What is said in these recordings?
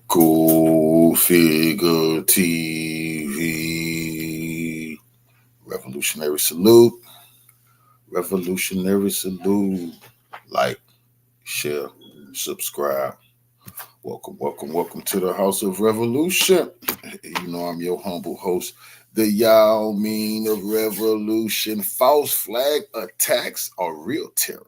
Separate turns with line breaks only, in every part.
Cool Figure TV. Revolutionary salute. Revolutionary salute. Like, share, subscribe. Welcome to the House of Revolution. You know I'm your humble host, the Yao Mean of Revolution. False flag attacks are real terror.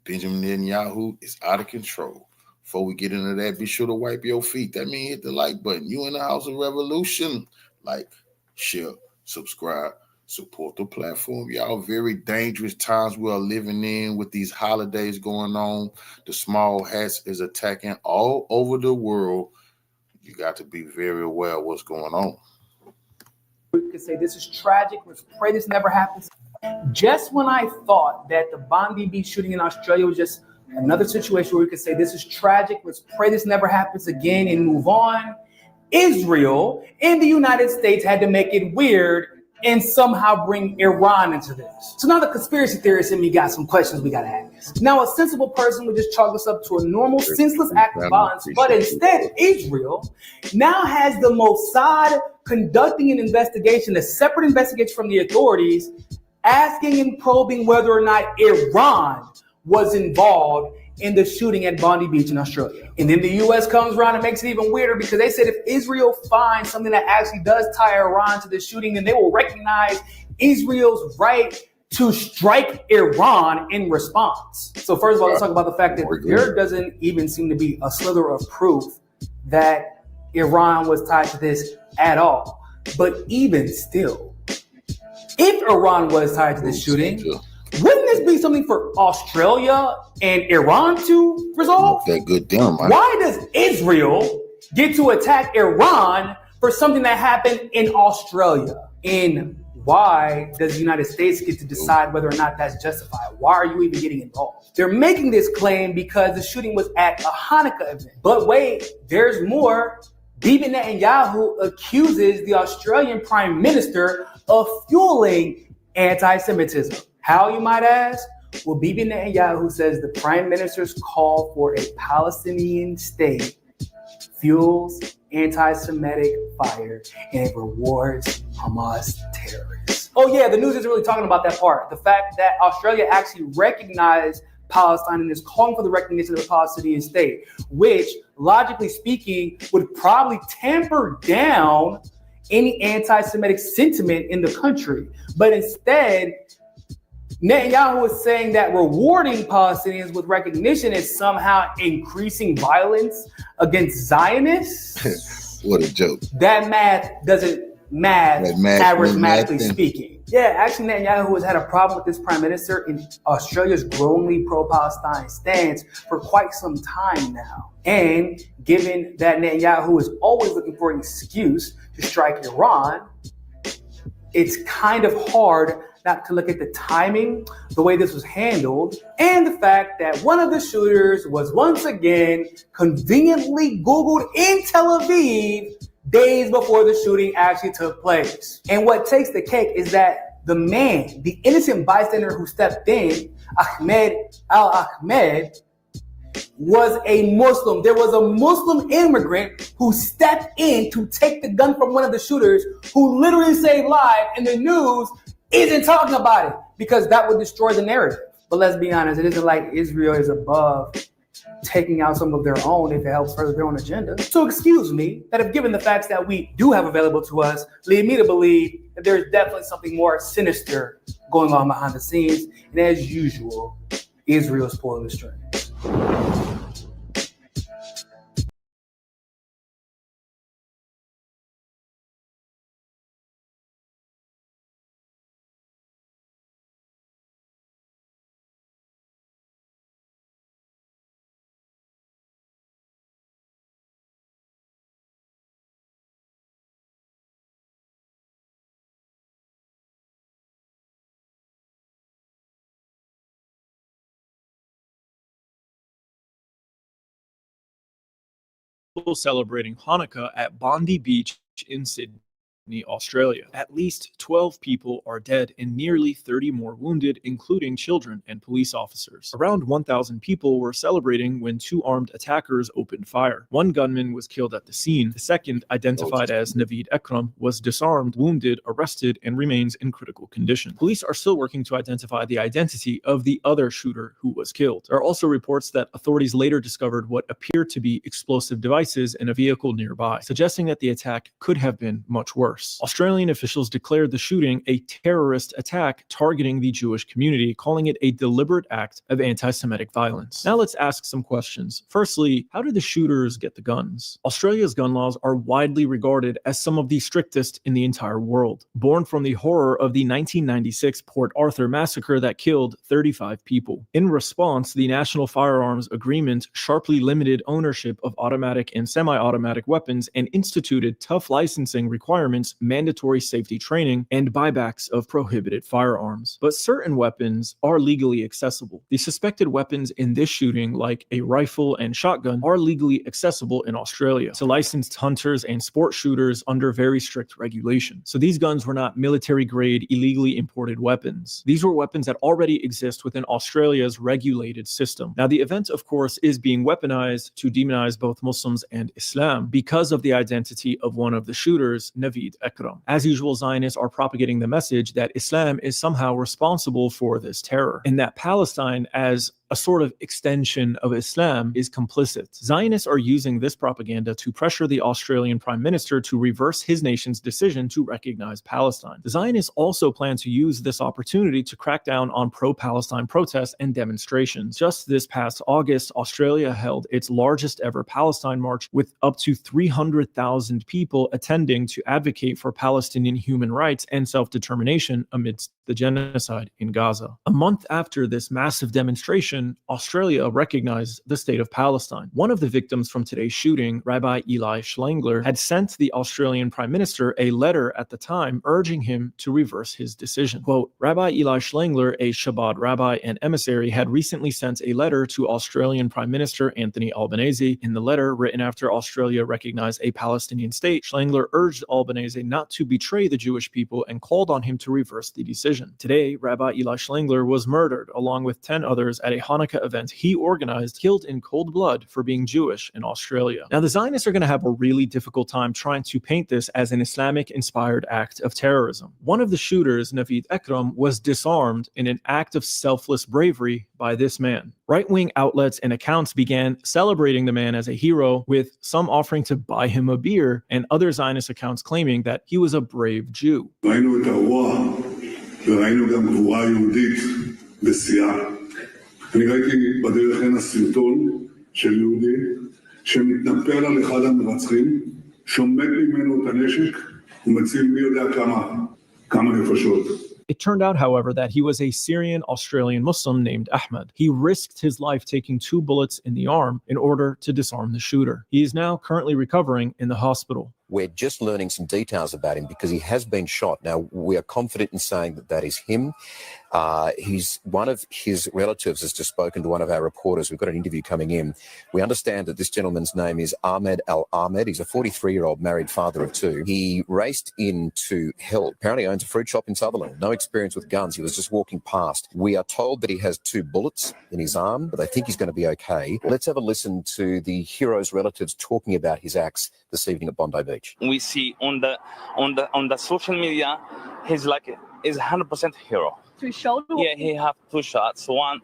Benjamin Netenyahu is out of control. Before we get into that, be sure to wipe your feet. That means hit the like button. You in the House of Revolution. Like, share, subscribe, support the platform. Y'all, very dangerous times we are living in with these holidays going on. The small hats is attacking all over the world. You got to be very aware of what's going on.
We could say this is tragic. Let's pray this never happens. Just when I thought that the Bondi Beach shooting in Australia was just another situation where we could say this is tragic, let's pray this never happens again and move on, Israel and the United States had to make it weird and somehow bring Iran into this. So now the conspiracy theorists in me got some questions we gotta ask. Now a sensible person would just chalk this up to a normal, senseless act of violence, but instead Israel now has the Mossad conducting an investigation, a separate investigation from the authorities, asking and probing whether or not Iran was involved in the shooting at Bondi Beach in Australia. And then the U.S. comes around and makes it even weirder because they said if Israel finds something that actually does tie Iran to the shooting, then they will recognize Israel's right to strike Iran in response. So first of all, let's talk about the fact that there doesn't even seem to be a slither of proof that Iran was tied to this at all. But even still, if Iran was tied to this shooting, wouldn't this be something for Australia and Iran to resolve?
That good damn.
Why does Israel get to attack Iran for something that happened in Australia? And why does the United States get to decide whether or not that's justified? Why are you even getting involved? They're making this claim because the shooting was at a Hanukkah event. But wait, there's more. Bibi Netanyahu accuses the Australian Prime Minister of fueling anti-Semitism. How, you might ask? Well, Bibi Netanyahu says the Prime Minister's call for a Palestinian state fuels anti-Semitic fire and it rewards Hamas terrorists. Oh yeah, the news isn't really talking about that part. The fact that Australia actually recognized Palestine and is calling for the recognition of a Palestinian state, which, logically speaking, would probably tamper down any anti-Semitic sentiment in the country. But instead, Netanyahu is saying that rewarding Palestinians with recognition is somehow increasing violence against Zionists.
What a joke.
That math doesn't math arithmetically speaking. Yeah, actually Netanyahu has had a problem with this prime minister in Australia's growingly pro-Palestine stance for quite some time now. And given that Netanyahu is always looking for an excuse to strike Iran, it's kind of hard not to look at the timing, the way this was handled, and the fact that one of the shooters was once again conveniently Googled in Tel Aviv days before the shooting actually took place. And what takes the cake is that the man, the innocent bystander who stepped in, Ahmed Al-Ahmed, was a Muslim. There was a Muslim immigrant who stepped in to take the gun from one of the shooters who literally saved lives, and the news isn't talking about it because that would destroy the narrative. But let's be honest, it isn't like Israel is above taking out some of their own if it helps further their own agenda. So excuse me, that if given the facts that we do have available to us, lead me to believe that there's definitely something more sinister going on behind the scenes. And as usual, Israel is pulling the strings.
Celebrating Hanukkah at Bondi Beach in Sydney. Australia. At least 12 people are dead and nearly 30 more wounded, including children and police officers. Around 1,000 people were celebrating when two armed attackers opened fire. One gunman was killed at the scene. The second, identified as Naveed Ekram, was disarmed, wounded, arrested, and remains in critical condition. Police are still working to identify the identity of the other shooter who was killed. There are also reports that authorities later discovered what appeared to be explosive devices in a vehicle nearby, suggesting that the attack could have been much worse. Australian officials declared the shooting a terrorist attack targeting the Jewish community, calling it a deliberate act of anti-Semitic violence. Now let's ask some questions. Firstly, how did the shooters get the guns? Australia's gun laws are widely regarded as some of the strictest in the entire world, born from the horror of the 1996 Port Arthur massacre that killed 35 people. In response, the National Firearms Agreement sharply limited ownership of automatic and semi-automatic weapons and instituted tough licensing requirements, mandatory safety training, and buybacks of prohibited firearms. But certain weapons are legally accessible. The suspected weapons in this shooting, like a rifle and shotgun, are legally accessible in Australia to licensed hunters and sport shooters under very strict regulation. So these guns were not military-grade, illegally imported weapons. These were weapons that already exist within Australia's regulated system. Now, the event, of course, is being weaponized to demonize both Muslims and Islam because of the identity of one of the shooters, Naveed Ekram. As usual, Zionists are propagating the message that Islam is somehow responsible for this terror, and that Palestine, as a sort of extension of Islam, is complicit. Zionists are using this propaganda to pressure the Australian Prime Minister to reverse his nation's decision to recognize Palestine. The Zionists also plan to use this opportunity to crack down on pro-Palestine protests and demonstrations. Just this past August, Australia held its largest ever Palestine march with up to 300,000 people attending to advocate for Palestinian human rights and self-determination amidst the genocide in Gaza. A month after this massive demonstration, Australia recognized the state of Palestine. One of the victims from today's shooting, Rabbi Eli Schlangler, had sent the Australian Prime Minister a letter at the time urging him to reverse his decision. Quote, Rabbi Eli Schlangler, a Chabad rabbi and emissary, had recently sent a letter to Australian Prime Minister Anthony Albanese. In the letter, written after Australia recognized a Palestinian state, Schlangler urged Albanese not to betray the Jewish people and called on him to reverse the decision. Today, Rabbi Eli Schlangler was murdered along with 10 others at a Hanukkah event he organized, killed in cold blood for being Jewish in Australia. Now, the Zionists are going to have a really difficult time trying to paint this as an Islamic-inspired act of terrorism. One of the shooters, Naveed Ekram, was disarmed in an act of selfless bravery by this man. Right-wing outlets and accounts began celebrating the man as a hero, with some offering to buy him a beer, and other Zionist accounts claiming that he was a brave Jew.
ראינו את הרוע, וראינו גם גבורה יהודית בשיאה. אני ראיתי בדרך הנה סרטון של יהודי שמתנפל על אחד המרצחים, שומט ממנו את הנשק ומציל מי יודע כמה נפשות.
It turned out, however, that he was a Syrian-Australian Muslim named Ahmed. He risked his life taking 2 bullets in the arm in order to disarm the shooter. He is now currently recovering in the hospital.
We're just learning some details about him because he has been shot. Now, we are confident in saying that that is him. He's one of his relatives has just spoken to one of our reporters. We've got an interview coming in. We understand that this gentleman's name is Ahmed Al-Ahmed. He's a 43-year-old married father of 2. He raced into help. Apparently owns a fruit shop in Sutherland. No experience with guns. He was just walking past. We are told that he has 2 bullets in his arm, but they think he's going to be okay. Let's have a listen to the hero's relatives talking about his acts this evening at Bondi Beach.
We see on the social media, he's 100% hero.
To his shoulder?
Yeah, he have 2 shots, one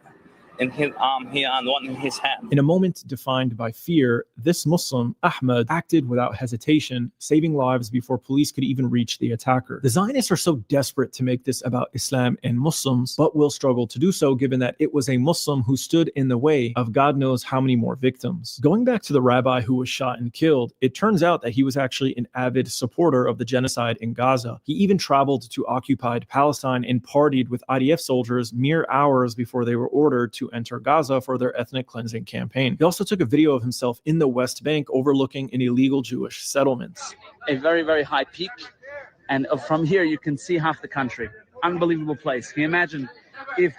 in his arm here and one in his hand.
In a moment defined by fear, this Muslim, Ahmed, acted without hesitation, saving lives before police could even reach the attacker. The Zionists are so desperate to make this about Islam and Muslims, but will struggle to do so given that it was a Muslim who stood in the way of God knows how many more victims. Going back to the rabbi who was shot and killed, it turns out that he was actually an avid supporter of the genocide in Gaza. He even traveled to occupied Palestine and partied with IDF soldiers mere hours before they were ordered to enter Gaza for their ethnic cleansing campaign. He also took a video of himself in the West Bank overlooking an illegal Jewish settlement.
A very, very high peak, and from here you can see half the country. Unbelievable place. Can you imagine if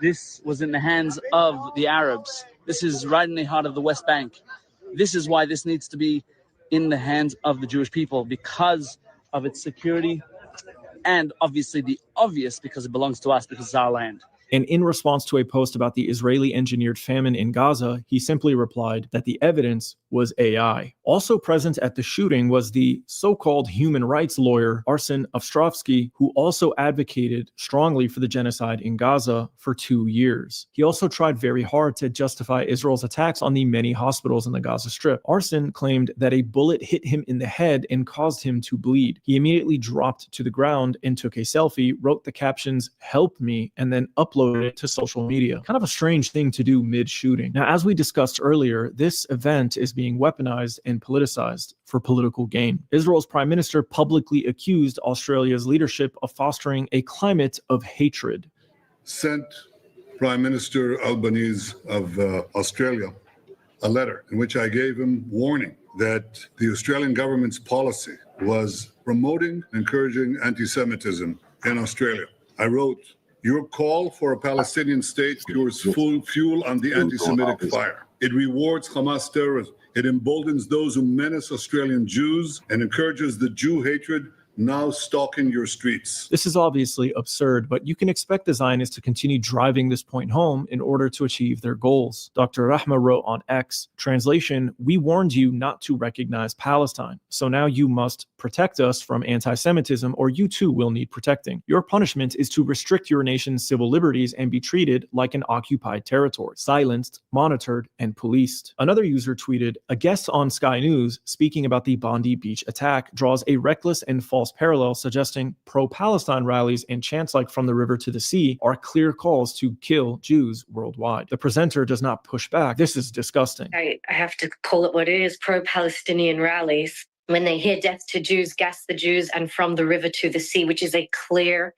this was in the hands of the Arabs? This is right in the heart of the West Bank. This is why this needs to be in the hands of the Jewish people, because of its security, and obviously the obvious because it belongs to us, because it's our land.
And in response to a post about the Israeli-engineered famine in Gaza, he simply replied that the evidence was AI. Also present at the shooting was the so-called human rights lawyer Arsen Ostrovsky, who also advocated strongly for the genocide in Gaza for 2 years. He also tried very hard to justify Israel's attacks on the many hospitals in the Gaza Strip. Arsen claimed that a bullet hit him in the head and caused him to bleed. He immediately dropped to the ground and took a selfie, wrote the captions, "Help me," and then uploaded it to social media. Kind of a strange thing to do mid-shooting. Now, as we discussed earlier, this event is being weaponized and politicized for political gain. Israel's prime minister publicly accused Australia's leadership of fostering a climate of hatred.
Sent Prime Minister Albanese of Australia a letter in which I gave him warning that the Australian government's policy was promoting and encouraging anti-Semitism in Australia. I wrote, "Your call for a Palestinian state pours full fuel on the anti-Semitic fire. It rewards Hamas terrorism. It emboldens those who menace Australian Jews and encourages the Jew hatred now stalking your streets."
This is obviously absurd, but you can expect the Zionists to continue driving this point home in order to achieve their goals. Dr. Rahma wrote on X, translation, "We warned you not to recognize Palestine, so now you must protect us from anti-Semitism or you too will need protecting. Your punishment is to restrict your nation's civil liberties and be treated like an occupied territory, silenced, monitored, and policed." Another user tweeted, "A guest on Sky News speaking about the Bondi Beach attack draws a reckless and false parallel, suggesting pro-Palestine rallies and chants like 'from the river to the sea' are clear calls to kill Jews worldwide." The presenter does not push back. This is disgusting.
I have to call it what it is. Pro-Palestinian rallies, when they hear "death to Jews, gas the Jews," and "from the river to the sea," which is a clear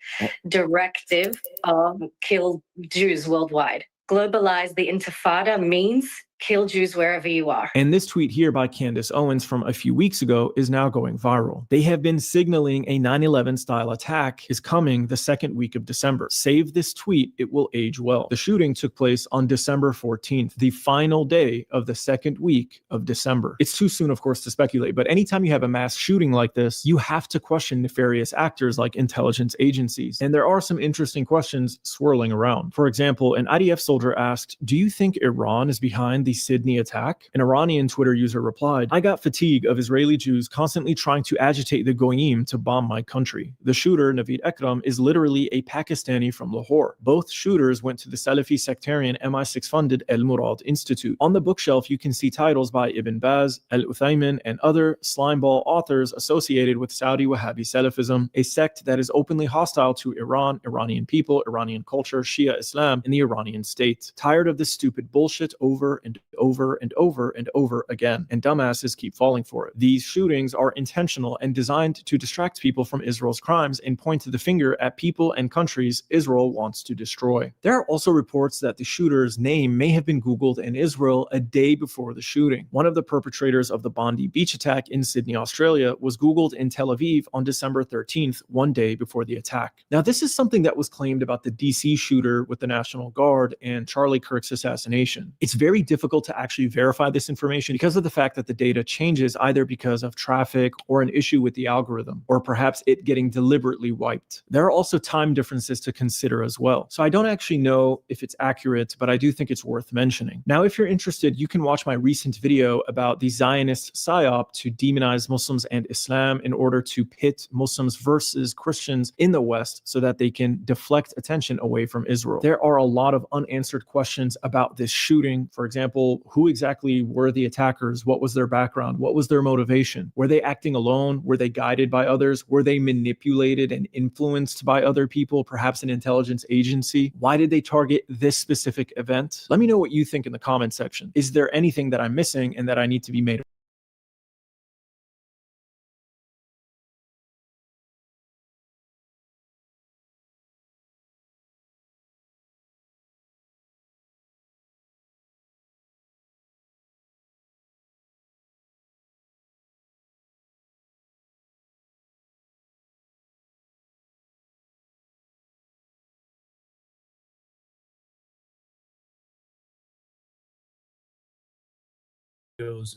directive of kill Jews worldwide. Globalize the Intifada means kill Jews wherever you are.
And this tweet here by Candace Owens from a few weeks ago is now going viral. They have been signaling a 9/11 style attack is coming the second week of December. Save this tweet, it will age well. The shooting took place on December 14th, the final day of the second week of December. It's too soon, of course, to speculate, but anytime you have a mass shooting like this, you have to question nefarious actors like intelligence agencies. And there are some interesting questions swirling around. For example, an IDF soldier asked, "Do you think Iran is behind the Sydney attack?" An Iranian Twitter user replied, "I got fatigue of Israeli Jews constantly trying to agitate the Goyim to bomb my country. The shooter, Naveed Ekram, is literally a Pakistani from Lahore. Both shooters went to the Salafi sectarian MI6-funded El Murad Institute. On the bookshelf, you can see titles by Ibn Baz, Al Uthaymin, and other slimeball authors associated with Saudi Wahhabi Salafism, a sect that is openly hostile to Iran, Iranian people, Iranian culture, Shia Islam, and the Iranian state. Tired of this stupid bullshit over and over and over and over again, and dumbasses keep falling for it. These shootings are intentional and designed to distract people from Israel's crimes and point to the finger at people and countries Israel wants to destroy." There are also reports that the shooter's name may have been Googled in Israel a day before the shooting. One of the perpetrators of the Bondi Beach attack in Sydney, Australia, was Googled in Tel Aviv on December 13th, one day before the attack. Now, this is something that was claimed about the DC shooter with the National Guard and Charlie Kirk's assassination. It's very difficult to actually verify this information because of the fact that the data changes either because of traffic or an issue with the algorithm, or perhaps it getting deliberately wiped. There are also time differences to consider as well. So I don't actually know if it's accurate, but I do think it's worth mentioning. Now, if you're interested, you can watch my recent video about the Zionist psyop to demonize Muslims and Islam in order to pit Muslims versus Christians in the West so that they can deflect attention away from Israel. There are a lot of unanswered questions about this shooting. For example, who exactly were the attackers? What was their background? What was their motivation? Were they acting alone? Were they guided by others? Were they manipulated and influenced by other people, perhaps an intelligence agency? Why did they target this specific event? Let me know what you think in the comment section. Is there anything that I'm missing and that I need to be made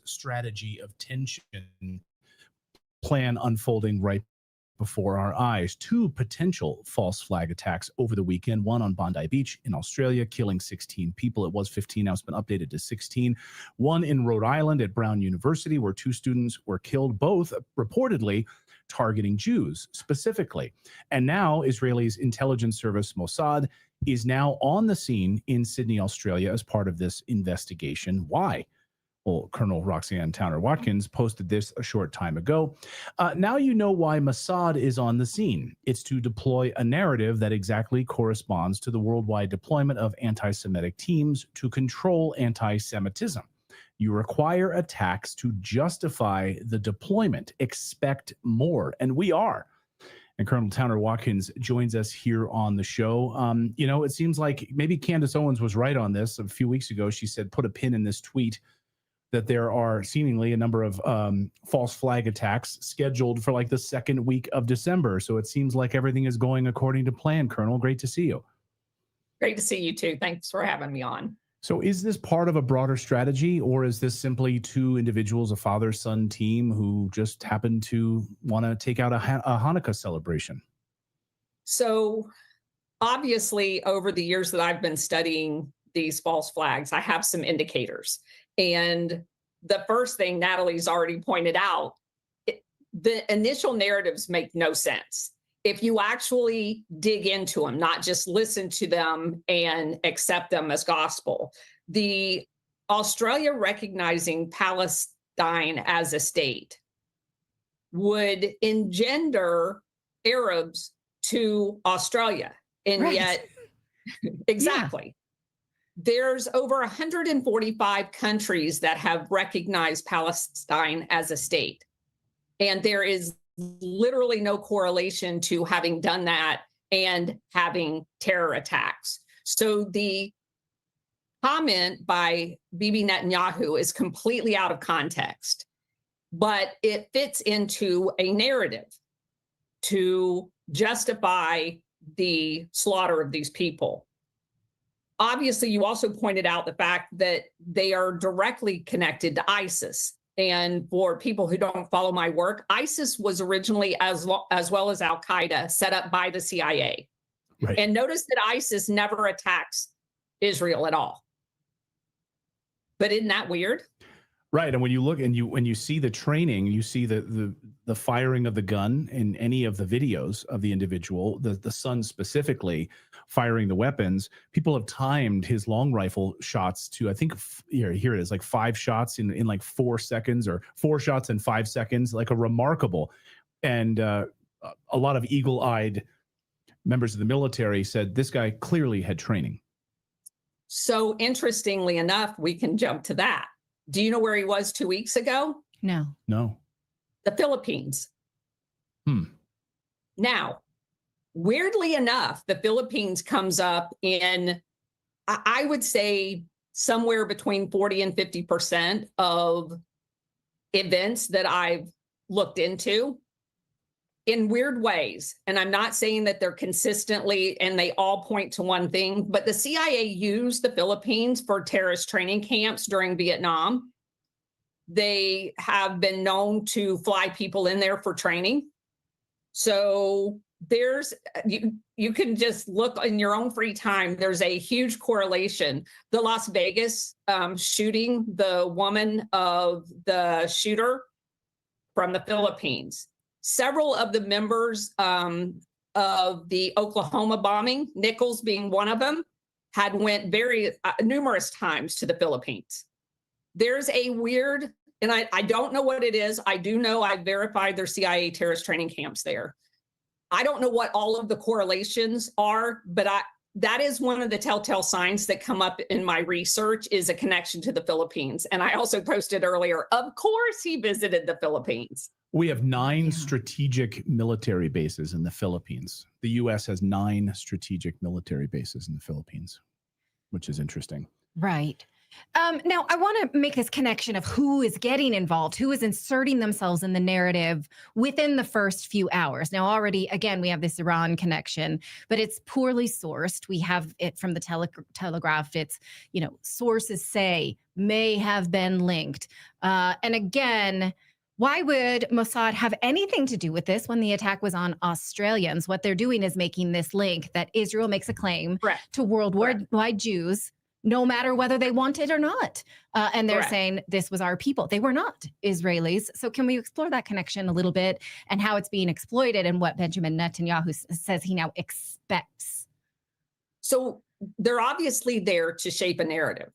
strategy of tension plan unfolding right before our eyes. Two potential false flag attacks over the weekend, one on Bondi Beach in Australia, killing 16 people. It was 15, now it's been updated to 16. One in Rhode Island at Brown University, where 2 students were killed, both reportedly targeting Jews specifically. And now Israel's intelligence service Mossad is now on the scene in Sydney, Australia, as part of this investigation. Why? Well, Colonel Roxanne Towner-Watkins posted this a short time ago. Now you know why Mossad is on the scene. It's to deploy a narrative that exactly corresponds to the worldwide deployment of anti-Semitic teams to control anti-Semitism. You require attacks to justify the deployment. Expect more. And we are. And Colonel Towner-Watkins joins us here on the show. It seems like maybe Candace Owens was right on this. A few weeks ago, she said, put a pin in this tweet, that there are seemingly a number of false flag attacks scheduled for like the second week of December. So it seems like everything is going according to plan. Colonel, great to see you.
Great to see you too. Thanks for having me on.
So is this part of a broader strategy, or is this simply 2 individuals, a father-son team, who just happen to want to take out a Hanukkah celebration?
So obviously, over the years that I've been studying these false flags, I have some indicators. And the first thing Natalie's already pointed out, the initial narratives make no sense. If you actually dig into them, not just listen to them and accept them as gospel. The Australia recognizing Palestine as a state would engender Arabs to Australia. And
Right.
yet, exactly. There's over 145 countries that have recognized Palestine as a state. And there is literally no correlation to having done that and having terror attacks. So the comment by Bibi Netanyahu is completely out of context, but it fits into a narrative to justify the slaughter of these people. Obviously, you also pointed out the fact that they are directly connected to ISIS. And for people who don't follow my work, ISIS was originally, as well as Al-Qaeda, set up by the CIA.
Right.
And notice that ISIS never attacks Israel at all. But isn't that weird?
Right. And when you look and when you see the training, you see the firing of the gun in any of the videos of the individual, the son specifically firing the weapons. People have timed his long rifle shots to, I think, here it is, like 5 shots in like 4 seconds, or 4 shots in 5 seconds, like a remarkable. And a lot of eagle-eyed members of the military said this guy clearly had training.
So interestingly enough, we can jump to that. Do you know where he was 2 weeks ago?
No.
No.
The Philippines. Now, weirdly enough, the Philippines comes up in, I would say, somewhere between 40 and 50% of events that I've looked into in weird ways. And I'm not saying that they're consistently, and they all point to one thing, but the CIA used the Philippines for terrorist training camps during Vietnam. They have been known to fly people in there for training. So there's, you can just look in your own free time. There's a huge correlation. The Las Vegas shooting, the woman of the shooter from the Philippines. Several of the members of the Oklahoma bombing, Nichols being one of them, had went numerous times to the Philippines. There's a weird, and I don't know what it is. I do know I verified their CIA terrorist training camps there. I don't know what all of the correlations are, but that is one of the telltale signs that come up in my research, is a connection to the Philippines. And I also posted earlier, of course he visited the Philippines.
We have 9 strategic military bases in the Philippines. The U.S. has 9 strategic military bases in the Philippines, which is interesting.
Right. Now, I want to make this connection of who is getting involved, who is inserting themselves in the narrative within the first few hours. Now, already, again, we have this Iran connection, but it's poorly sourced. We have it from the Telegraph. It's, sources say may have been linked. And again, Why would Mossad have anything to do with this when the attack was on Australians? What they're doing is making this link that Israel makes a claim to worldwide Jews, no matter whether they want it or not. And they're saying this was our people. They were not Israelis. So can we explore that connection a little bit and how it's being exploited and what Benjamin Netanyahu says he now expects?
So they're obviously there to shape a narrative,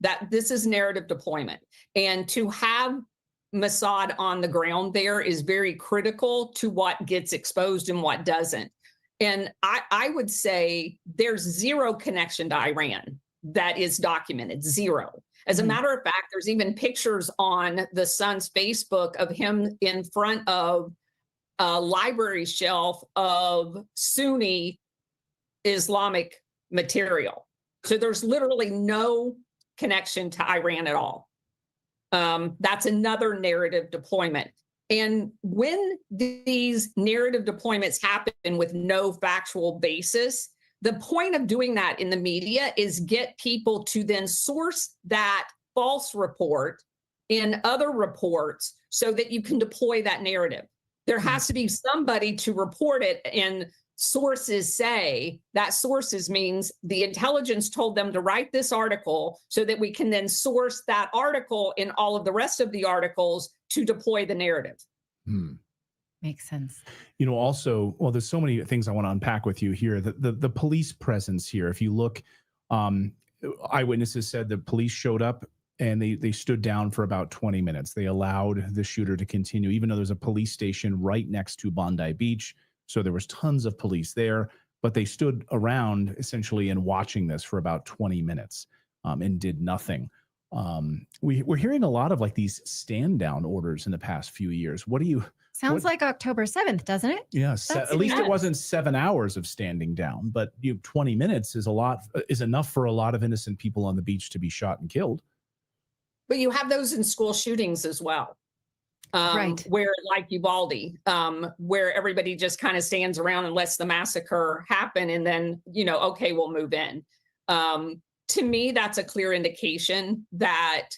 that this is narrative deployment. And to have Mossad on the ground there is very critical to what gets exposed and what doesn't. And I would say there's zero connection to Iran that is documented, zero. As a matter of fact, there's even pictures on the Sun's Facebook of him in front of a library shelf of Sunni Islamic material. So there's literally no connection to Iran at all. That's another narrative deployment. And when these narrative deployments happen with no factual basis, the point of doing that in the media is get people to then source that false report in other reports so that you can deploy that narrative. There has to be somebody to report it, and sources say that sources means the intelligence told them to write this article so that we can then source that article in all of the rest of the articles to deploy the narrative.
Makes sense.
You know, also, well, there's so many things I want to unpack with you here. The police presence here, if you look, eyewitnesses said the police showed up and they stood down for about 20 minutes. They allowed the shooter to continue, even though there's a police station right next to Bondi Beach. So there was tons of police there, but they stood around essentially and watching this for about 20 minutes and did nothing. We're hearing a lot of like these stand down orders in the past few years. What do you...
Sounds like October 7th, doesn't it?
Yes. At least it wasn't 7 hours of standing down, but 20 minutes is enough for a lot of innocent people on the beach to be shot and killed.
But you have those in school shootings as well. Where like Uvalde, where everybody just kind of stands around and lets the massacre happen. And then, okay, we'll move in. To me, that's a clear indication that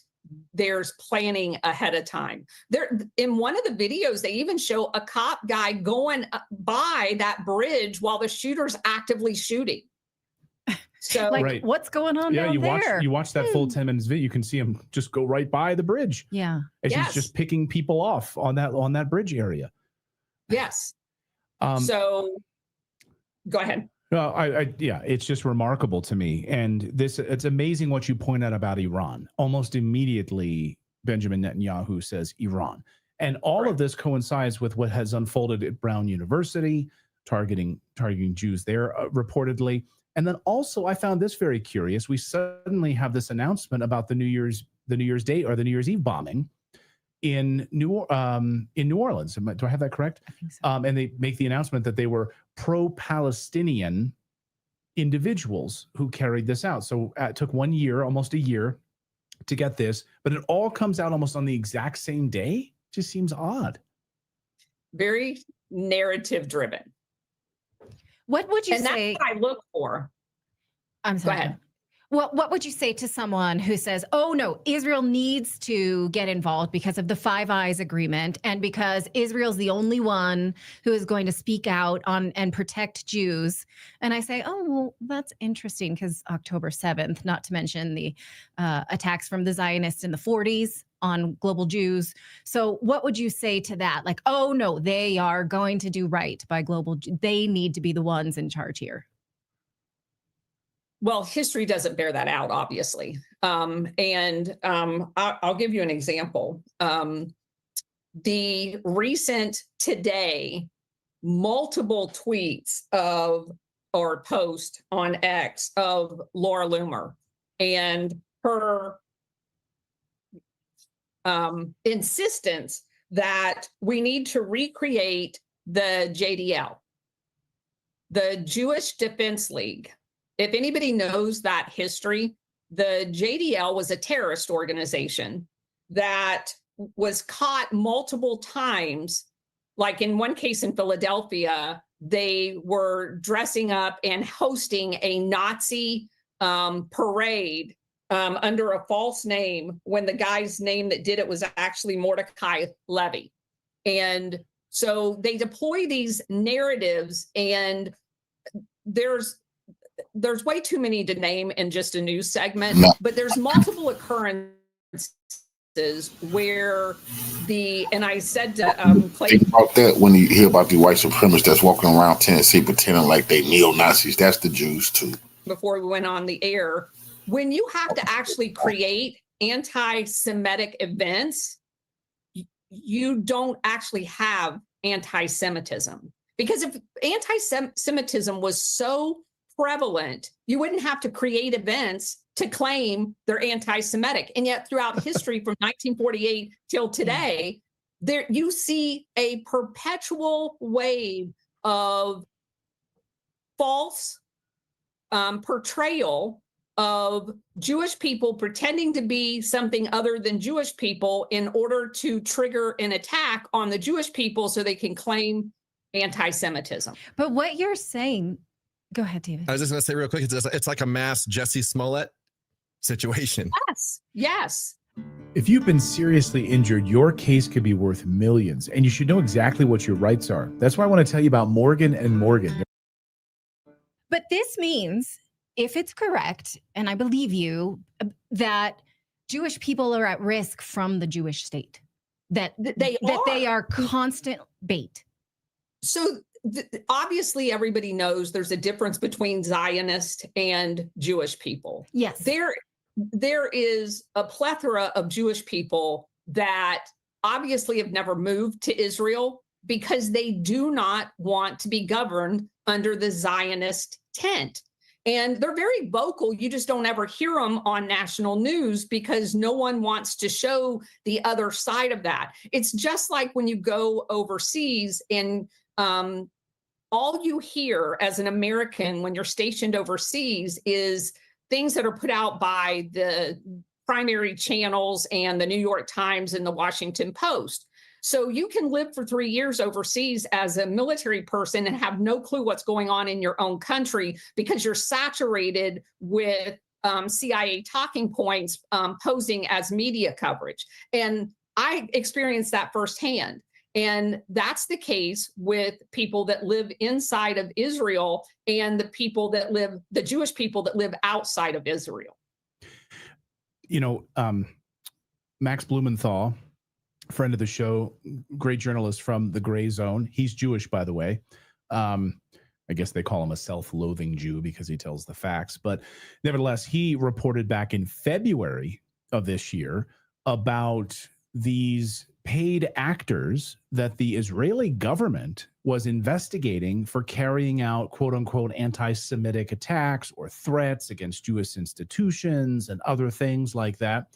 there's planning ahead of time. There, in one of the videos, they even show a cop guy going by that bridge while the shooter's actively shooting. So
what's going on down there?
You watch that full 10 minutes video, you can see him just go right by the bridge.
Yeah.
As he's just picking people off on that bridge area.
Yes. So go ahead.
No, it's just remarkable to me. And it's amazing what you point out about Iran. Almost immediately, Benjamin Netanyahu says Iran. And all of this coincides with what has unfolded at Brown University, targeting Jews there, reportedly. And then also, I found this very curious. We suddenly have this announcement about the New Year's Day or the New Year's Eve bombing in New Orleans. Do I have that correct?
I think so.
And they make the announcement that they were pro-Palestinian individuals who carried this out. So it took 1 year, almost a year, to get this, but it all comes out almost on the exact same day. Just seems odd.
Very narrative driven.
What would you
say? That's what I look for.
I'm sorry.
Go ahead.
Well, what would you say to someone who says, oh, no, Israel needs to get involved because of the Five Eyes Agreement and because Israel's the only one who is going to speak out on and protect Jews? And I say, oh, well, that's interesting because October 7th, not to mention the attacks from the Zionists in the 40s on global Jews. So what would you say to that? Like, oh, no, they are going to do right by global Jews. They need to be the ones in charge here.
Well, history doesn't bear that out, obviously. I'll give you an example. The recent today, multiple tweets or post on X of Laura Loomer and her insistence that we need to recreate the JDL, the Jewish Defense League. If anybody knows that history, the JDL was a terrorist organization that was caught multiple times. Like in one case in Philadelphia, they were dressing up and hosting a Nazi parade under a false name when the guy's name that did it was actually Mordecai Levy. And so they deploy these narratives, and there's way too many to name in just a news segment, but there's multiple occurrences where and I said to Clay,
think about that when you hear about the white supremacists that's walking around Tennessee pretending like they neo-Nazis. That's the Jews too.
Before we went on the air, when you have to actually create anti-Semitic events, you don't actually have anti-Semitism. Because if anti-Semitism was so prevalent, you wouldn't have to create events to claim they're anti-Semitic. And yet throughout history from 1948 till today, there you see a perpetual wave of false portrayal of Jewish people pretending to be something other than Jewish people in order to trigger an attack on the Jewish people so they can claim anti-Semitism.
But what you're saying, go ahead, David.
I was just going to say real quick, it's like a mass Jussie Smollett situation.
Yes.
If you've been seriously injured, your case could be worth millions, and you should know exactly what your rights are. That's why I want to tell you about Morgan & Morgan.
But this means, if it's correct, and I believe you, that Jewish people are at risk from the Jewish state, that they are constant bait.
So obviously everybody knows there's a difference between Zionist and Jewish people.
Yes.
There is a plethora of Jewish people that obviously have never moved to Israel because they do not want to be governed under the Zionist tent. And they're very vocal. You just don't ever hear them on national news because no one wants to show the other side of that. It's just like when you go overseas and all you hear as an American when you're stationed overseas is things that are put out by the primary channels and the New York Times and the Washington Post. So you can live for 3 years overseas as a military person and have no clue what's going on in your own country because you're saturated with CIA talking points posing as media coverage. And I experienced that firsthand. And that's the case with people that live inside of Israel and the Jewish people that live outside of Israel.
You know, Max Blumenthal, friend of the show, great journalist from the Gray Zone. He's Jewish, by the way. I guess they call him a self-loathing Jew because he tells the facts. But nevertheless, he reported back in February of this year about these paid actors that the Israeli government was investigating for carrying out quote unquote anti-Semitic attacks or threats against Jewish institutions and other things like that.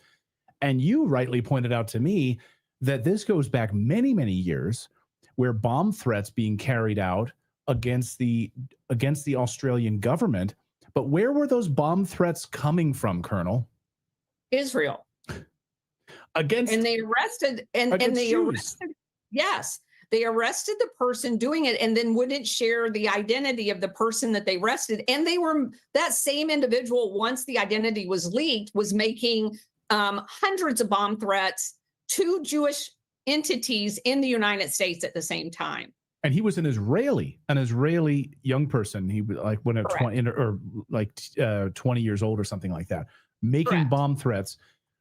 And you rightly pointed out to me that this goes back many, many years where bomb threats being carried out against the Australian government. But where were those bomb threats coming from, Colonel?
Israel. And they arrested yes, they arrested the person doing it and then wouldn't share the identity of the person that they arrested. And that same individual, once the identity was leaked, was making hundreds of bomb threats to Jewish entities in the United States at the same time.
And he was an Israeli young person. He was like 20 years old or something like that, making bomb threats.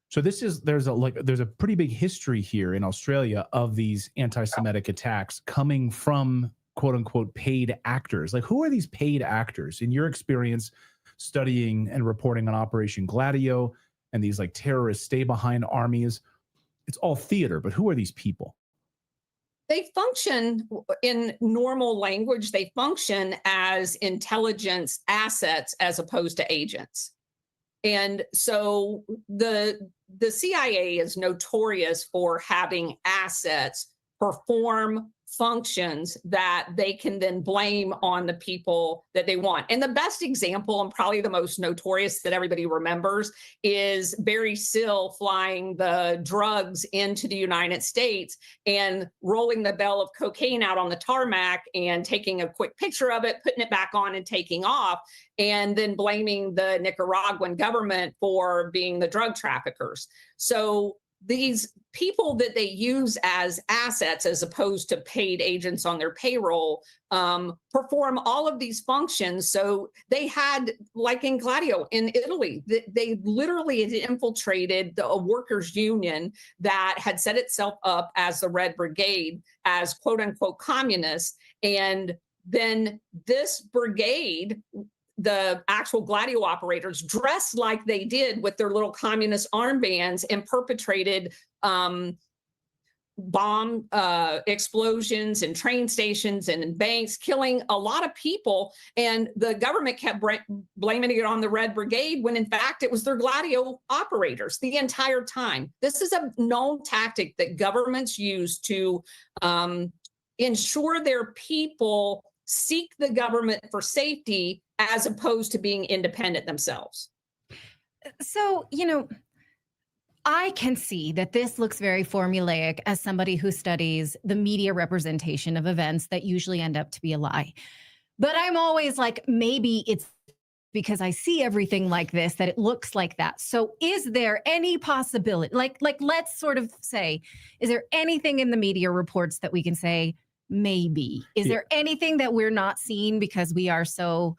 So there's a pretty big history here in Australia of these anti-Semitic attacks coming from quote unquote paid actors. Like, who are these paid actors in your experience studying and reporting on Operation Gladio and these like terrorist stay behind armies? It's all theater, but who are these people?
They function in normal language. They function as intelligence assets as opposed to agents. And so the CIA is notorious for having assets perform functions that they can then blame on the people that they want. And the best example, and probably the most notorious that everybody remembers, is Barry Seal flying the drugs into the United States and rolling the bell of cocaine out on the tarmac and taking a quick picture of it, putting it back on and taking off, and then blaming the Nicaraguan government for being the drug traffickers. So these people that they use as assets as opposed to paid agents on their payroll perform all of these functions. So they had, like in Gladio in Italy, they literally had infiltrated a workers' union that had set itself up as the Red Brigade, as quote unquote communists. And then this brigade, the actual Gladio operators, dressed like they did with their little communist armbands and perpetrated bomb explosions in train stations and in banks, killing a lot of people. And the government kept blaming it on the Red Brigade when in fact it was their Gladio operators the entire time. This is a known tactic that governments use to ensure their people seek the government for safety as opposed to being independent themselves.
So, I can see that this looks very formulaic as somebody who studies the media representation of events that usually end up to be a lie. But I'm always like, maybe it's because I see everything like this that it looks like that. So is there any possibility, like let's sort of say, is there anything in the media reports that we can say, maybe? Is there anything that we're not seeing because we are so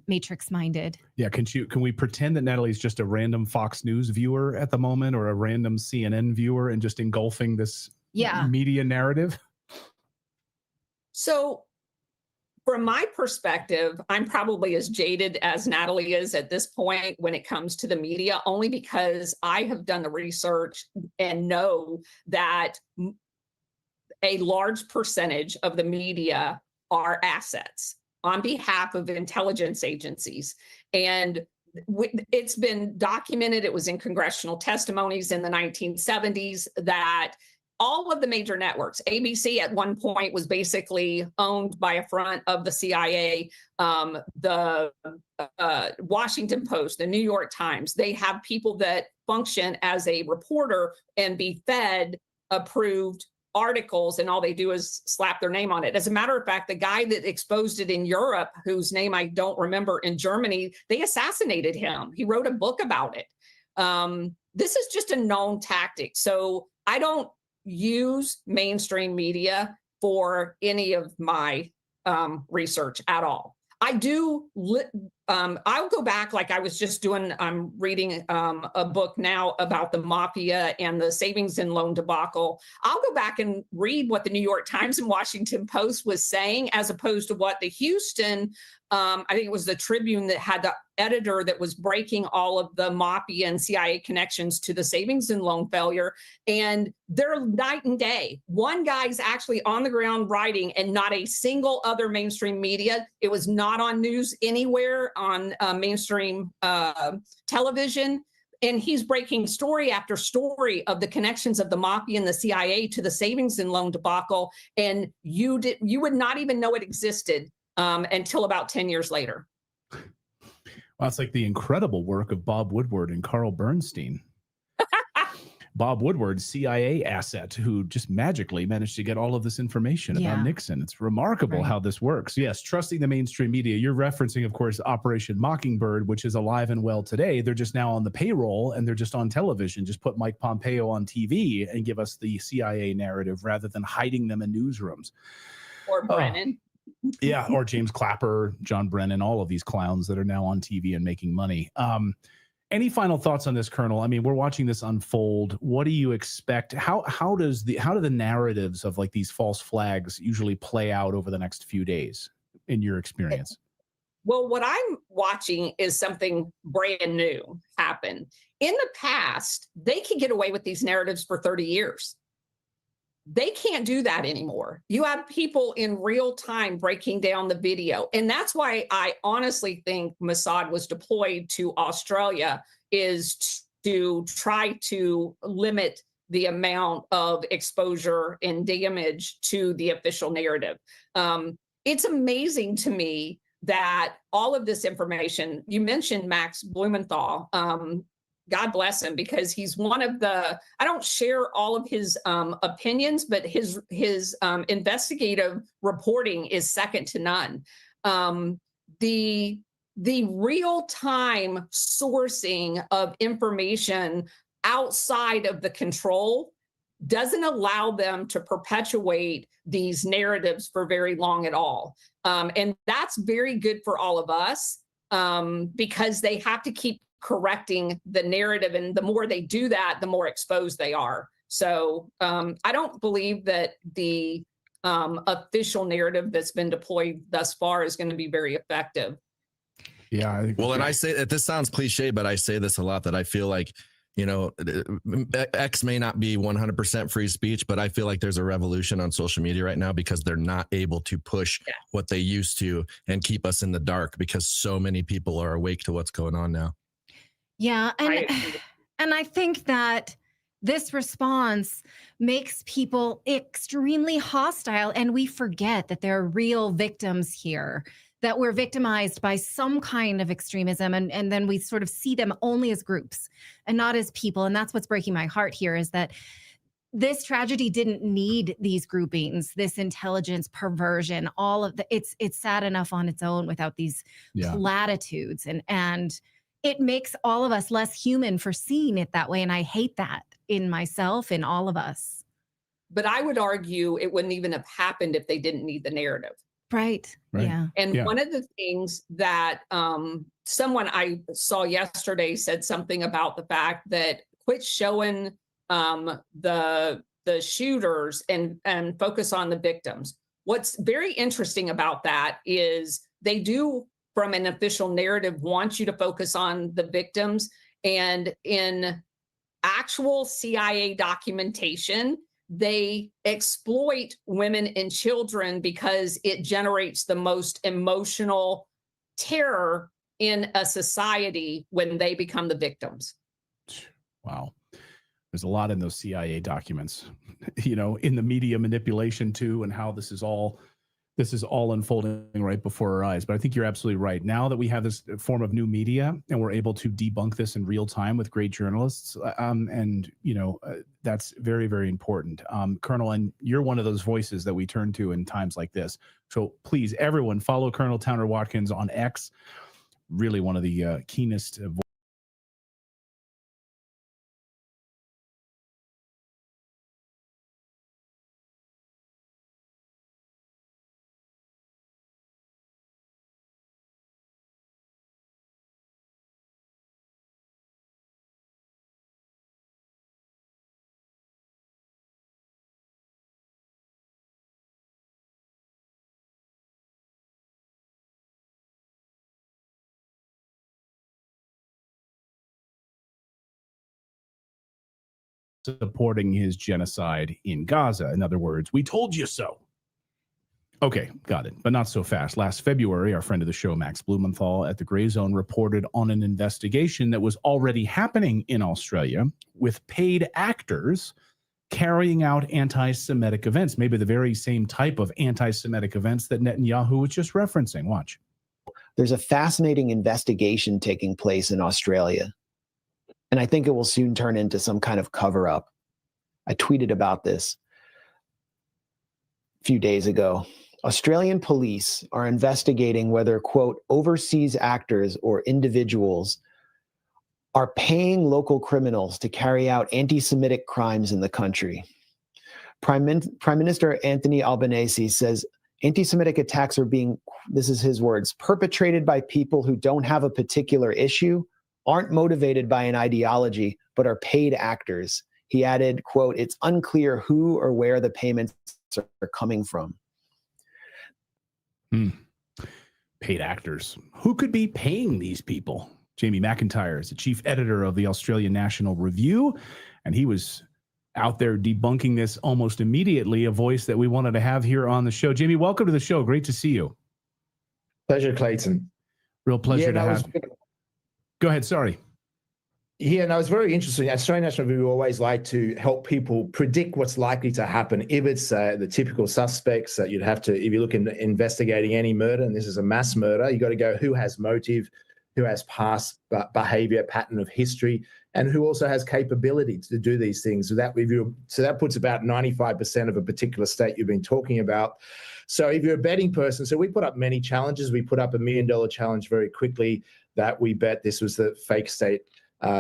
matrix minded?
Yeah. Can we pretend that Natalie's just a random Fox News viewer at the moment, or a random CNN viewer, and just engulfing this media narrative?
So from my perspective, I'm probably as jaded as Natalie is at this point when it comes to the media, only because I have done the research and know that a large percentage of the media are assets on behalf of intelligence agencies. And it's been documented, it was in congressional testimonies in the 1970s, that all of the major networks, ABC at one point was basically owned by a front of the CIA, the Washington Post, the New York Times, they have people that function as a reporter and be fed approved articles, and all they do is slap their name on it. As a matter of fact, the guy that exposed it in Europe, whose name I don't remember, in Germany, they assassinated him. He wrote a book about it. This is just a known tactic. So I don't use mainstream media for any of my research at all. I do. I'll go back, like I was just doing. I'm reading a book now about the mafia and the savings and loan debacle. I'll go back and read what the New York Times and Washington Post was saying, as opposed to what the Houston, I think it was the Tribune, that had the editor that was breaking all of the mafia and CIA connections to the savings and loan failure. And they're night and day. One guy's actually on the ground writing, and not a single other mainstream media. It was not on news anywhere on mainstream television. And he's breaking story after story of the connections of the mafia and the CIA to the savings and loan debacle. And you would not even know it existed until about 10 years later.
Well, it's like the incredible work of Bob Woodward and Carl Bernstein. Bob Woodward, CIA asset, who just magically managed to get all of this information about Nixon. It's remarkable how this works. Yes, trusting the mainstream media. You're referencing, of course, Operation Mockingbird, which is alive and well today. They're just now on the payroll, and they're just on television. Just put Mike Pompeo on TV and give us the CIA narrative rather than hiding them in newsrooms.
Or Brennan.
Yeah, or James Clapper, John Brennan, all of these clowns that are now on TV and making money. Any final thoughts on this, Colonel? I mean, we're watching this unfold. What do you expect? How do the narratives of like these false flags usually play out over the next few days, in your experience?
Well, what I'm watching is something brand new happen. In the past, they could get away with these narratives for 30 years. They can't do that anymore. You have people in real time breaking down the video. And that's why I honestly think Mossad was deployed to Australia, is to try to limit the amount of exposure and damage to the official narrative. It's amazing to me that all of this information, you mentioned Max Blumenthal, God bless him, because he's one of the, I don't share all of his opinions, but his investigative reporting is second to none. The real-time sourcing of information outside of the control doesn't allow them to perpetuate these narratives for very long at all. And that's very good for all of us, because they have to keep correcting the narrative. And the more they do that, the more exposed they are. So I don't believe that the official narrative that's been deployed thus far is going to be very effective.
Yeah.
Well, and I say that this sounds cliche, but I say this a lot, that I feel like, you know, X may not be 100% free speech, but I feel like there's a revolution on social media right now because they're not able to push what they used to and keep us in the dark, because so many people are awake to what's going on now.
Yeah. And I think that this response makes people extremely hostile, and we forget that there are real victims here, that we're victimized by some kind of extremism, and then we sort of see them only as groups and not as people. And that's what's breaking my heart here, is that this tragedy didn't need these groupings, this intelligence, perversion, all of the, it's sad enough on its own without these platitudes. And it makes all of us less human for seeing it that way. And I hate that in myself, in all of us.
But I would argue it wouldn't even have happened if they didn't need the narrative.
Right. Yeah.
And one of the things that someone I saw yesterday said something about the fact that quit showing the shooters and focus on the victims. What's very interesting about that is they do, from an official narrative, want you to focus on the victims. And in actual CIA documentation, they exploit women and children because it generates the most emotional terror in a society when they become the victims.
Wow. There's a lot in those CIA documents, you know, in the media manipulation too, and how this is all unfolding right before our eyes. But I think you're absolutely right. Now that we have this form of new media and we're able to debunk this in real time with great journalists, that's very, very important. Colonel, and you're one of those voices that we turn to in times like this. So please, everyone, follow Colonel Towner Watkins on X. Really one of the keenest supporting his genocide in Gaza. In other words, we told you so. Okay, got it, but not so fast. Last February, our friend of the show, Max Blumenthal at the Gray Zone, reported on an investigation that was already happening in Australia with paid actors carrying out anti-Semitic events, maybe the very same type of anti-Semitic events that Netanyahu was just referencing. Watch.
There's a fascinating investigation taking place in Australia, and I think it will soon turn into some kind of cover-up. I tweeted about this a few days ago. Australian police are investigating whether, quote, overseas actors or individuals are paying local criminals to carry out anti-Semitic crimes in the country. Prime Minister Anthony Albanese says anti-Semitic attacks are being, this is his words, perpetrated by people who don't have a particular issue, aren't motivated by an ideology, but are paid actors. He added, quote, it's unclear who or where the payments are coming from.
Paid actors. Who could be paying these people? Jamie McIntyre is the chief editor of the Australian National Review, and he was out there debunking this almost immediately, a voice that we wanted to have here on the show. Jamie, welcome to the show. Great to see you.
Pleasure, Clayton.
Real pleasure to have you. Go ahead. Sorry.
Yeah, no, it's very interesting. At Australian National Review, we always like to help people predict what's likely to happen. If it's the typical suspects that you'd have to, if you look into investigating any murder, and this is a mass murder, you got to go who has motive, who has past behavior, pattern of history, and who also has capability to do these things. So that puts about 95% of a particular state you've been talking about. So if you're a betting person, so we put up many challenges. We put up $1 million challenge very quickly that we bet this was the fake state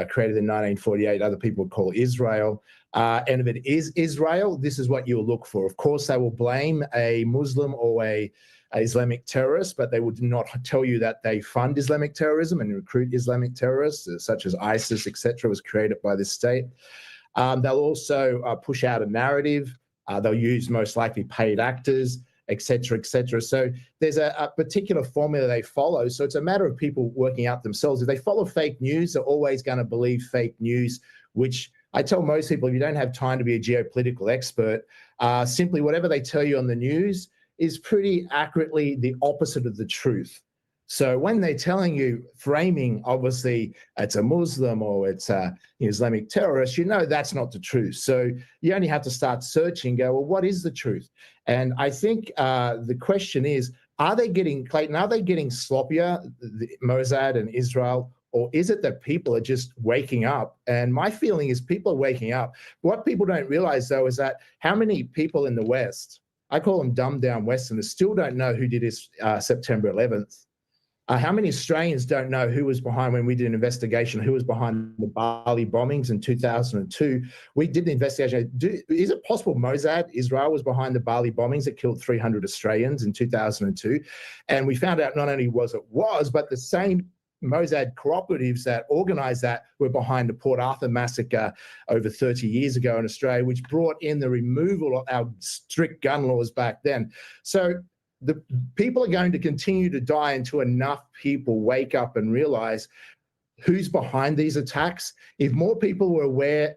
created in 1948, other people would call Israel. And if it is Israel, this is what you'll look for. Of course, they will blame a Muslim or a Islamic terrorist, but they would not tell you that they fund Islamic terrorism and recruit Islamic terrorists, such as ISIS, etc., was created by this state. They'll also push out a narrative. They'll use most likely paid actors, etc., etc. So there's a particular formula they follow. So it's a matter of people working out themselves. If they follow fake news, they're always going to believe fake news, which I tell most people, if you don't have time to be a geopolitical expert, simply whatever they tell you on the news is pretty accurately the opposite of the truth. So when they're telling you, framing, obviously, it's a Muslim or it's an Islamic terrorist, you know that's not the truth. So you only have to start searching, go, well, what is the truth? And I think the question is, are they getting, Clayton, are they getting sloppier, Mossad and Israel, or is it that people are just waking up? And my feeling is people are waking up. What people don't realize, though, is that how many people in the West, I call them dumbed down Westerners, still don't know who did this September 11th. How many Australians don't know who was behind, when we did an investigation, who was behind the Bali bombings in 2002? We did the investigation. Is it possible Mossad, Israel, was behind the Bali bombings that killed 300 Australians in 2002? And we found out not only was, but the same Mossad cooperatives that organised that were behind the Port Arthur massacre over 30 years ago in Australia, which brought in the removal of our strict gun laws back then. So the people are going to continue to die until enough people wake up and realize who's behind these attacks. If more people were aware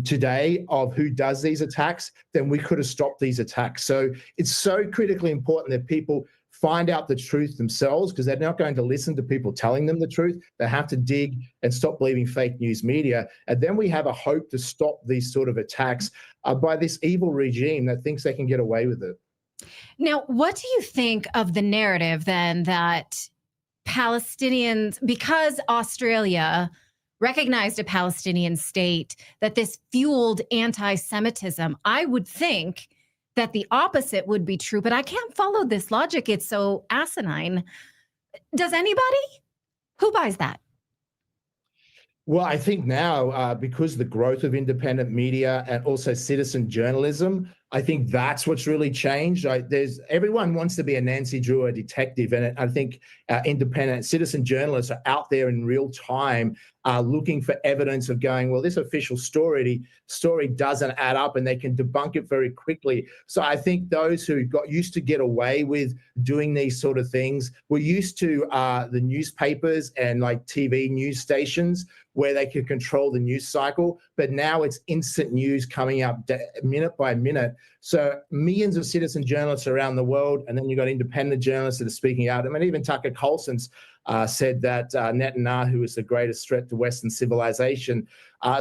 today of who does these attacks, then we could have stopped these attacks. So it's so critically important that people find out the truth themselves, because they're not going to listen to people telling them the truth. They have to dig and stop believing fake news media. And then we have a hope to stop these sort of attacks by this evil regime that thinks they can get away with it.
Now, what do you think of the narrative then that Palestinians, because Australia recognized a Palestinian state, that this fueled anti-Semitism? I would think that the opposite would be true, but I can't follow this logic. It's so asinine. Does anybody? Who buys that?
Well, I think now, because the growth of independent media and also citizen journalism, I think that's what's really changed. Everyone wants to be a Nancy Drew or a detective, and I think independent citizen journalists are out there in real time looking for evidence of going, well, this official story doesn't add up, and they can debunk it very quickly. So I think those who got used to get away with doing these sort of things were used to the newspapers and like TV news stations where they could control the news cycle. But now it's instant news coming up minute by minute. So millions of citizen journalists around the world, and then you've got independent journalists that are speaking out. I mean, even Tucker Carlson's said that Netanyahu is the greatest threat to Western civilization.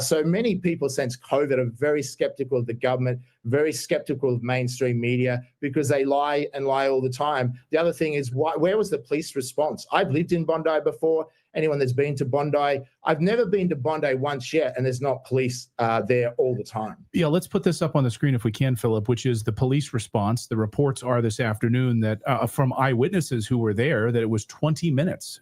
So many people since COVID are very skeptical of the government, very skeptical of mainstream media, because they lie and lie all the time. The other thing is, where was the police response? I've lived in Bondi before. Anyone that's been to Bondi, I've never been to Bondi once yet, and there's not police there all the time.
Yeah, let's put this up on the screen if we can, Philip, which is the police response. The reports are this afternoon that from eyewitnesses who were there, that it was 20 minutes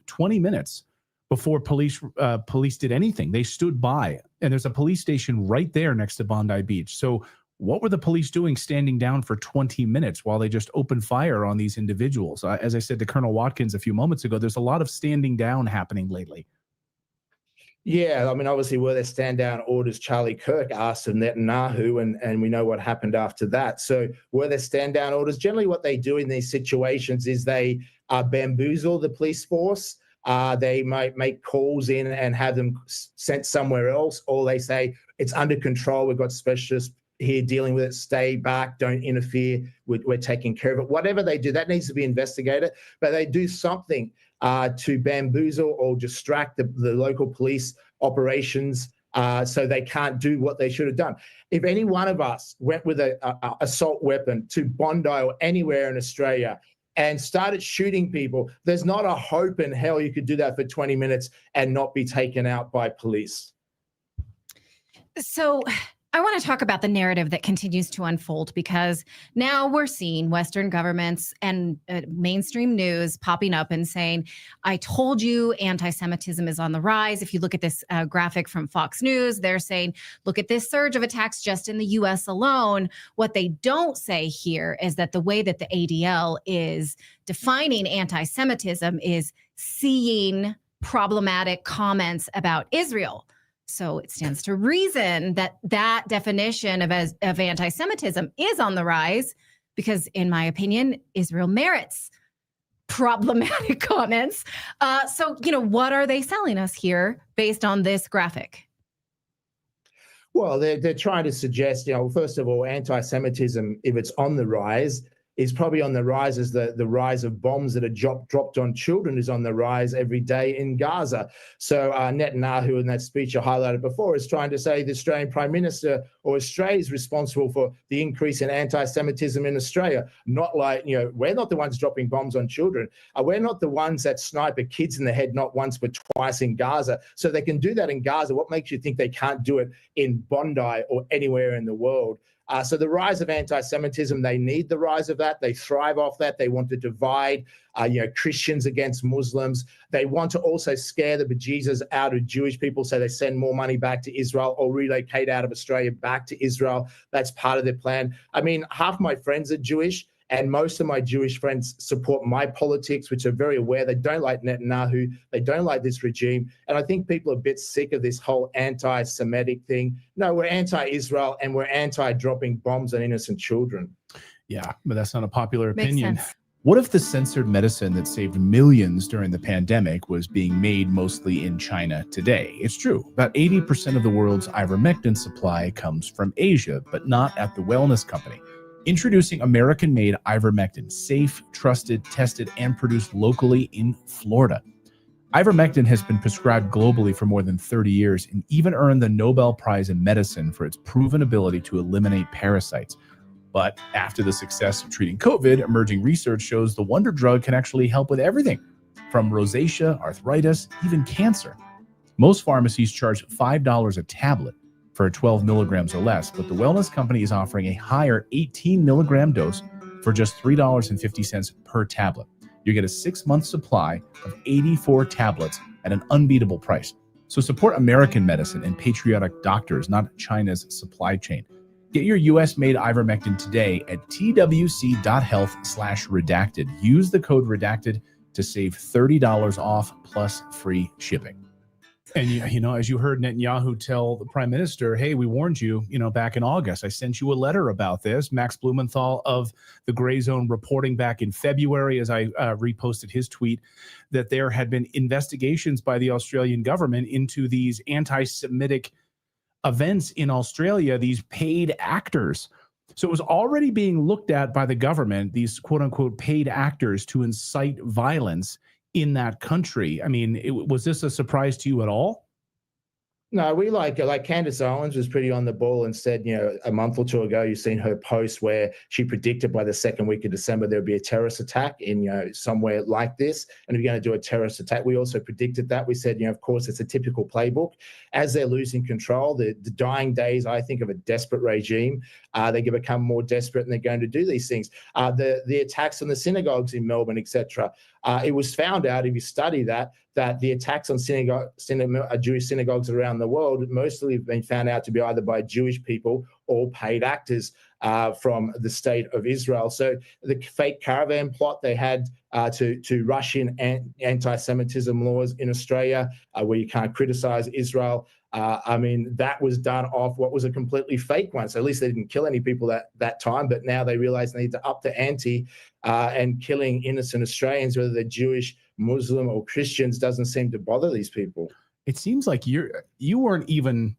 before police did anything. They stood by, and there's a police station right there next to Bondi Beach. So what were the police doing standing down for 20 minutes while they just opened fire on these individuals? As I said to Colonel Watkins a few moments ago, there's a lot of standing down happening lately.
Yeah, I mean, obviously, were there stand down orders? Charlie Kirk asked of Netanyahu, and we know what happened after that. So were there stand down orders? Generally, what they do in these situations is they bamboozle the police force. They might make calls in and have them sent somewhere else, or they say it's under control. We've got specialists here dealing with it. Stay back. Don't interfere. We're taking care of it. Whatever they do, that needs to be investigated. But they do something to bamboozle or distract the local police operations. So they can't do what they should have done. If any one of us went with an assault weapon to Bondi or anywhere in Australia and started shooting people, there's not a hope in hell you could do that for 20 minutes and not be taken out by police.
So I want to talk about the narrative that continues to unfold, because now we're seeing Western governments and mainstream news popping up and saying, I told you anti-Semitism is on the rise. If you look at this graphic from Fox News, they're saying, look at this surge of attacks just in the US alone. What they don't say here is that the way that the ADL is defining anti-Semitism is seeing problematic comments about Israel. So it stands to reason that that definition of anti-Semitism is on the rise, because in my opinion, Israel merits problematic comments. So, what are they selling us here based on this graphic?
Well, they're trying to suggest, first of all, anti-Semitism, if it's on the rise, is probably on the rise as the rise of bombs that are dropped on children is on the rise every day in Gaza. So Netanyahu, in that speech I highlighted before, is trying to say the Australian Prime Minister or Australia is responsible for the increase in anti-Semitism in Australia. Not like, we're not the ones dropping bombs on children. We're not the ones that snipe at kids in the head, not once but twice in Gaza. So they can do that in Gaza. What makes you think they can't do it in Bondi or anywhere in the world? So the rise of anti-Semitism, they need the rise of that. They thrive off that. They want to divide, Christians against Muslims. They want to also scare the bejesus out of Jewish people, so they send more money back to Israel or relocate out of Australia back to Israel. That's part of their plan. I mean, half my friends are Jewish, and most of my Jewish friends support my politics, which are very aware. They don't like Netanyahu. They don't like this regime. And I think people are a bit sick of this whole anti-Semitic thing. No, we're anti-Israel and we're anti-dropping bombs on innocent children.
Yeah, but that's not a popular
Makes
opinion.
sense.
What if the censored medicine that saved millions during the pandemic was being made mostly in China today? It's true. About 80% of the world's ivermectin supply comes from Asia, but not at the wellness company. Introducing American-made ivermectin, safe, trusted, tested, and produced locally in Florida. Ivermectin has been prescribed globally for more than 30 years and even earned the Nobel Prize in Medicine for its proven ability to eliminate parasites. But after the success of treating COVID, emerging research shows the wonder drug can actually help with everything, from rosacea, arthritis, even cancer. Most pharmacies charge $5 a tablet for 12 milligrams or less, but the wellness company is offering a higher 18 milligram dose for just $3.50 per tablet. You get a 6-month supply of 84 tablets at an unbeatable price. So support American medicine and patriotic doctors, not China's supply chain. Get your US-made ivermectin today at twc.health/redacted. Use the code redacted to save $30 off plus free shipping. And, as you heard Netanyahu tell the prime minister, hey, we warned you, back in August. I sent you a letter about this. Max Blumenthal of the Gray Zone reporting back in February, as I reposted his tweet, that there had been investigations by the Australian government into these anti-Semitic events in Australia, these paid actors. So it was already being looked at by the government, these quote unquote paid actors, to incite violence in that country. I mean, was this a surprise to you at all?
No, we like Candace Owens was pretty on the ball and said, a month or two ago, you've seen her post where she predicted by the second week of December there'd be a terrorist attack in somewhere like this, and we're going to do a terrorist attack. We also predicted that. We said, of course, it's a typical playbook. As they're losing control, the dying days, I think, of a desperate regime, they become more desperate and they're going to do these things. The attacks on the synagogues in Melbourne, etc. It was found out, if you study that the attacks on Jewish synagogues around the world mostly have been found out to be either by Jewish people or paid actors from the state of Israel. So the fake caravan plot they had to rush in anti-Semitism laws in Australia, where you can't criticize Israel, that was done off what was a completely fake one. So at least they didn't kill any people that time, but now they realize they need to up the ante, and killing innocent Australians, whether they're Jewish, Muslim, or Christians, doesn't seem to bother these people.
It seems like you weren't even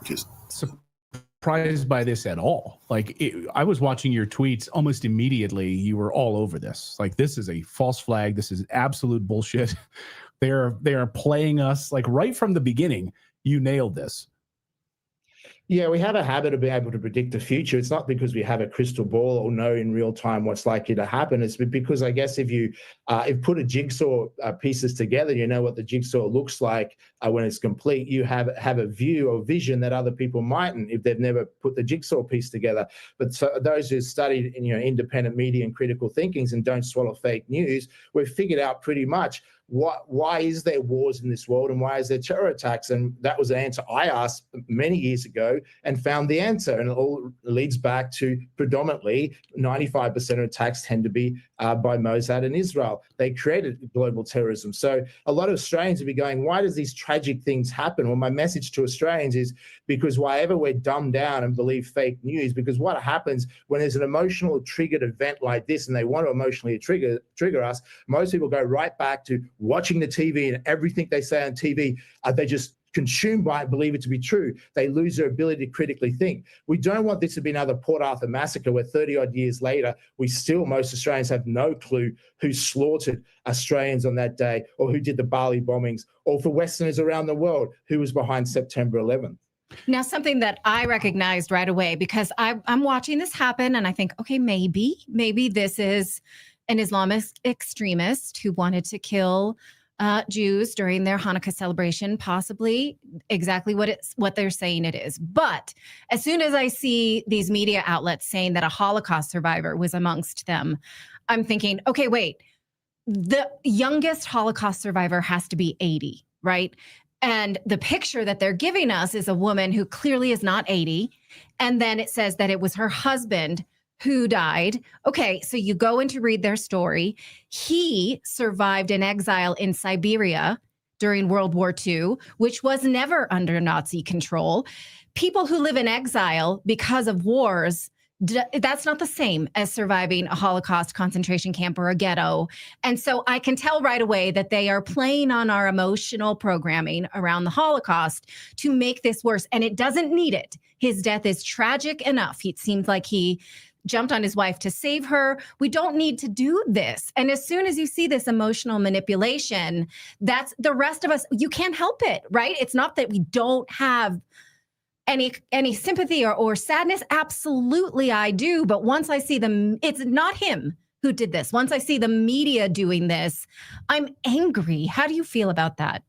just surprised by this at all. I was watching your tweets almost immediately. You were all over this. This is a false flag. This is absolute bullshit. They are playing us right from the beginning. you nailed this.
Yeah, we have a habit of being able to predict the future. It's not because we have a crystal ball or know in real time what's likely to happen. It's because I guess if you put a jigsaw pieces together, you know what the jigsaw looks like when it's complete. You have a view or vision that other people mightn't if they've never put the jigsaw piece together. But so those who studied independent media and critical thinkings and don't swallow fake news, we've figured out pretty much why is there wars in this world and why is there terror attacks? And that was an answer I asked many years ago and found the answer. And it all leads back to predominantly 95% of attacks tend to be by Mossad and Israel. They created global terrorism. So a lot of Australians will be going, why does these tragic things happen? Well, my message to Australians is because whenever we're dumbed down and believe fake news, because what happens when there's an emotional triggered event like this and they want to emotionally trigger us, most people go right back to watching the TV and everything they say on TV, they just consumed by it, believe it to be true. They lose their ability to critically think. We don't want this to be another Port Arthur massacre where 30 odd years later, most Australians have no clue who slaughtered Australians on that day or who did the Bali bombings, or for Westerners around the world, who was behind September 11th.
Now, something that I recognized right away, because I'm watching this happen and I think, okay, maybe this is an Islamist extremist who wanted to kill Jews during their Hanukkah celebration, possibly exactly what they're saying it is. But as soon as I see these media outlets saying that a Holocaust survivor was amongst them, I'm thinking, okay, wait, the youngest Holocaust survivor has to be 80, right? And the picture that they're giving us is a woman who clearly is not 80. And then it says that it was her husband who died. Okay, so you go in to read their story. He survived an exile in Siberia during World War II, which was never under Nazi control. People who live in exile because of wars, that's not the same as surviving a Holocaust concentration camp or a ghetto. And so I can tell right away that they are playing on our emotional programming around the Holocaust to make this worse. And it doesn't need it. His death is tragic enough. It seems like he jumped on his wife to save her. We don't need to do this. And as soon as you see this emotional manipulation, that's the rest of us, you can't help it, right? It's not that we don't have any sympathy or sadness. Absolutely, I do. But once I see them, it's not him who did this. Once I see the media doing this, I'm angry. How do you feel about that?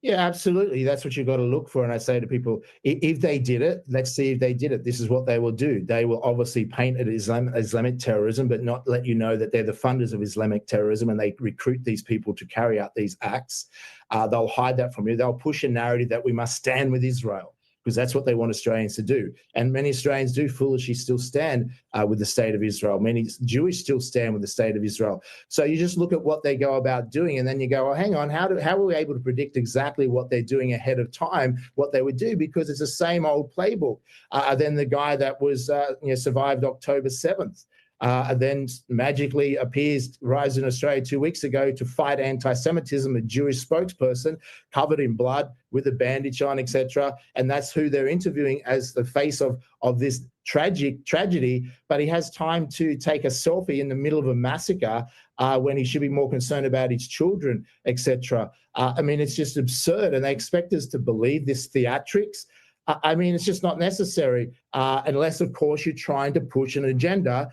Yeah, absolutely. That's what you've got to look for. And I say to people, if they did it, let's see if they did it. This is what they will do. They will obviously paint it as Islamic terrorism, but not let you know that they're the funders of Islamic terrorism and they recruit these people to carry out these acts. They'll hide that from you. They'll push a narrative that we must stand with Israel, because that's what they want Australians to do. And many Australians do foolishly still stand with the state of Israel. Many Jewish still stand with the state of Israel. So you just look at what they go about doing, and then you go, oh, hang on, how are we able to predict exactly what they're doing ahead of time, what they would do? Because it's the same old playbook. Then the guy that was survived October 7th. Then magically arrives in Australia 2 weeks ago to fight anti-Semitism, a Jewish spokesperson covered in blood with a bandage on, etc. And that's who they're interviewing as the face of this tragedy. But he has time to take a selfie in the middle of a massacre when he should be more concerned about his children, etc. I mean, it's just absurd. And they expect us to believe this theatrics. I mean, it's just not necessary unless, of course, you're trying to push an agenda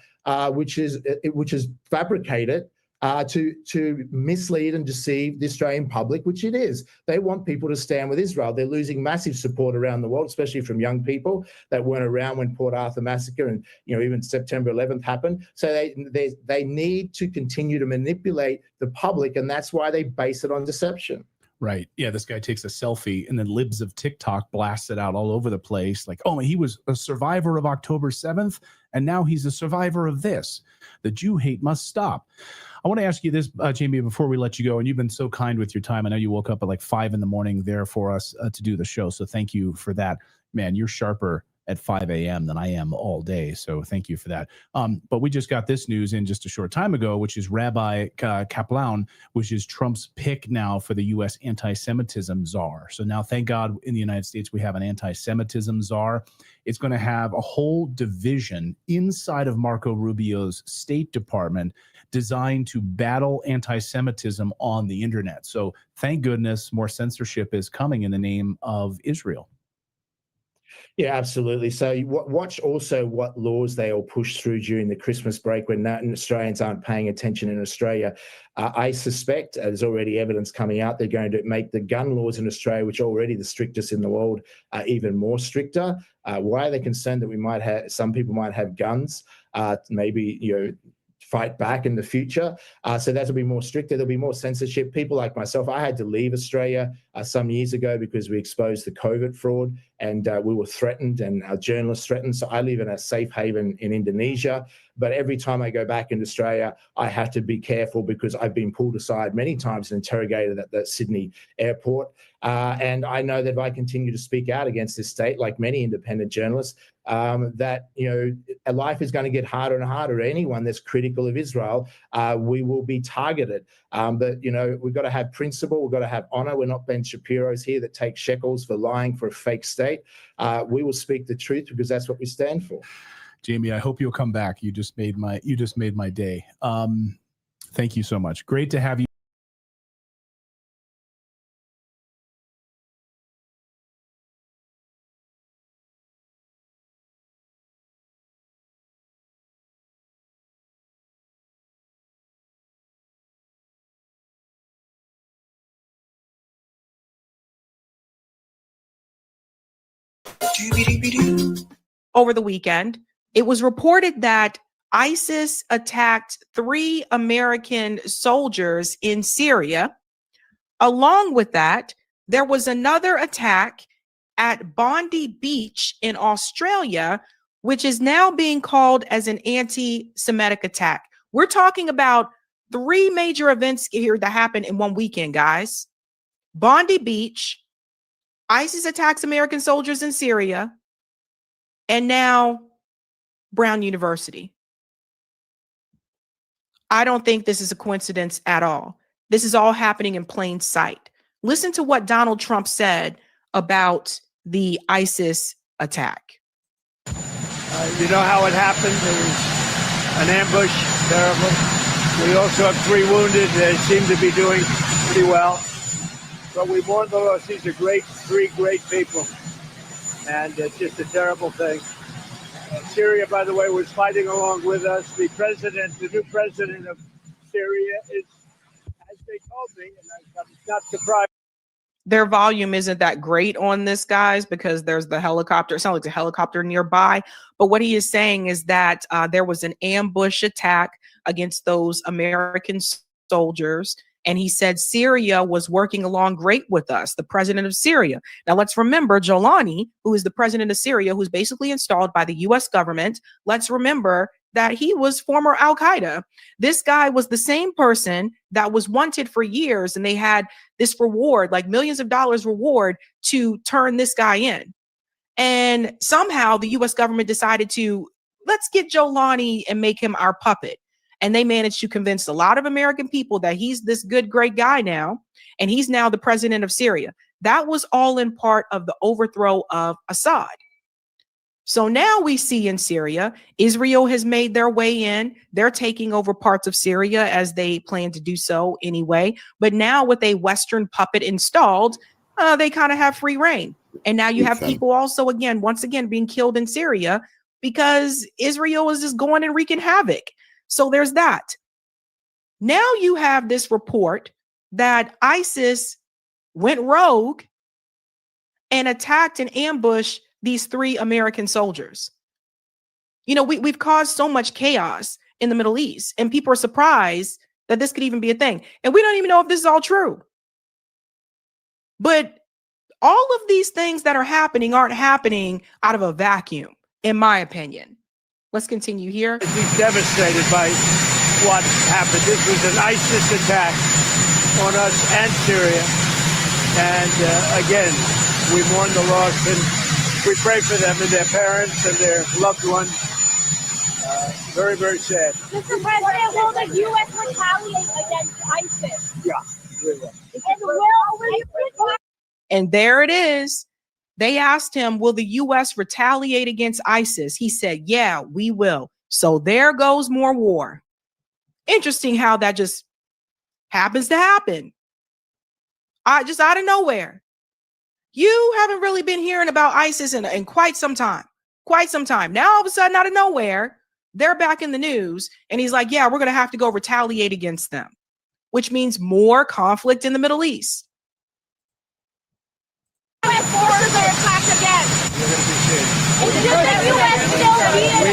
which is fabricated to mislead and deceive the Australian public, which it is. They want people to stand with Israel. They're losing massive support around the world, especially from young people that weren't around when Port Arthur massacre and even September 11th happened. So they need to continue to manipulate the public, and that's why they base it on deception.
Right. Yeah, this guy takes a selfie and then libs of TikTok blasts it out all over the place. Like, oh, he was a survivor of October 7th, and now he's a survivor of this. The Jew hate must stop. I want to ask you this, Jamie, before we let you go, and you've been so kind with your time. I know you woke up at like 5 a.m. there for us to do the show, so thank you for that. Man, you're sharper at 5 a.m. than I am all day. So thank you for that. But we just got this news in just a short time ago, which is Rabbi Kaplan, which is Trump's pick now for the U.S. anti-Semitism czar. So now, thank God, in the United States, we have an anti-Semitism czar. It's going to have a whole division inside of Marco Rubio's State Department designed to battle anti-Semitism on the internet. So thank goodness more censorship is coming in the name of Israel.
Yeah, absolutely. So watch also what laws they all push through during the Christmas break when Australians aren't paying attention in Australia. I suspect there's already evidence coming out they're going to make the gun laws in Australia, which are already the strictest in the world, even more stricter. Why are they concerned that we might have some people might have guns? Maybe fight back in the future. So that'll be more stricter. There'll be more censorship. People like myself, I had to leave Australia some years ago because we exposed the COVID fraud and we were threatened and our journalists threatened. So I live in a safe haven in Indonesia. But every time I go back into Australia, I have to be careful because I've been pulled aside many times and interrogated at the Sydney airport. And I know that if I continue to speak out against this state, like many independent journalists, that life is going to get harder and harder. Anyone that's critical of Israel, we will be targeted. But we've got to have principle. We've got to have honor. We're not Ben Shapiro's here that take shekels for lying for a fake state. We will speak the truth because that's what we stand for.
Jamie, I hope you'll come back. You just made my day. Thank you so much. Great to have you.
Over the weekend, it was reported that ISIS attacked 3 American soldiers in Syria. Along with that, there was another attack at Bondi Beach in Australia, which is now being called as an anti-Semitic attack. We're talking about 3 major events here that happened in one weekend, guys. Bondi Beach, ISIS attacks American soldiers in Syria, and now Brown University. I don't think this is a coincidence at all. This is all happening in plain sight. Listen to what Donald Trump said about the ISIS attack.
You know how it happened? It was an ambush, terrible. We also have 3 wounded. They seem to be doing pretty well. But we mourn the loss. These are 3 great people. And it's just a terrible thing. Syria, by the way, was fighting along with us. The new president of Syria is, as they told me, and I'm not surprised.
Their volume isn't that great on this, guys, because there's the helicopter. It sounds like a helicopter nearby. But what he is saying is that there was an ambush attack against those American soldiers. And he said Syria was working along great with us, the president of Syria. Now, let's remember Jolani, who is the president of Syria, who's basically installed by the U.S. government. Let's remember that he was former Al-Qaeda. This guy was the same person that was wanted for years, and they had this reward, like millions of dollars reward, to turn this guy in. And somehow the U.S. government decided to, let's get Jolani and make him our puppet. And they managed to convince a lot of American people that he's this good, great guy now, and he's now the president of Syria. That was all in part of the overthrow of Assad. So now we see in Syria, Israel has made their way in. They're taking over parts of Syria as they plan to do so anyway. But now with a Western puppet installed, they kind of have free reign. And now you have people also, once again, being killed in Syria because Israel is just going and wreaking havoc. So there's that. Now you have this report that ISIS went rogue and attacked and ambushed these 3 American soldiers. We've caused so much chaos in the Middle East, and people are surprised that this could even be a thing. And we don't even know if this is all true. But all of these things that are happening aren't happening out of a vacuum, in my opinion. Let's continue here.
He's devastated by what happened. This was an ISIS attack on us and Syria. And again, we mourn the loss. And We pray for them and their parents and their loved ones. Very, very sad.
Mr. President, will the U.S. retaliate against ISIS?
Yeah, we will.
And there it is. They asked him, will the U.S. retaliate against ISIS? He said, yeah, we will. So there goes more war. Interesting how that just happens to happen. Just out of nowhere. You haven't really been hearing about ISIS in quite some time. Quite some time. Now, all of a sudden, out of nowhere, they're back in the news. And he's like, yeah, we're going to have to go retaliate against them, which means more conflict in the Middle East.
We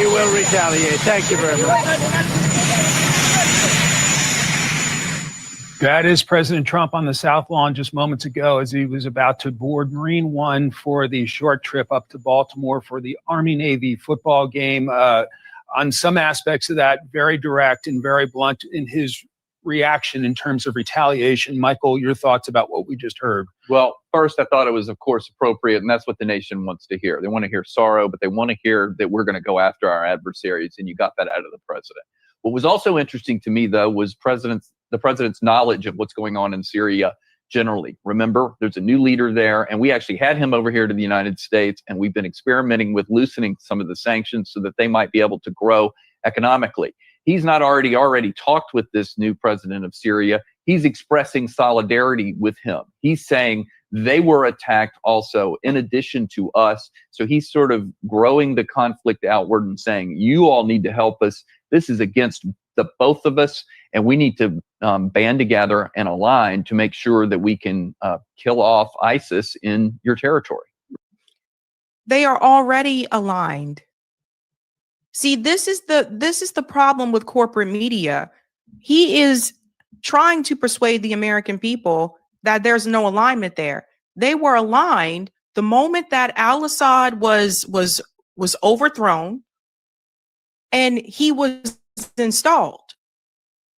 will retaliate. Thank you very much.
That is President Trump on the South Lawn just moments ago as he was about to board Marine One for the short trip up to Baltimore for the Army-Navy football game. On some aspects of that, very direct and very blunt in his reaction in terms of retaliation. Michael, your thoughts about what we just heard?
Well, first, I thought it was, of course, appropriate, and that's what the nation wants to hear. They want to hear sorrow, but they want to hear that we're going to go after our adversaries, and you got that out of the president. What was also interesting to me, though, was the president's knowledge of what's going on in Syria generally. Remember, there's a new leader there, and we actually had him over here to the United States, and we've been experimenting with loosening some of the sanctions so that they might be able to grow economically. He's not already talked with this new president of Syria. He's expressing solidarity with him. He's saying they were attacked also in addition to us. So he's sort of growing the conflict outward and saying, you all need to help us. This is against the both of us, and we need to band together and align to make sure that we can kill off ISIS in your territory.
They are already aligned. See, this is the problem with corporate media. He is trying to persuade the American people that there's no alignment there. They were aligned the moment that al-Assad was overthrown and he was installed.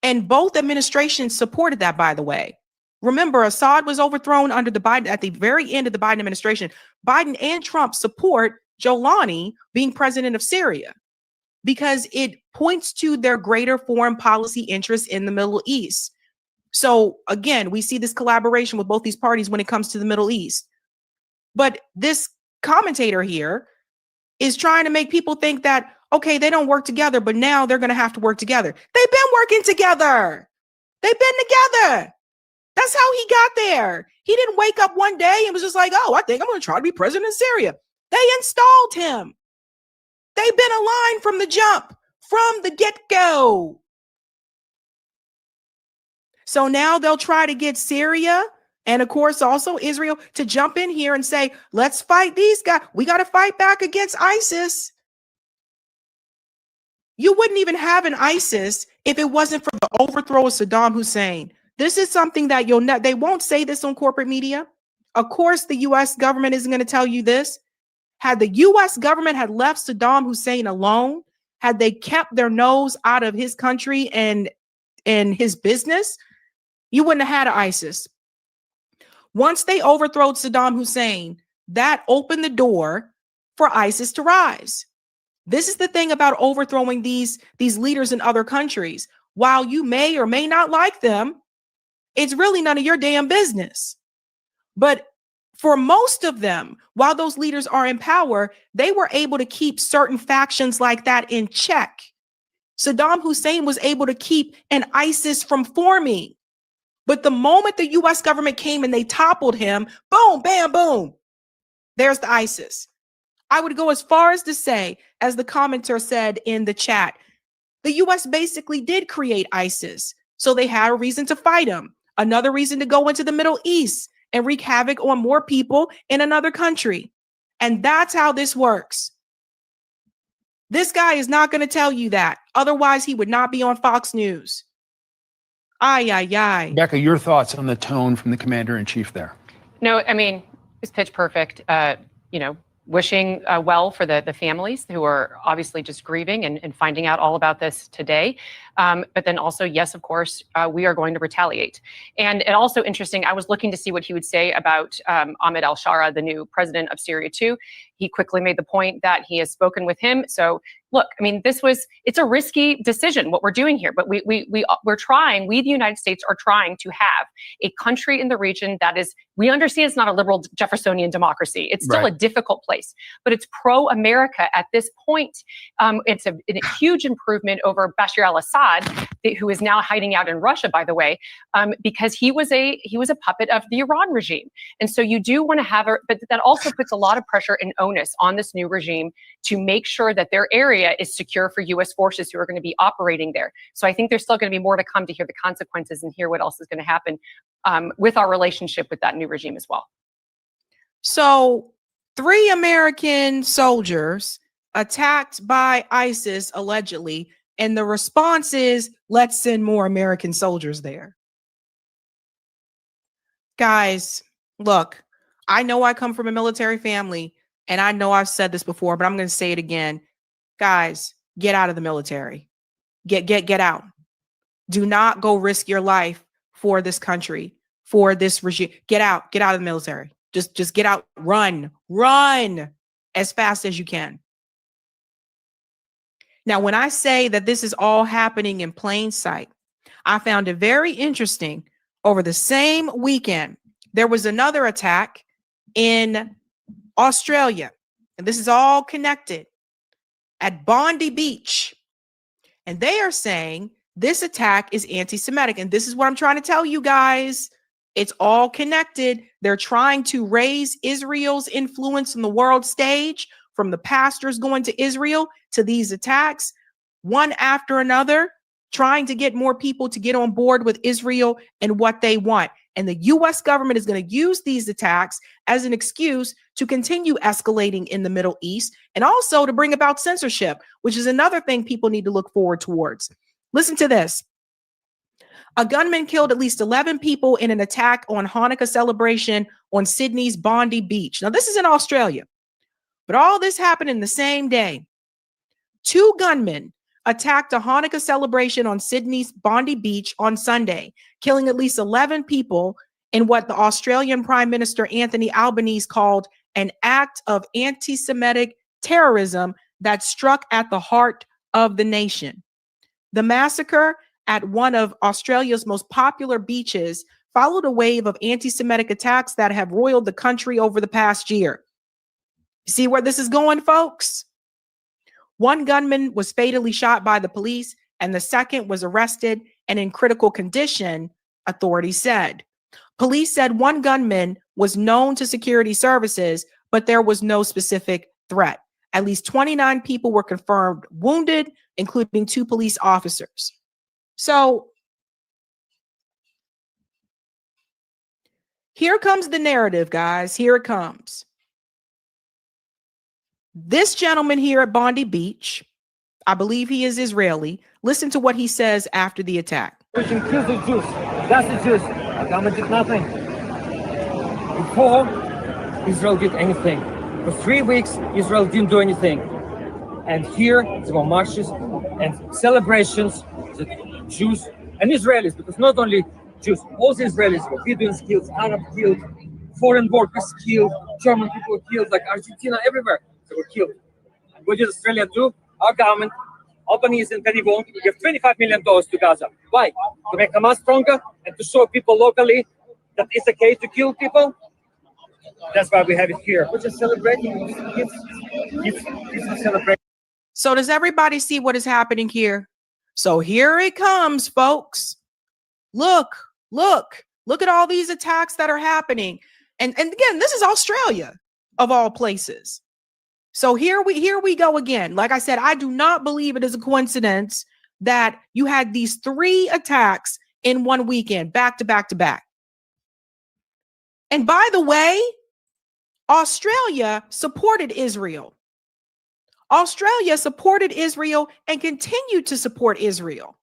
And both administrations supported that, by the way. Remember, Assad was overthrown under the Biden at the very end of the Biden administration. Biden and Trump support Jolani being president of Syria, because it points to their greater foreign policy interests in the Middle East. So again, we see this collaboration with both these parties when it comes to the Middle East. But this commentator here is trying to make people think that, okay, they don't work together, but now they're going to have to work together. They've been working together. They've been together. That's how he got there. He didn't wake up one day and was just like, oh, I think I'm going to try to be president of Syria. They installed him. They've been aligned from the jump, from the get-go. So now they'll try to get Syria and, of course, also Israel to jump in here and say, let's fight these guys. We got to fight back against ISIS. You wouldn't even have an ISIS if it wasn't for the overthrow of Saddam Hussein. This is something that they won't say this on corporate media. Of course, the U.S. government isn't going to tell you this. Had the U.S. government had left Saddam Hussein alone, had they kept their nose out of his country and his business, you wouldn't have had ISIS. Once they overthrew Saddam Hussein, that opened the door for ISIS to rise. This is the thing about overthrowing these leaders in other countries. While you may or may not like them, it's really none of your damn business. But for most of them, while those leaders are in power, they were able to keep certain factions like that in check. Saddam Hussein was able to keep an ISIS from forming. But the moment the U.S. government came and they toppled him, boom, bam, boom, there's the ISIS. I would go as far as to say, as the commenter said in the chat, the U.S. basically did create ISIS. So they had a reason to fight him, another reason to go into the Middle East and wreak havoc on more people in another country. And that's how this works. This guy is not going to tell you that. Otherwise, he would not be on Fox News. Ay, ay, ay.
Becca, your thoughts on the tone from the commander-in-chief there?
No, I mean, it's pitch perfect. wishing well for the families who are obviously just grieving and finding out all about this today. But then also, yes, of course, we are going to retaliate. And also interesting, I was looking to see what he would say about Ahmed al-Shara, the new president of Syria too. He quickly made the point that he has spoken with him. So look, I mean, it's a risky decision, what we're doing here, but we're trying, we, the United States, are trying to have a country in the region that is, we understand it's not a liberal Jeffersonian democracy. It's still a difficult place, but it's pro-America at this point. It's a huge improvement over Bashar al-Assad, who is now hiding out in Russia, by the way, because he was a puppet of the Iran regime. And so you do want to have but that also puts a lot of pressure and onus on this new regime to make sure that their area is secure for U.S. forces who are going to be operating there. So I think there's still going to be more to come to hear the consequences and hear what else is going to happen with our relationship with that new regime as well.
So 3 American soldiers attacked by ISIS, allegedly, and the response is, let's send more American soldiers there. Guys, look, I know I come from a military family, and I know I've said this before, but I'm going to say it again. Guys, get out of the military. Get out. Do not go risk your life for this country, for this regime. Get out of the military. Just get out. Run as fast as you can. Now, when I say that this is all happening in plain sight, I found it very interesting. Over the same weekend, there was another attack in Australia, and this is all connected, at Bondi Beach. And they are saying this attack is anti-Semitic. And this is what I'm trying to tell you guys. It's all connected. They're trying to raise Israel's influence in the world stage, from the pastors going to Israel to these attacks, one after another, trying to get more people to get on board with Israel and what they want. And the U.S. government is going to use these attacks as an excuse to continue escalating in the Middle East, and also to bring about censorship, which is another thing people need to look forward towards. Listen to this. A gunman killed at least 11 people in an attack on Hanukkah celebration on Sydney's Bondi Beach. Now, this is in Australia, but all this happened in the same day. 2 gunmen attacked a Hanukkah celebration on Sydney's Bondi Beach on Sunday, killing at least 11 people in what the Australian Prime Minister Anthony Albanese called an act of anti-Semitic terrorism that struck at the heart of the nation. The massacre at one of Australia's most popular beaches followed a wave of anti-Semitic attacks that have roiled the country over the past year. See where this is going, folks? One gunman was fatally shot by the police, and the second was arrested and in critical condition, authorities said. Police said one gunman was known to security services, but there was no specific threat. At least 29 people were confirmed wounded, including 2 police officers. So here comes the narrative, guys. Here it comes. This gentleman here at Bondi Beach, I believe he is Israeli. Listen to what he says after the attack.
We can kill the Jews. That's the Jews. Our government did nothing. Before, Israel did anything. For 3 weeks, Israel didn't do anything. And here, there were marches and celebrations, the Jews and Israelis, because not only Jews, all the Israelis were Bedouins killed, Arabs killed, foreign workers killed, German people were killed, like Argentina, everywhere. They were killed. And what did Australia do? Our government, Albanese and Netanyahu, give $25 million to Gaza. Why? To make Hamas stronger and to show people locally that it's okay to kill people. That's why we have it here. We're just celebrating. It's a celebration.
So does everybody see what is happening here? So here it comes, folks. Look at all these attacks that are happening. And again, this is Australia of all places. So here we go again. Like I said, I do not believe it is a coincidence that you had these 3 attacks in one weekend, back to back to back. And by the way, Australia supported Israel. Australia supported Israel and continued to support Israel.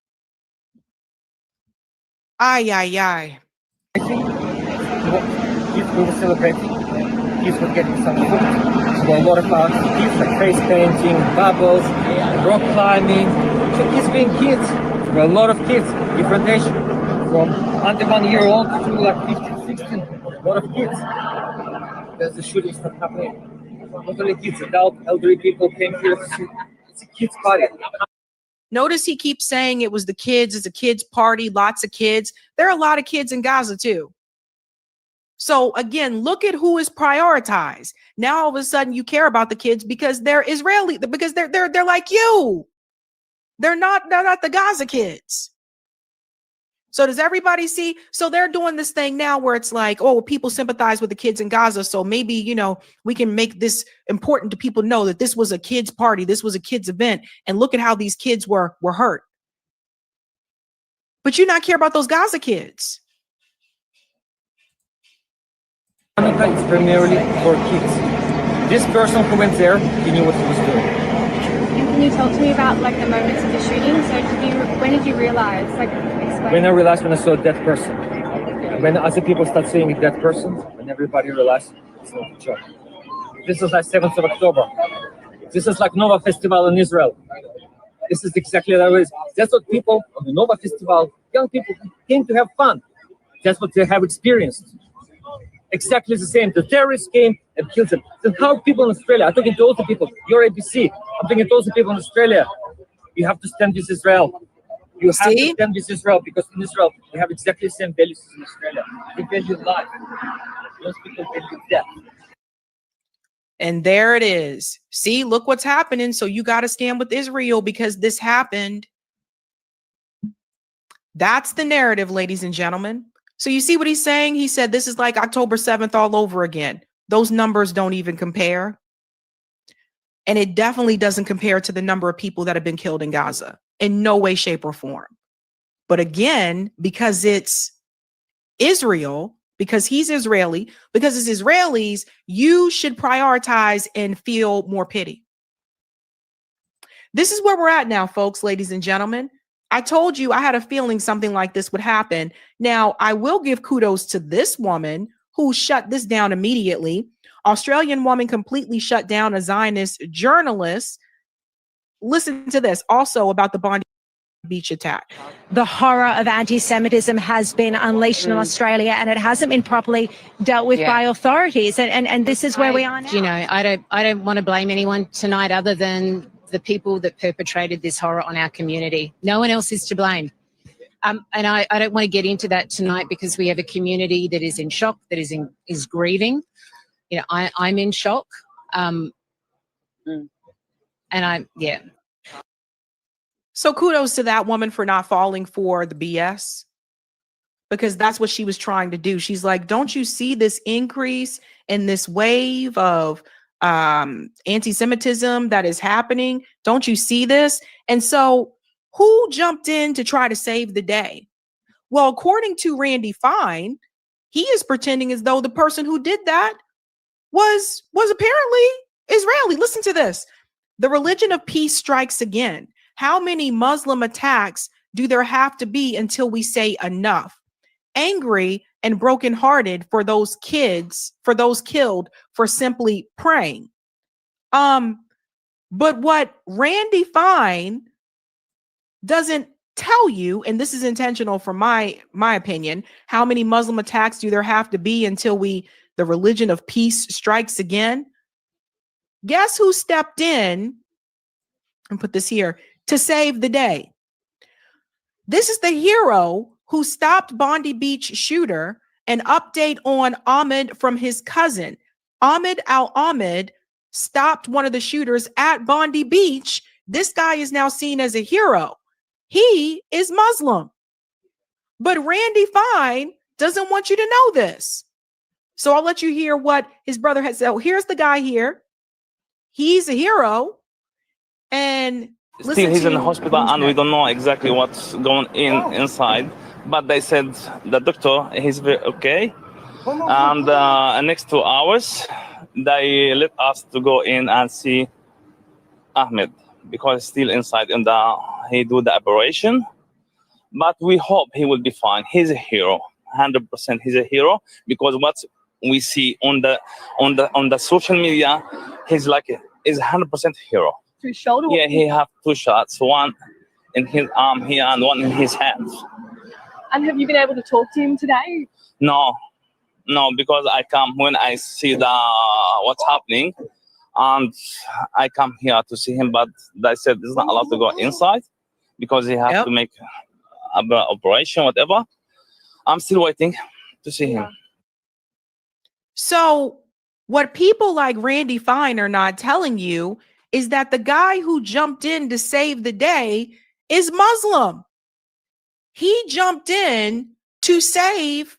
Ay.
If we were celebrating, kids were getting some food. for a lot of activities like face painting, bubbles, rock climbing. So kids being kids, there are a lot of kids, different age, from under 1 year old to like 15, 16, a lot of kids. There's the shootings that happening. Not only kids, adult, elderly people came here to see. It's a kids' party.
Notice he keeps saying it was the kids, it's a kids' party, lots of kids. There are a lot of kids in Gaza too. So again, look at who is prioritized. Now all of a sudden you care about the kids because they're Israeli, because they're like you. They're not the Gaza kids. So does everybody see? So they're doing this thing now where it's like, oh, people sympathize with the kids in Gaza. So maybe, you know, we can make this important to people know that this was a kids' party. This was a kids' event. And look at how these kids were hurt. But you not care about those Gaza kids.
Hanukkah is primarily for kids. This person who went there, he knew what he was doing.
And can you talk to me about like the moments of the shooting? So when did you realize? Like, explain.
When I realized when I saw a dead person. When other people start seeing a dead person, when everybody realized it's not a joke. This is like 7th of October. This is like Nova Festival in Israel. This is exactly how it is. That's what people on the Nova Festival, young people came to have fun. That's what they have experienced. Exactly the same. The terrorists came and killed them. Then how people in Australia? I'm talking to all the people. You're ABC. I'm talking to all the people in Australia. You have to stand with Israel. You have to stand with Israel because in Israel we have exactly the same values as in Australia. They value life. Those people value death.
And there it is. See, look what's happening. So you got to stand with Israel because this happened. That's the narrative, ladies and gentlemen. So you see what he's saying? He said this is like October 7th all over again. Those numbers don't even compare. And it definitely doesn't compare to the number of people that have been killed in Gaza in no way, shape, or form. But again, because it's Israel, because he's Israeli, because it's Israelis, you should prioritize and feel more pity. This is where we're at now, folks, ladies and gentlemen. I told you I had a feeling something like this would happen. Now, I will give kudos to this woman who shut this down immediately. Australian woman completely shut down a Zionist journalist. Listen to this also about the Bondi Beach attack.
The horror of anti-Semitism has been unleashed in Australia and it hasn't been properly dealt with by authorities. And this is where we are now.
You know, I don't want to blame anyone tonight other than the people that perpetrated this horror on our community. No one else is to blame. And I don't want to get into that tonight because we have a community that is in shock, that is grieving. You know, I'm in shock. And yeah.
So kudos to that woman for not falling for the BS, because that's what she was trying to do. She's like, don't you see this increase in this wave of anti-Semitism that is happening? Don't you see this? And so who jumped in to try to save the day? Well, according to Randy Fine, he is pretending as though the person who did that was apparently Israeli. Listen to this. The religion of peace strikes again. How many Muslim attacks do there have to be until we say enough? Angry and brokenhearted for those kids, for those killed for simply praying. But what Randy Fine doesn't tell you, and this is intentional from my opinion, how many Muslim attacks do there have to be until the religion of peace strikes again? Guess who stepped in and put this here to save the day? This is the hero who stopped Bondi Beach shooter. An update on Ahmed from his cousin. Ahmed Al-Ahmed stopped one of the shooters at Bondi Beach. This guy is now seen as a hero. He is Muslim. But Randy Fine doesn't want you to know this. So I'll let you hear what his brother has said. So here's the guy here. He's a hero. And
still he's in the hospital and we don't know exactly what's going inside. But they said the doctor, he's very okay. And next 2 hours, they let us to go in and see Ahmed because he's still inside and he do the operation. But we hope he will be fine. He's a hero, 100% he's a hero, because we see on the social media, he's like is 100% hero.
To his shoulder?
Yeah, he have 2 shots, one in his arm here and one in his hand.
And have you been able to talk to him today?
No, because I come when I see what's happening, and I come here to see him, but they said he's not allowed to go inside because he has to make an operation, whatever. I'm still waiting to see him.
So what people like Randy Fine are not telling you is that the guy who jumped in to save the day is Muslim. He jumped in to save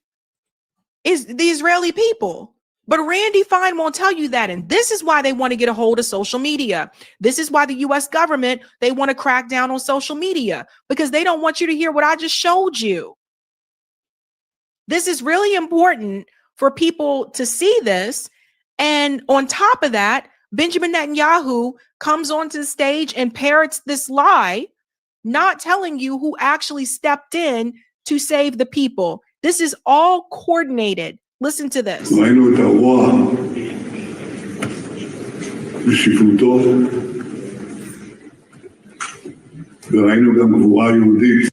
the Israeli people. But Randy Fine won't tell you that. And this is why they want to get a hold of social media. This is why the US government, they want to crack down on social media because they don't want you to hear what I just showed you. This is really important for people to see this. And on top of that, Benjamin Netanyahu comes onto the stage and parrots this lie, not telling you who actually stepped in to save the people. This is all coordinated. Listen to this.
ראינו את הרוע בשפלותו, וראינו גם גבורה יהודית.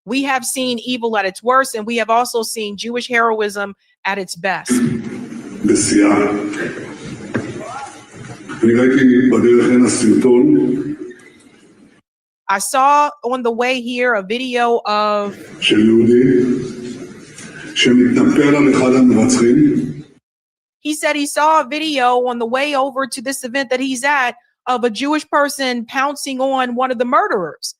We have seen evil at its worst, and we have also seen Jewish heroism at its best.
בשיאה. אני ראיתי בדרך הנה סרטון
I saw on the way here a video of
של יהודי שמתנפל על אחד המרצחים.
He said he saw a video on the way over to this event that he's at of a Jewish person pouncing on one of the murderers.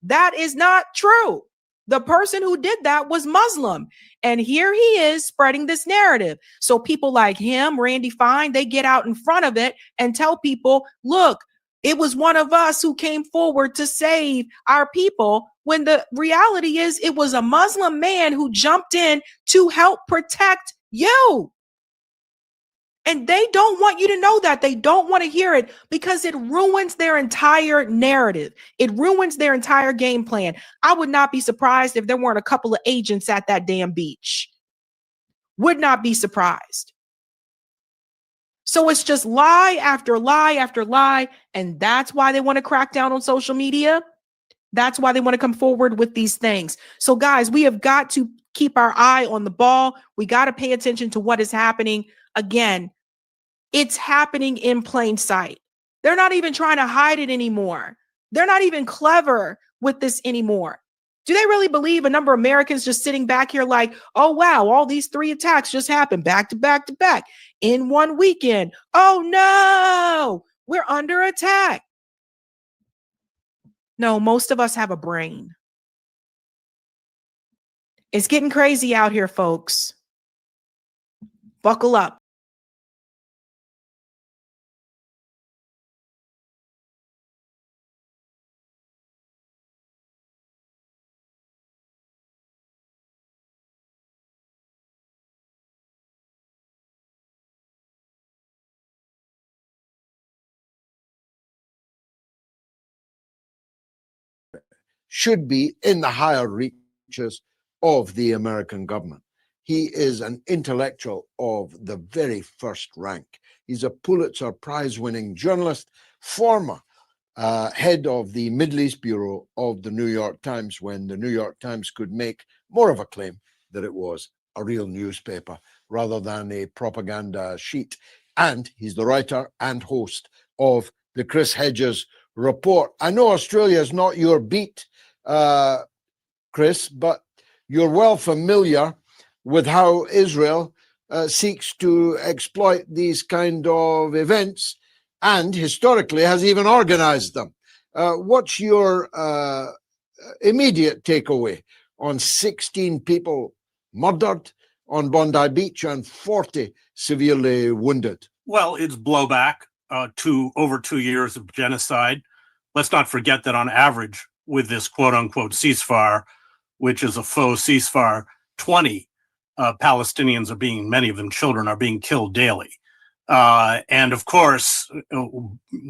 That is not true. The person who did that was Muslim. And here he is spreading this narrative. So people like him, Randy Fine, they get out in front of it and tell people, look, it was one of us who came forward to save our people, when the reality is it was a Muslim man who jumped in to help protect you. And they don't want you to know that. They don't want to hear it because it ruins their entire narrative. It ruins their entire game plan. I would not be surprised if there weren't a couple of agents at that damn beach. Would not be surprised. So it's just lie after lie after lie. And that's why they want to crack down on social media. That's why they want to come forward with these things. So guys, we have got to keep our eye on the ball. We got to pay attention to what is happening. Again, it's happening in plain sight. They're not even trying to hide it anymore. They're not even clever with this anymore. Do they really believe a number of Americans just sitting back here like, oh, wow, all these 3 attacks just happened back to back to back in one weekend? Oh, no, we're under attack. No, most of us have a brain. It's getting crazy out here, folks. Buckle up.
Should be in the higher reaches of the American government. He is an intellectual of the very first rank. He's a Pulitzer Prize-winning journalist, former head of the Middle East Bureau of the New York Times, when the New York Times could make more of a claim that it was a real newspaper rather than a propaganda sheet. And he's the writer and host of the Chris Hedges Report. I know Australia is not your beat, Chris, but you're well familiar with how Israel seeks to exploit these kind of events and historically has even organized them. What's your immediate takeaway on 16 people murdered on Bondi Beach and 40 severely wounded?
Well, it's blowback to over 2 years of genocide. Let's not forget that on average, with this quote unquote ceasefire, which is a faux ceasefire, 20 Palestinians are being, many of them children, are being killed daily. And of course,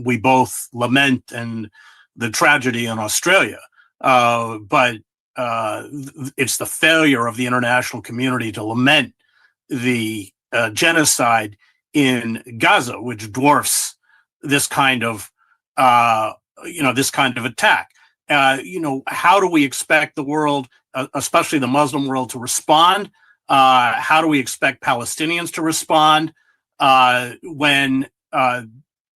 we both lament and the tragedy in Australia, but it's the failure of the international community to lament the genocide in Gaza, which dwarfs this kind of this kind of attack. How do we expect the world, especially the Muslim world, to respond? How do we expect Palestinians to respond when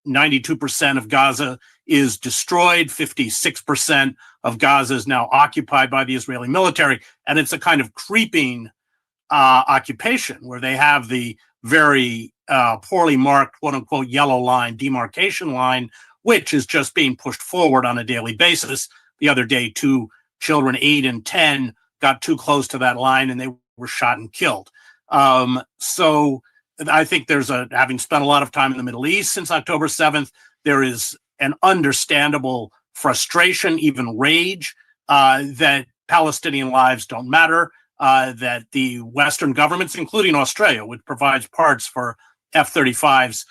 92% of Gaza is destroyed, 56% of Gaza is now occupied by the Israeli military, and it's a kind of creeping occupation where they have the very poorly marked, quote unquote, yellow line, demarcation line, which is just being pushed forward on a daily basis. The other day, 2 children, 8 and 10, got too close to that line and they were shot and killed. So I think having spent a lot of time in the Middle East since October 7th, there is an understandable frustration, even rage, that Palestinian lives don't matter, that the Western governments, including Australia, which provides parts for F-35s,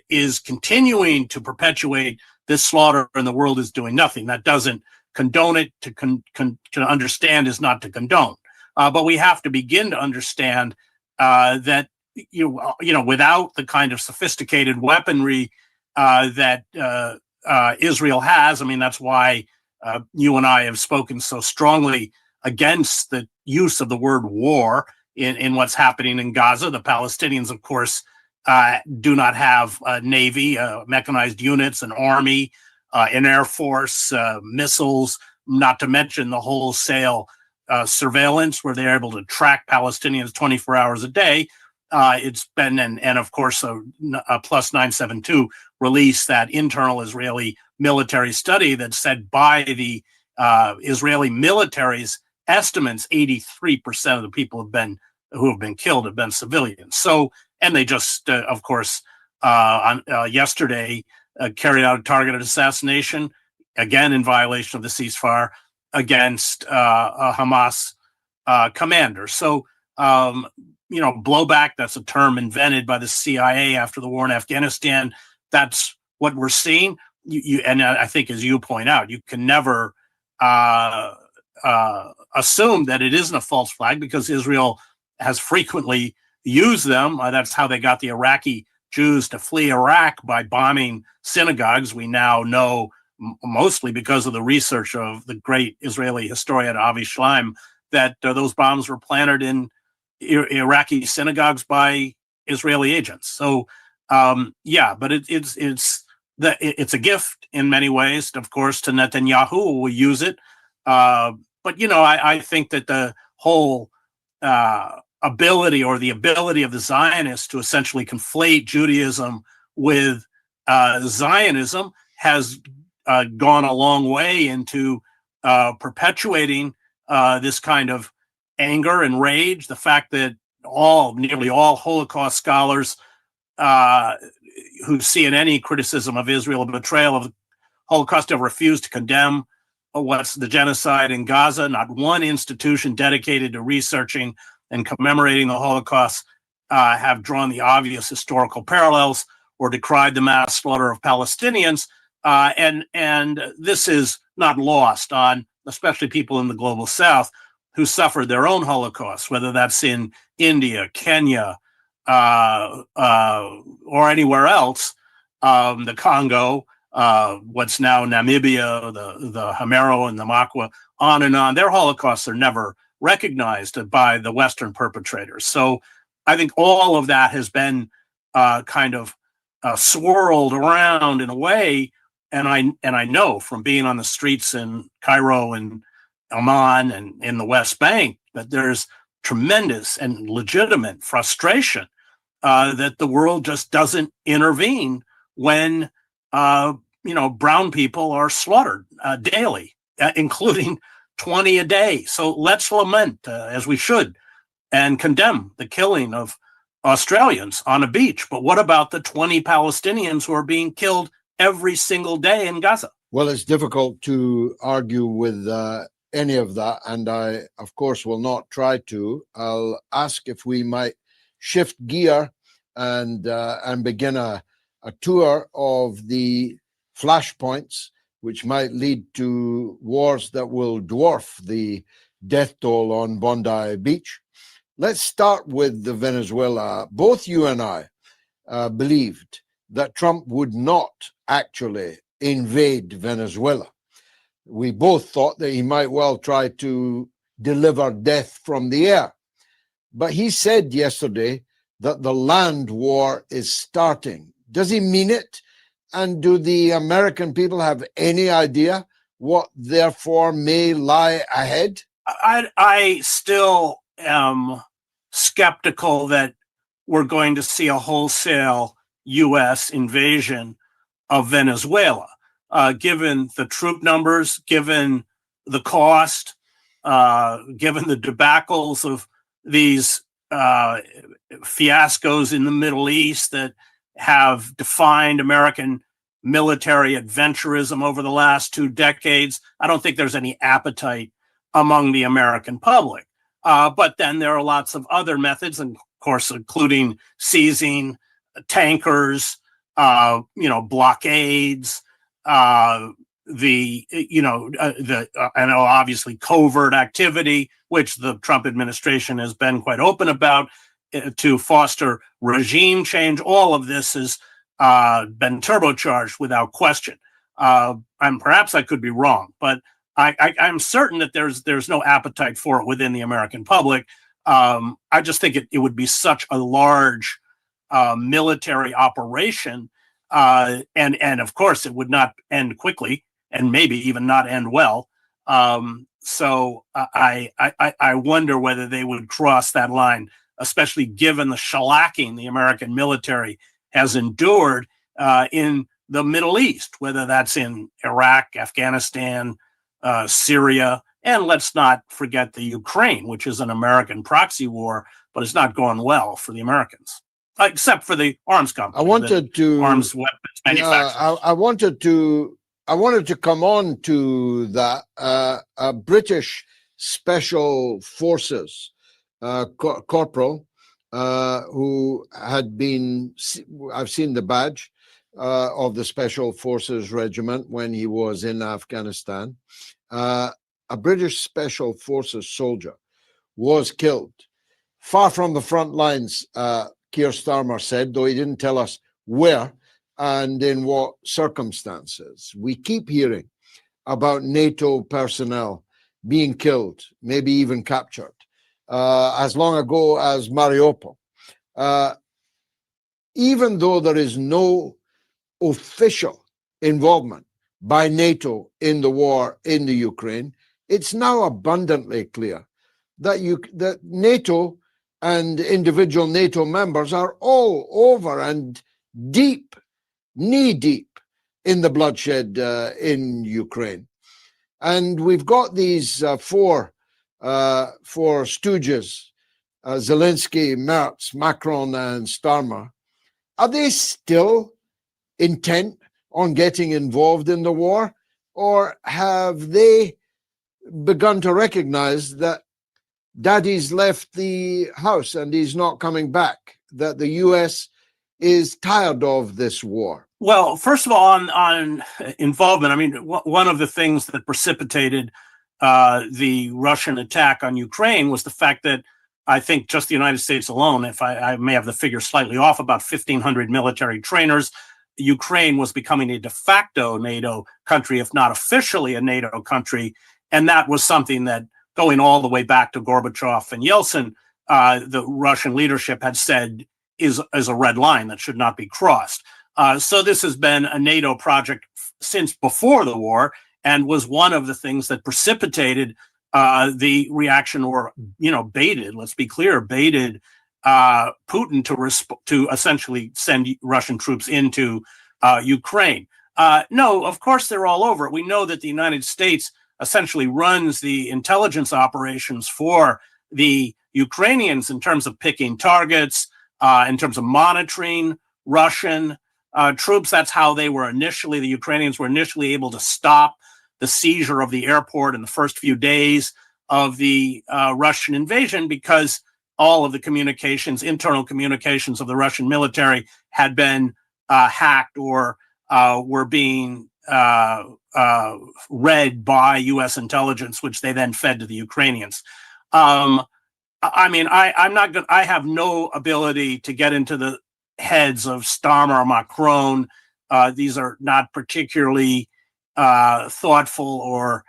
is continuing to perpetuate this slaughter, and the world is doing nothing. That doesn't condone it. To understand is not to condone. But we have to begin to understand that without the kind of sophisticated weaponry that Israel has, I mean, that's why you and I have spoken so strongly against the use of the word war in what's happening in Gaza. The Palestinians, of course, do not have a navy, mechanized units, an army, an air force, missiles, not to mention the wholesale surveillance where they're able to track Palestinians 24 hours a day. It's been, and of course, a Plus 972 released that internal Israeli military study that said by the Israeli military's estimates, 83% of the people who have been killed have been civilians. So, and they just, of course, yesterday carried out a targeted assassination, again in violation of the ceasefire, against a Hamas commander. So, blowback, that's a term invented by the CIA after the war in Afghanistan. That's what we're seeing. And I think, as you point out, you can never assume that it isn't a false flag, because Israel has frequently used them. That's how they got the Iraqi Jews to flee Iraq, by bombing synagogues. We now know, mostly because of the research of the great Israeli historian Avi Shlaim, that those bombs were planted in Iraqi synagogues by Israeli agents. So, but it's a gift in many ways, of course, to Netanyahu, who will use it. But I think that the whole ability of the Zionists to essentially conflate Judaism with Zionism has gone a long way into perpetuating this kind of anger and rage. The fact that nearly all Holocaust scholars who see in any criticism of Israel a betrayal of the Holocaust have refused to condemn what's the genocide in Gaza. Not one institution dedicated to researching and commemorating the Holocaust have drawn the obvious historical parallels or decried the mass slaughter of Palestinians. And this is not lost on especially people in the global South who suffered their own Holocaust, whether that's in India, Kenya, or anywhere else, the Congo, what's now Namibia, the Hamero and the Makwa, on and on. Their Holocausts are never recognized by the Western perpetrators. So I think all of that has been kind of swirled around in a way. And I know from being on the streets in Cairo and Amman and in the West Bank that there's tremendous and legitimate frustration that the world just doesn't intervene when brown people are slaughtered daily, including 20 a day. So let's lament, as we should, and condemn the killing of Australians on a beach. But what about the 20 Palestinians who are being killed every single day in Gaza?
Well, it's difficult to argue with any of that, and I, of course, will not try to. I'll ask if we might shift gear and begin a tour of the flashpoints, which might lead to wars that will dwarf the death toll on Bondi Beach. Let's start with the Venezuela. Both you and I believed that Trump would not actually invade Venezuela. We both thought that he might well try to deliver death from the air. But he said yesterday that the land war is starting. Does he mean it? And do the American people have any idea what therefore may lie ahead?
I still am skeptical that we're going to see a wholesale U.S. invasion of Venezuela, given the troop numbers, given the cost, given the debacles of these fiascos in the Middle East that have defined American military adventurism over the last 2 decades. I don't think there's any appetite among the American public. But then there are lots of other methods, and of course, including seizing tankers, blockades, obviously covert activity, which the Trump administration has been quite open about, to foster regime change. All of this has been turbocharged without question. And perhaps I could be wrong, but I'm certain that there's no appetite for it within the American public. I just think it would be such a large military operation, and of course it would not end quickly, and maybe even not end well. So I wonder whether they would cross that line, especially given the shellacking the American military has endured in the Middle East, whether that's in Iraq, Afghanistan, Syria, and let's not forget the Ukraine, which is an American proxy war, but it's not going well for the Americans, except for the arms company.
I wanted to
arms weapons manufacturers.
I wanted to come on to that. British Special Forces corporal who had been, I've seen the badge of the Special Forces Regiment when he was in Afghanistan. A British Special Forces soldier was killed far from the front lines, Keir Starmer said, though he didn't tell us where and in what circumstances. We keep hearing about NATO personnel being killed, maybe even captured, as long ago as Mariupol. Even though there is no official involvement by NATO in the war in the Ukraine, it's now abundantly clear that NATO and individual NATO members are all over and deep, knee-deep in the bloodshed in Ukraine. And we've got these four stooges, Zelensky, Merz, Macron, and Starmer. Are they still intent on getting involved in the war, or have they begun to recognize that Daddy's left the house and he's not coming back, that the US is tired of this war?
Well, first of all, on involvement, I mean, one of the things that precipitated the Russian attack on Ukraine was the fact that I think just the United States alone, if I may have the figure slightly off, about 1,500 military trainers. Ukraine was becoming a de facto NATO country, if not officially a NATO country. And that was something that, going all the way back to Gorbachev and Yeltsin, the Russian leadership had said is a red line that should not be crossed. So this has been a NATO project since before the war, and was one of the things that precipitated the reaction, or baited. Let's be clear, baited Putin to essentially send Russian troops into Ukraine. No, of course they're all over it. We know that the United States essentially runs the intelligence operations for the Ukrainians in terms of picking targets, in terms of monitoring Russian troops. That's how the Ukrainians were initially able to stop the seizure of the airport in the first few days of the Russian invasion, because all of the internal communications of the Russian military had been hacked or were being read by U.S. intelligence, which they then fed to the Ukrainians. I mean, I'm not going. I have no ability to get into the heads of Starmer or Macron. These are not particularly thoughtful or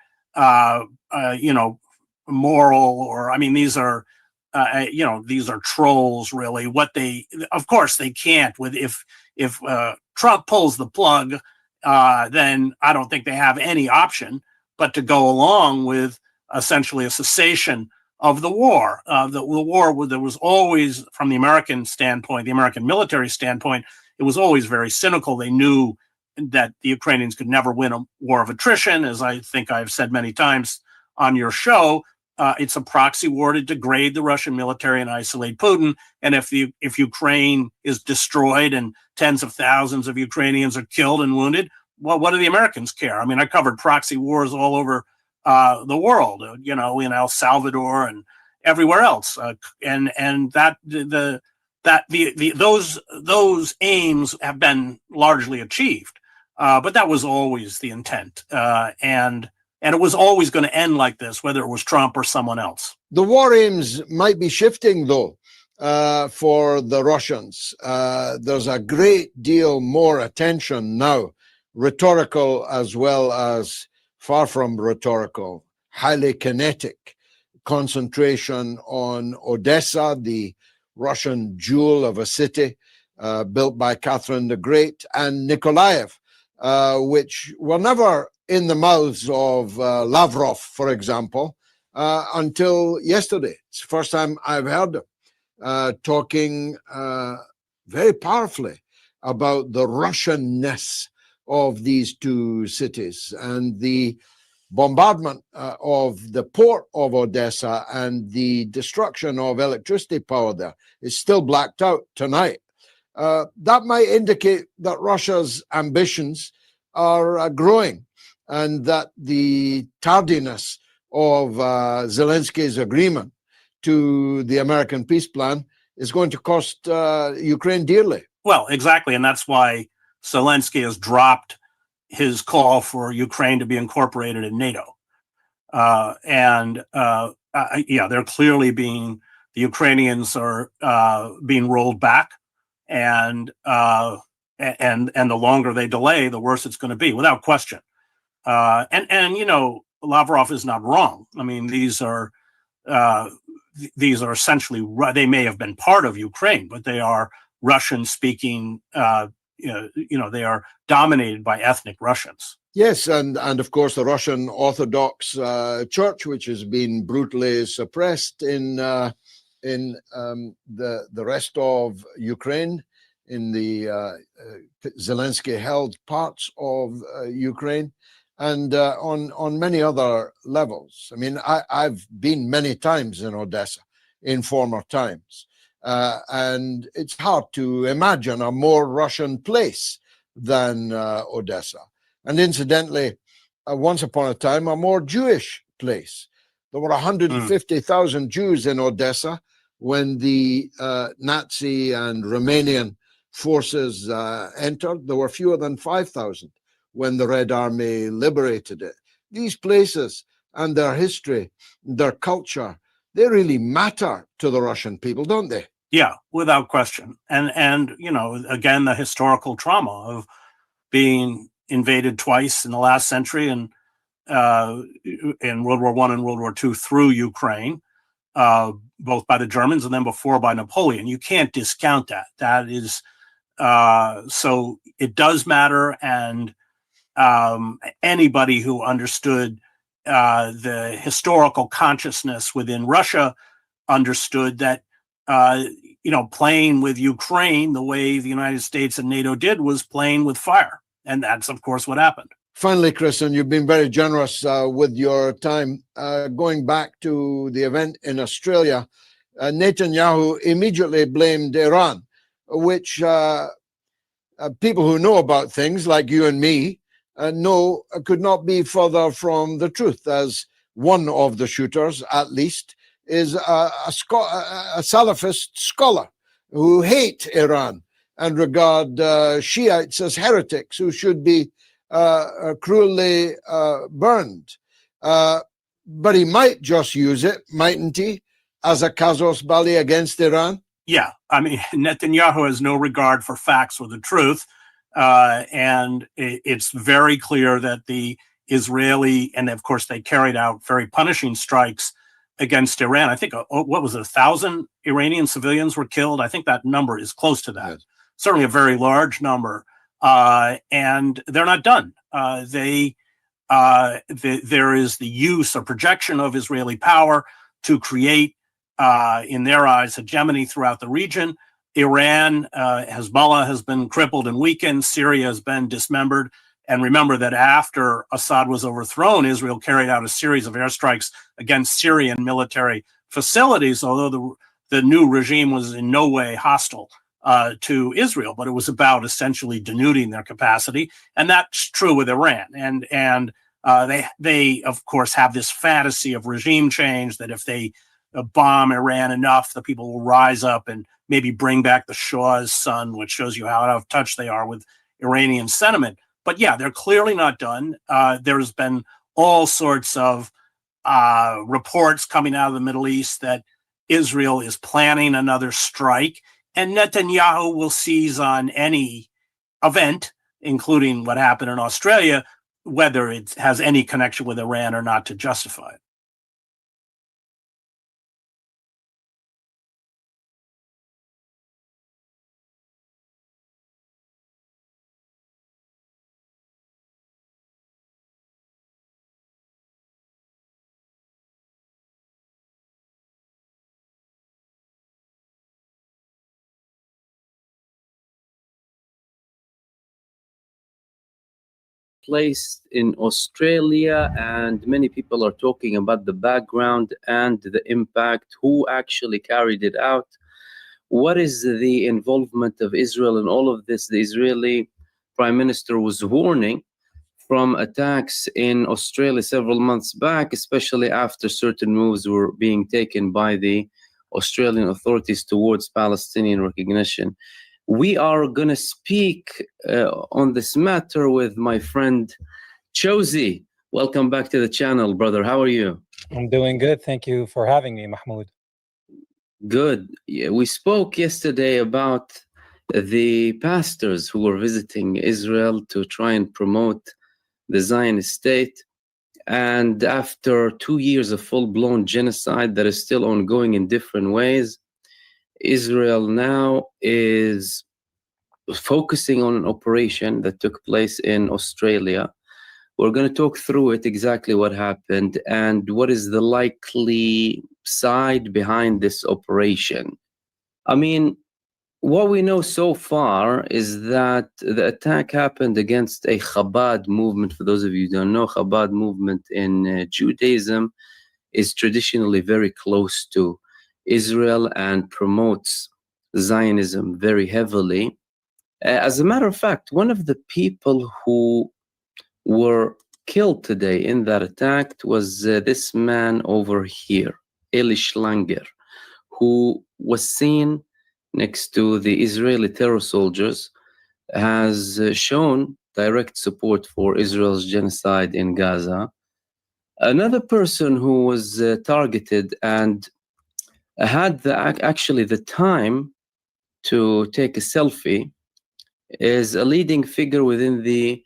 moral. Or I mean, these are these are trolls. Really, what they of course they can't. With if Trump pulls the plug, then I don't think they have any option but to go along with essentially a cessation of the war. The war there was always, from the American standpoint, the American military standpoint, it was always very cynical. They knew that the Ukrainians could never win a war of attrition, as I think I've said many times on your show. It's a proxy war to degrade the Russian military and isolate Putin. And if Ukraine is destroyed and tens of thousands of Ukrainians are killed and wounded, well, what do the Americans care? I mean, I covered proxy wars all over the world, in El Salvador and everywhere else, and those aims have been largely achieved, but that was always the intent, and it was always going to end like this, whether it was Trump or someone else.
The war aims might be shifting, though, for the Russians. There's a great deal more attention now, rhetorical as well as far from rhetorical, highly kinetic concentration on Odessa, the Russian jewel of a city built by Catherine the Great, and Nikolaev, which were never in the mouths of Lavrov, for example, until yesterday. It's the first time I've heard them talking very powerfully about the Russianness of these two cities, and the bombardment of the port of Odessa and the destruction of electricity power there is still blacked out tonight. That might indicate that Russia's ambitions are growing, and that the tardiness of Zelensky's agreement to the American peace plan is going to cost Ukraine dearly.
Well, exactly, and that's why Zelensky has dropped his call for Ukraine to be incorporated in NATO. They're clearly the Ukrainians are being rolled back, and the longer they delay, the worse it's going to be, without question. Lavrov is not wrong. I mean, these are essentially, they may have been part of Ukraine, but they are Russian-speaking. They are dominated by ethnic Russians.
Yes, and of course the Russian Orthodox Church, which has been brutally suppressed in the rest of Ukraine, in the Zelensky-held parts of Ukraine, and on many other levels. I mean, I've been many times in Odessa in former times. And it's hard to imagine a more Russian place than Odessa. And incidentally, once upon a time, a more Jewish place. There were 150,000 Jews in Odessa when the Nazi and Romanian forces entered. There were fewer than 5,000 when the Red Army liberated it. These places and their history, their culture, they really matter to the Russian people, don't they?
Yeah, without question. And again, the historical trauma of being invaded twice in the last century, and in World War I and World War II through Ukraine, both by the Germans and then before by Napoleon. You can't discount that. That is, so it does matter. And anybody who understood the historical consciousness within Russia understood that playing with Ukraine the way the United States and NATO did was playing with fire. And that's, of course, what happened.
Finally, Chris, and you've been very generous with your time, going back to the event in Australia, Netanyahu immediately blamed Iran, which people who know about things like you and me know could not be further from the truth, as one of the shooters, at least, is a Salafist scholar who hate Iran and regard Shiites as heretics who should be cruelly burned. But he might just use it, mightn't he, as a casus belli against Iran?
Yeah, I mean, Netanyahu has no regard for facts or the truth. And it's very clear that the Israeli, and of course, they carried out very punishing strikes against Iran. I think, what was it, 1,000 Iranian civilians were killed? I think that number is close to that. Yes. Certainly a very large number. And they're not done. There is the use or projection of Israeli power to create, in their eyes, hegemony throughout the region. Iran, Hezbollah has been crippled and weakened. Syria has been dismembered. And remember that after Assad was overthrown, Israel carried out a series of airstrikes against Syrian military facilities, although the new regime was in no way hostile to Israel, but it was about essentially denuding their capacity. And that's true with Iran. And they, of course, have this fantasy of regime change, that if they bomb Iran enough, the people will rise up and maybe bring back the Shah's son, which shows you how out of touch they are with Iranian sentiment. But yeah, they're clearly not done. There's been all sorts of reports coming out of the Middle East that Israel is planning another strike, and Netanyahu will seize on any event, including what happened in Australia, whether it has any connection with Iran or not, to justify it.
Placed in Australia, and many people are talking about the background and the impact, who actually carried it out, what is the involvement of Israel in all of this. The Israeli Prime Minister was warning from attacks in Australia several months back, especially after certain moves were being taken by the Australian authorities towards Palestinian recognition. We are going to speak on this matter with my friend Chosi. Welcome back to the channel, brother. How are you?
I'm doing good. Thank you for having me, Mahmoud.
Good. Yeah, we spoke yesterday about the pastors who were visiting Israel to try and promote the Zionist state. And after 2 years of full-blown genocide that is still ongoing in different ways, Israel now is focusing on an operation that took place in Australia. We're going to talk through it, exactly what happened and what is the likely side behind this operation. I mean, what we know so far is that the attack happened against a Chabad movement. For those of you who don't know, Chabad movement in Judaism is traditionally very close to Israel and promotes Zionism very heavily. As a matter of fact, one of the people who were killed today in that attack was this man over here, Eli Schlanger, who was seen next to the Israeli terror soldiers, has shown direct support for Israel's genocide in Gaza. Another person who was targeted and had actually the time to take a selfie is a leading figure within the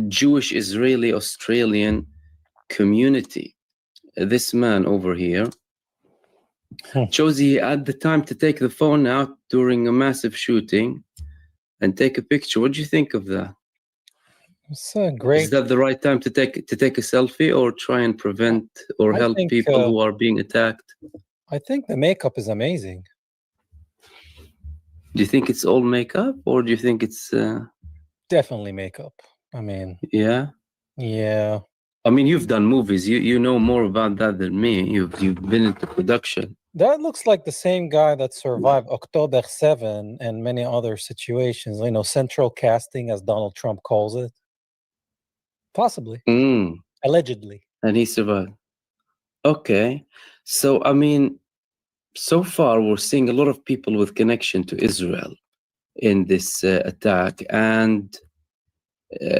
Jewish Israeli Australian community. This man over here chose he had the time to take the phone out during a massive shooting and take a picture. What do you think of that?
It's great.
Is that the right time to take a selfie, or try and prevent or help people who are being attacked?
I think the makeup is amazing.
Do you think it's all makeup, or do you think it's
definitely makeup? I mean,
yeah. I mean, you've done movies. You know more about that than me. You've been into production.
That looks like the same guy that survived October 7 and many other situations. You know, central casting, as Donald Trump calls it. Possibly. Allegedly.
And he survived. Okay. So, I mean, so far we're seeing a lot of people with connection to Israel in this attack. And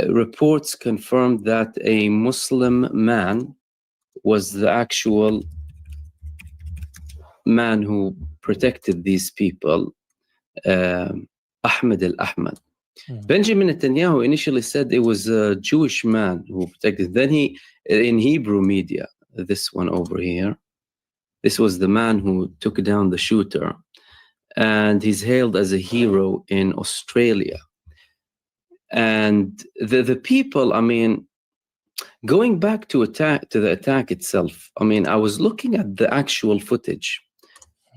reports confirmed that a Muslim man was the actual man who protected these people, Ahmed al-Ahmad. Benjamin Netanyahu initially said it was a Jewish man who protected. Then he, in Hebrew media, this one over here, this was the man who took down the shooter, and he's hailed as a hero in Australia. And the people, I mean, going back to the attack itself, I mean, I was looking at the actual footage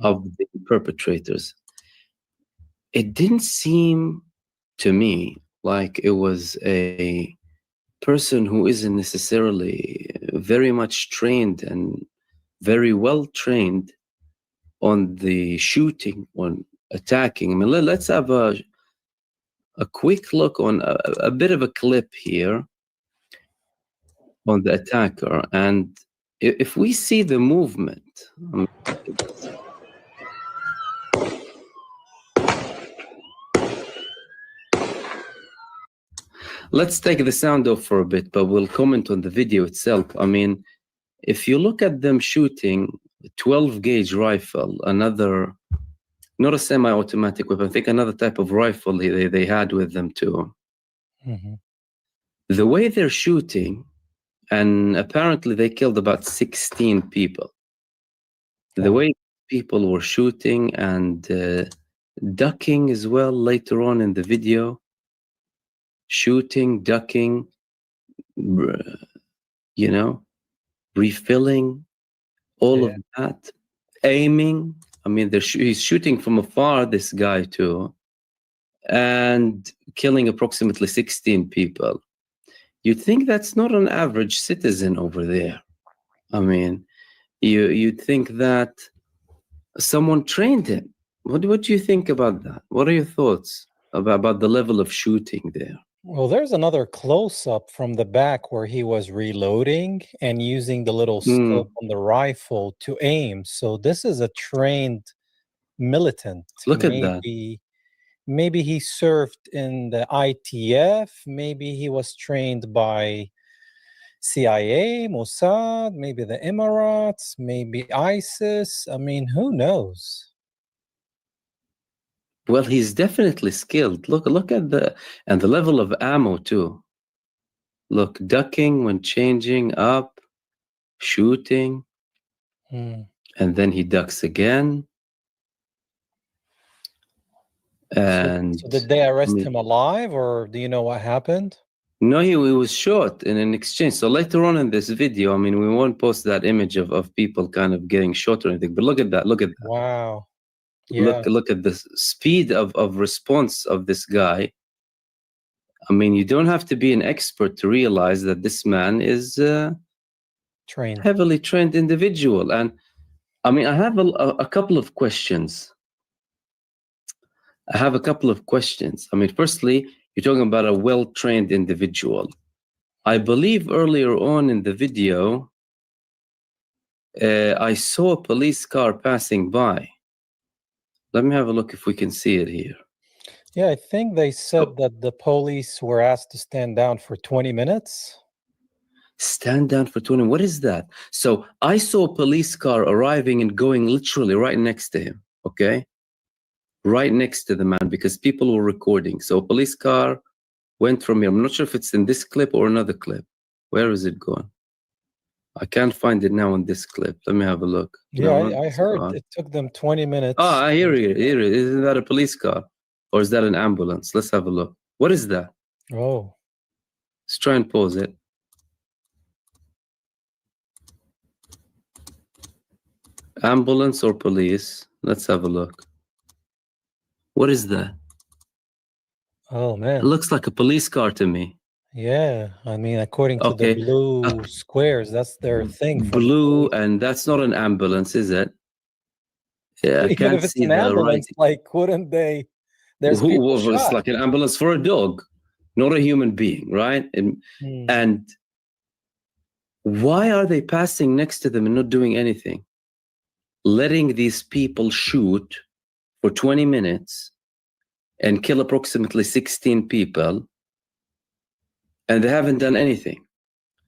of the perpetrators. It didn't seem to me like it was a person who isn't necessarily very much trained and very well trained on the shooting, on attacking. I mean, let's have a quick look on a bit of a clip here on the attacker. And if we see the movement, let's take the sound off for a bit, but we'll comment on the video itself. I mean, if you look at them shooting 12 gauge rifle, another, not a semi-automatic weapon, I think another type of rifle they had with them too. The way they're shooting, and apparently they killed about 16 people. The way people were shooting and ducking as well later on in the video, shooting, ducking, you know, refilling, all of that, aiming. I mean, he's shooting from afar, this guy too, and killing approximately 16 people. You'd think that's not an average citizen over there. I mean, you'd think that someone trained him. What do you think about that? What are your thoughts about the level of shooting there?
Well, there's another close-up from the back where he was reloading and using the little scope on the rifle to aim. So this is a trained militant.
Look at that.
Maybe he served in the ITF. Maybe he was trained by CIA, Mossad, maybe the Emirates, maybe ISIS. I mean, who knows?
Well, he's definitely skilled. Look at the level of ammo too. Look, ducking when changing up, shooting, and then he ducks again. And
so did they arrest him alive, or do you know what happened?
No, he was shot in an exchange. So later on in this video, I mean, we won't post that image of people kind of getting shot or anything, but look at that. Look at that.
Wow. Yeah.
Look at the speed of response of this guy. I mean, you don't have to be an expert to realize that this man is
trained,
heavily trained individual. And I mean, I have a couple of questions. I mean, firstly, you're talking about a well-trained individual. I believe earlier on in the video, I saw a police car passing by. Let me have a look if we can see it here.
Yeah, I think they said that the police were asked to stand down for 20 minutes.
Stand down for 20. What is that? So I saw a police car arriving and going literally right next to him. Okay. Right next to the man, because people were recording. So a police car went from here. I'm not sure if it's in this clip or another clip. Where is it going? I can't find it now in this clip. Let me have a look.
Yeah, I heard it took them 20 minutes.
Oh, I hear it. Isn't that a police car? Or is that an ambulance? Let's have a look. What is that?
Oh.
Let's try and pause it. Ambulance or police? Let's have a look. What is that?
Oh, man.
It looks like a police car to me.
Yeah, I mean, according to the blue squares, that's their thing.
Blue, and that's not an ambulance, is it? Yeah, I
Even
can't
if it's
see
an
the
ambulance,
writing.
like, wouldn't they? There's people
It's
shot.
like an ambulance for a dog, not a human being, right? And why are they passing next to them and not doing anything? Letting these people shoot for 20 minutes and kill approximately 16 people, and they haven't done anything.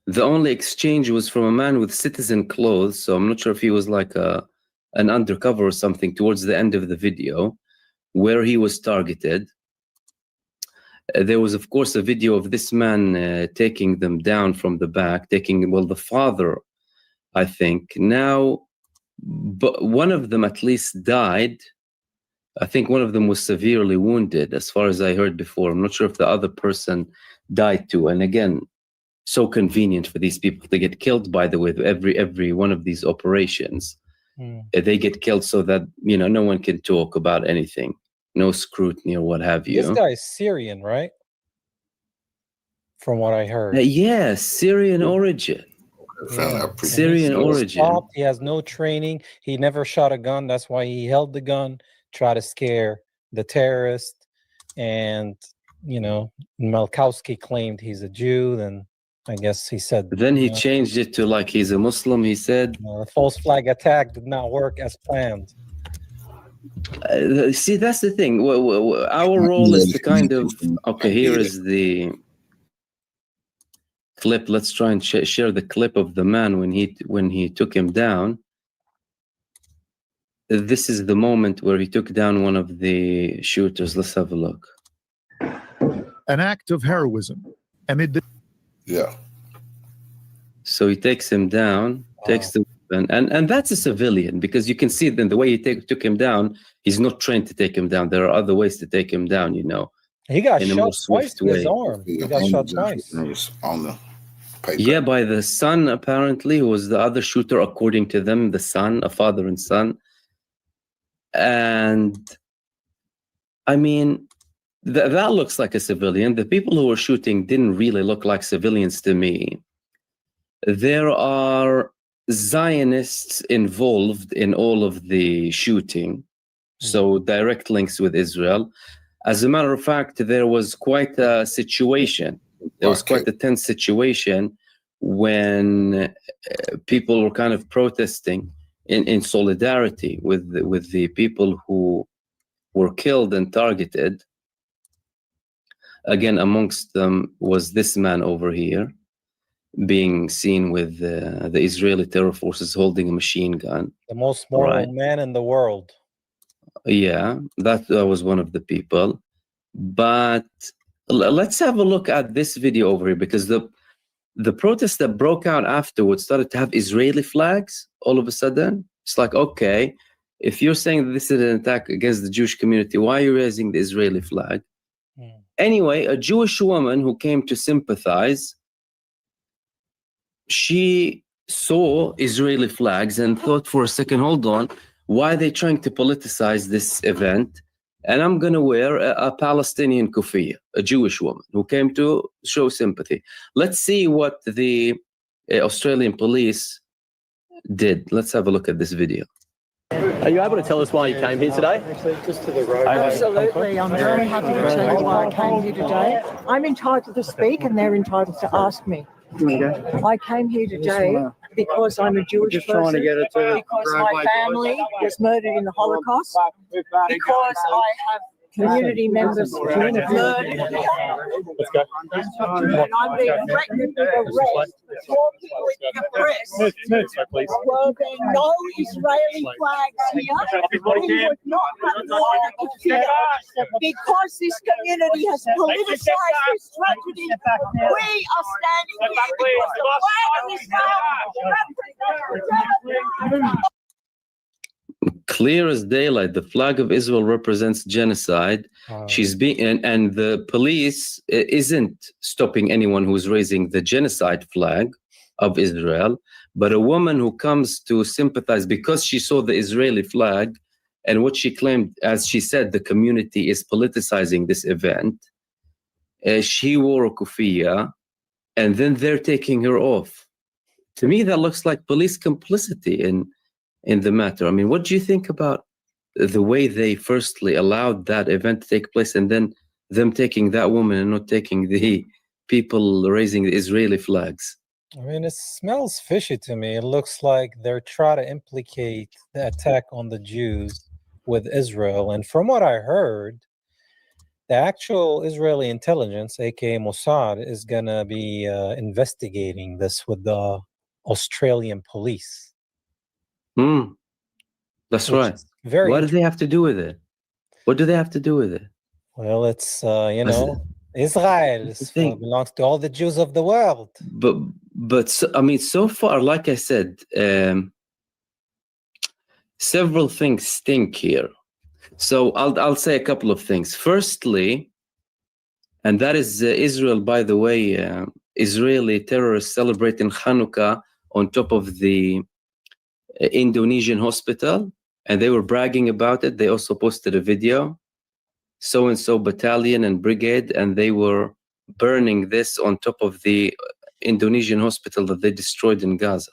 The only exchange was from a man with citizen clothes, so I'm not sure if he was like a an undercover or something towards the end of the video where he was targeted. There was, of course, a video of this man taking them down from the back, the father, I think. Now, but one of them at least died. I think one of them was severely wounded, as far as I heard before. I'm not sure if the other person died too. And again, so convenient for these people to get killed, by the way, every one of these operations. They get killed so that, no one can talk about anything. No scrutiny or what have you.
This guy is Syrian, right? From what I heard.
Yes, Syrian origin. Syrian origin.
He has no training. He never shot a gun. That's why he held the gun, try to scare the terrorist. And, Malkowski claimed he's a Jew. Then I guess he said.
Then he changed it to like he's a Muslim, he said.
The false flag attack did not work as planned.
See, that's the thing. Our role is to kind of, okay, here is the clip. Let's try and share the clip of the man when he took him down. This is the moment where he took down one of the shooters. Let's have a look.
An act of heroism amid the...
Yeah.
So he takes him down, takes the weapon, and that's a civilian, because you can see then the way he took him down, he's not trained to take him down. There are other ways to take him down,
He got
in a
shot
more
twice
swift
in his
way.
arm. He got shot twice.
On the paper.
Yeah, by the son, apparently, who was the other shooter, according to them, the son, a father and son. And I mean, that looks like a civilian. The people who were shooting didn't really look like civilians to me. There are Zionists involved in all of the shooting, so direct links with Israel. As a matter of fact, there was quite a situation. There was quite a tense situation when people were kind of protesting in solidarity with the people who were killed and targeted. Again, amongst them was this man over here, being seen with the Israeli terror forces holding a machine gun.
The most moral man in the world.
Yeah, that was one of the people. But let's have a look at this video over here, because the protest that broke out afterwards started to have Israeli flags all of a sudden. It's like, okay, if you're saying that this is an attack against the Jewish community, why are you raising the Israeli flag? Anyway, a Jewish woman who came to sympathize, she saw Israeli flags and thought for a second, hold on, why are they trying to politicize this event? And I'm going to wear a Palestinian kufiya, a Jewish woman who came to show sympathy. Let's see what the Australian police did. Let's have a look at this video.
Are you able to tell us why you came here today?
Just to the road. Absolutely. I'm very happy to tell you why I came here today. I'm entitled to speak and they're entitled to ask me. I came here today because I'm a Jewish person, because my family was murdered in the Holocaust, because I have community members murdered.
Let's go.
And I'm being threatened with arrest for talking with the press. Well, there are no Israeli flags here. We would not have war here because this community has politicized this tragedy. We are standing here because the flag of Israel represents.
Clear as daylight, the flag of Israel represents genocide. She's being, and the police isn't stopping anyone who's raising the genocide flag of Israel, but a woman who comes to sympathize because she saw the Israeli flag and what she claimed, as she said, the community is politicizing this event. She wore a kufiya, and then they're taking her off. To me, that looks like police complicity in the matter. I mean, what do you think about the way they firstly allowed that event to take place and then them taking that woman and not taking the people raising the Israeli flags?
I mean, it smells fishy to me. It looks like they're trying to implicate the attack on the Jews with Israel. And from what I heard, the actual Israeli intelligence, aka Mossad, is going to be investigating this with the Australian police.
That's
which
right.
is very
What do they have to do with it? What do they have to do with it?
well, it's Israel belongs to all the Jews of the world.
But so, I mean, so far, like I said, several things stink here. So I'll say a couple of things. Firstly, and that is Israel, by the way, Israeli terrorists celebrating Hanukkah on top of the Indonesian hospital, and they were bragging about it. They also posted a video, so-and-so battalion and brigade, and they were burning this on top of the Indonesian hospital that they destroyed in Gaza.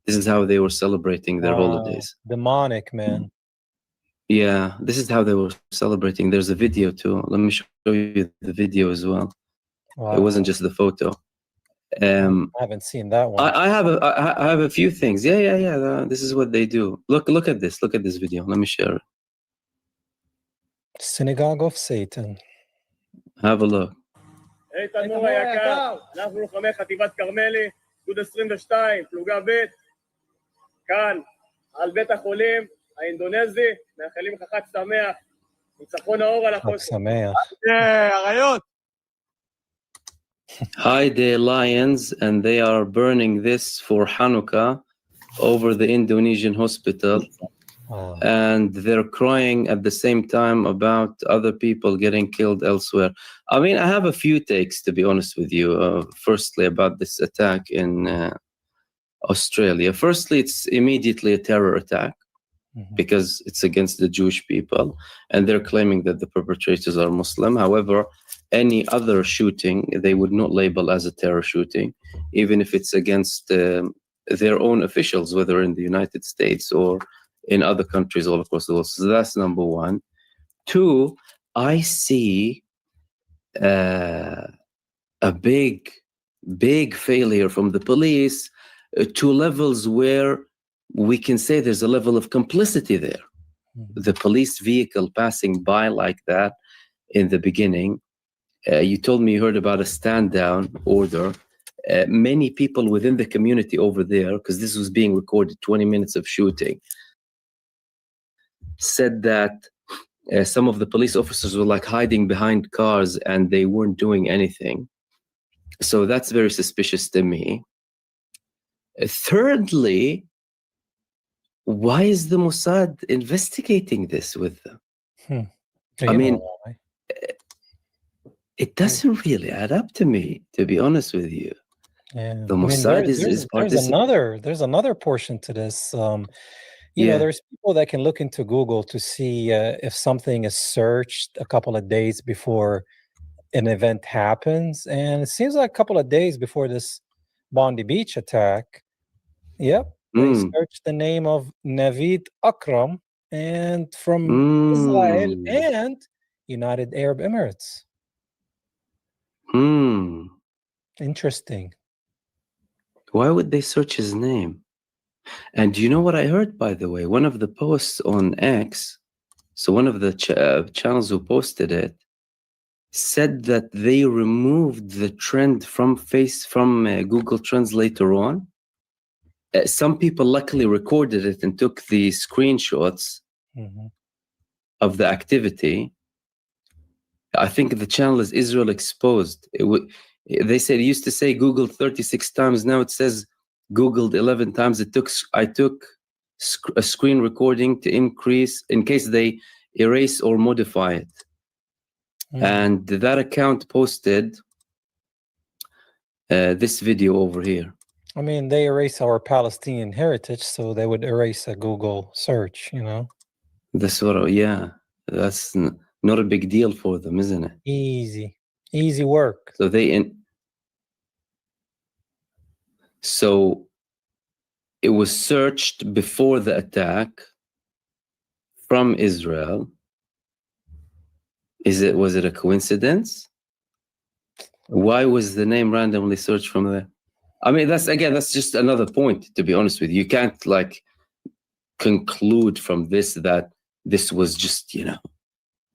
This is how they were celebrating their holidays.
Demonic, man.
Yeah, this is how they were celebrating. There's a video too. Let me show you the video as well.
Wow.
It wasn't just the photo.
I haven't seen that one.
I have a few things. Yeah. This is what they do. Look at this. Look at this video. Let me share it.
Synagogue of Satan.
Have a look.
איתן נור היקר, אנחנו לוחמי חטיבת כרמלי, גדוד 22, פלוגה ב', כאן, על בית החולים האינדונזי, מאחלים לך חג שמח, ניצחון האור על החושך.
חג שמח.
אריות!
Hi, the lions, and they are burning this for Hanukkah over the Indonesian hospital. And they're crying at the same time about other people getting killed elsewhere. I mean, I have a few takes, to be honest with you. Firstly, about this attack in Australia. Firstly, it's immediately a terror attack because it's against the Jewish people, and they're claiming that the perpetrators are Muslim. However, any other shooting, they would not label as a terror shooting, even if it's against their own officials, whether in the United States or in other countries all across the world. So that's number one. Two, I see a big failure from the police to levels where we can say there's a level of complicity there. The police vehicle passing by like that in the beginning. You told me you heard about a stand down order. Many people within the community over there, because this was being recorded, 20 minutes of shooting, said that some of the police officers were like hiding behind cars and they weren't doing anything. So that's very suspicious to me. Thirdly, why is the Mossad investigating this with them? I mean, it doesn't really add up to me, to be honest with you.
Yeah.
The Mossad is participating.
There's another portion to this. You know, there's people that can look into Google to see if something is searched a couple of days before an event happens. And it seems like a couple of days before this Bondi Beach attack, they searched the name of Naveed Akram and from Israel and United Arab Emirates. Interesting.
Why would they search his name? And do you know what I heard, by the way? One of the posts on X, so one of the channels who posted it, said that they removed the trend from Google Trends later on. Some people luckily recorded it and took the screenshots of the activity. I think the channel is Israel Exposed. They said it used to say Googled 36 times. Now it says Googled 11 times. I took a screen recording to increase in case they erase or modify it. And that account posted this video over here.
I mean, they erase our Palestinian heritage, so they would erase a Google search, you know?
That's not a big deal for them, isn't it?
Easy work.
So it was searched before the attack from Israel. Was it a coincidence? Why was the name randomly searched from there? I mean, that's just another point, to be honest with you. You can't conclude from this that this was just, it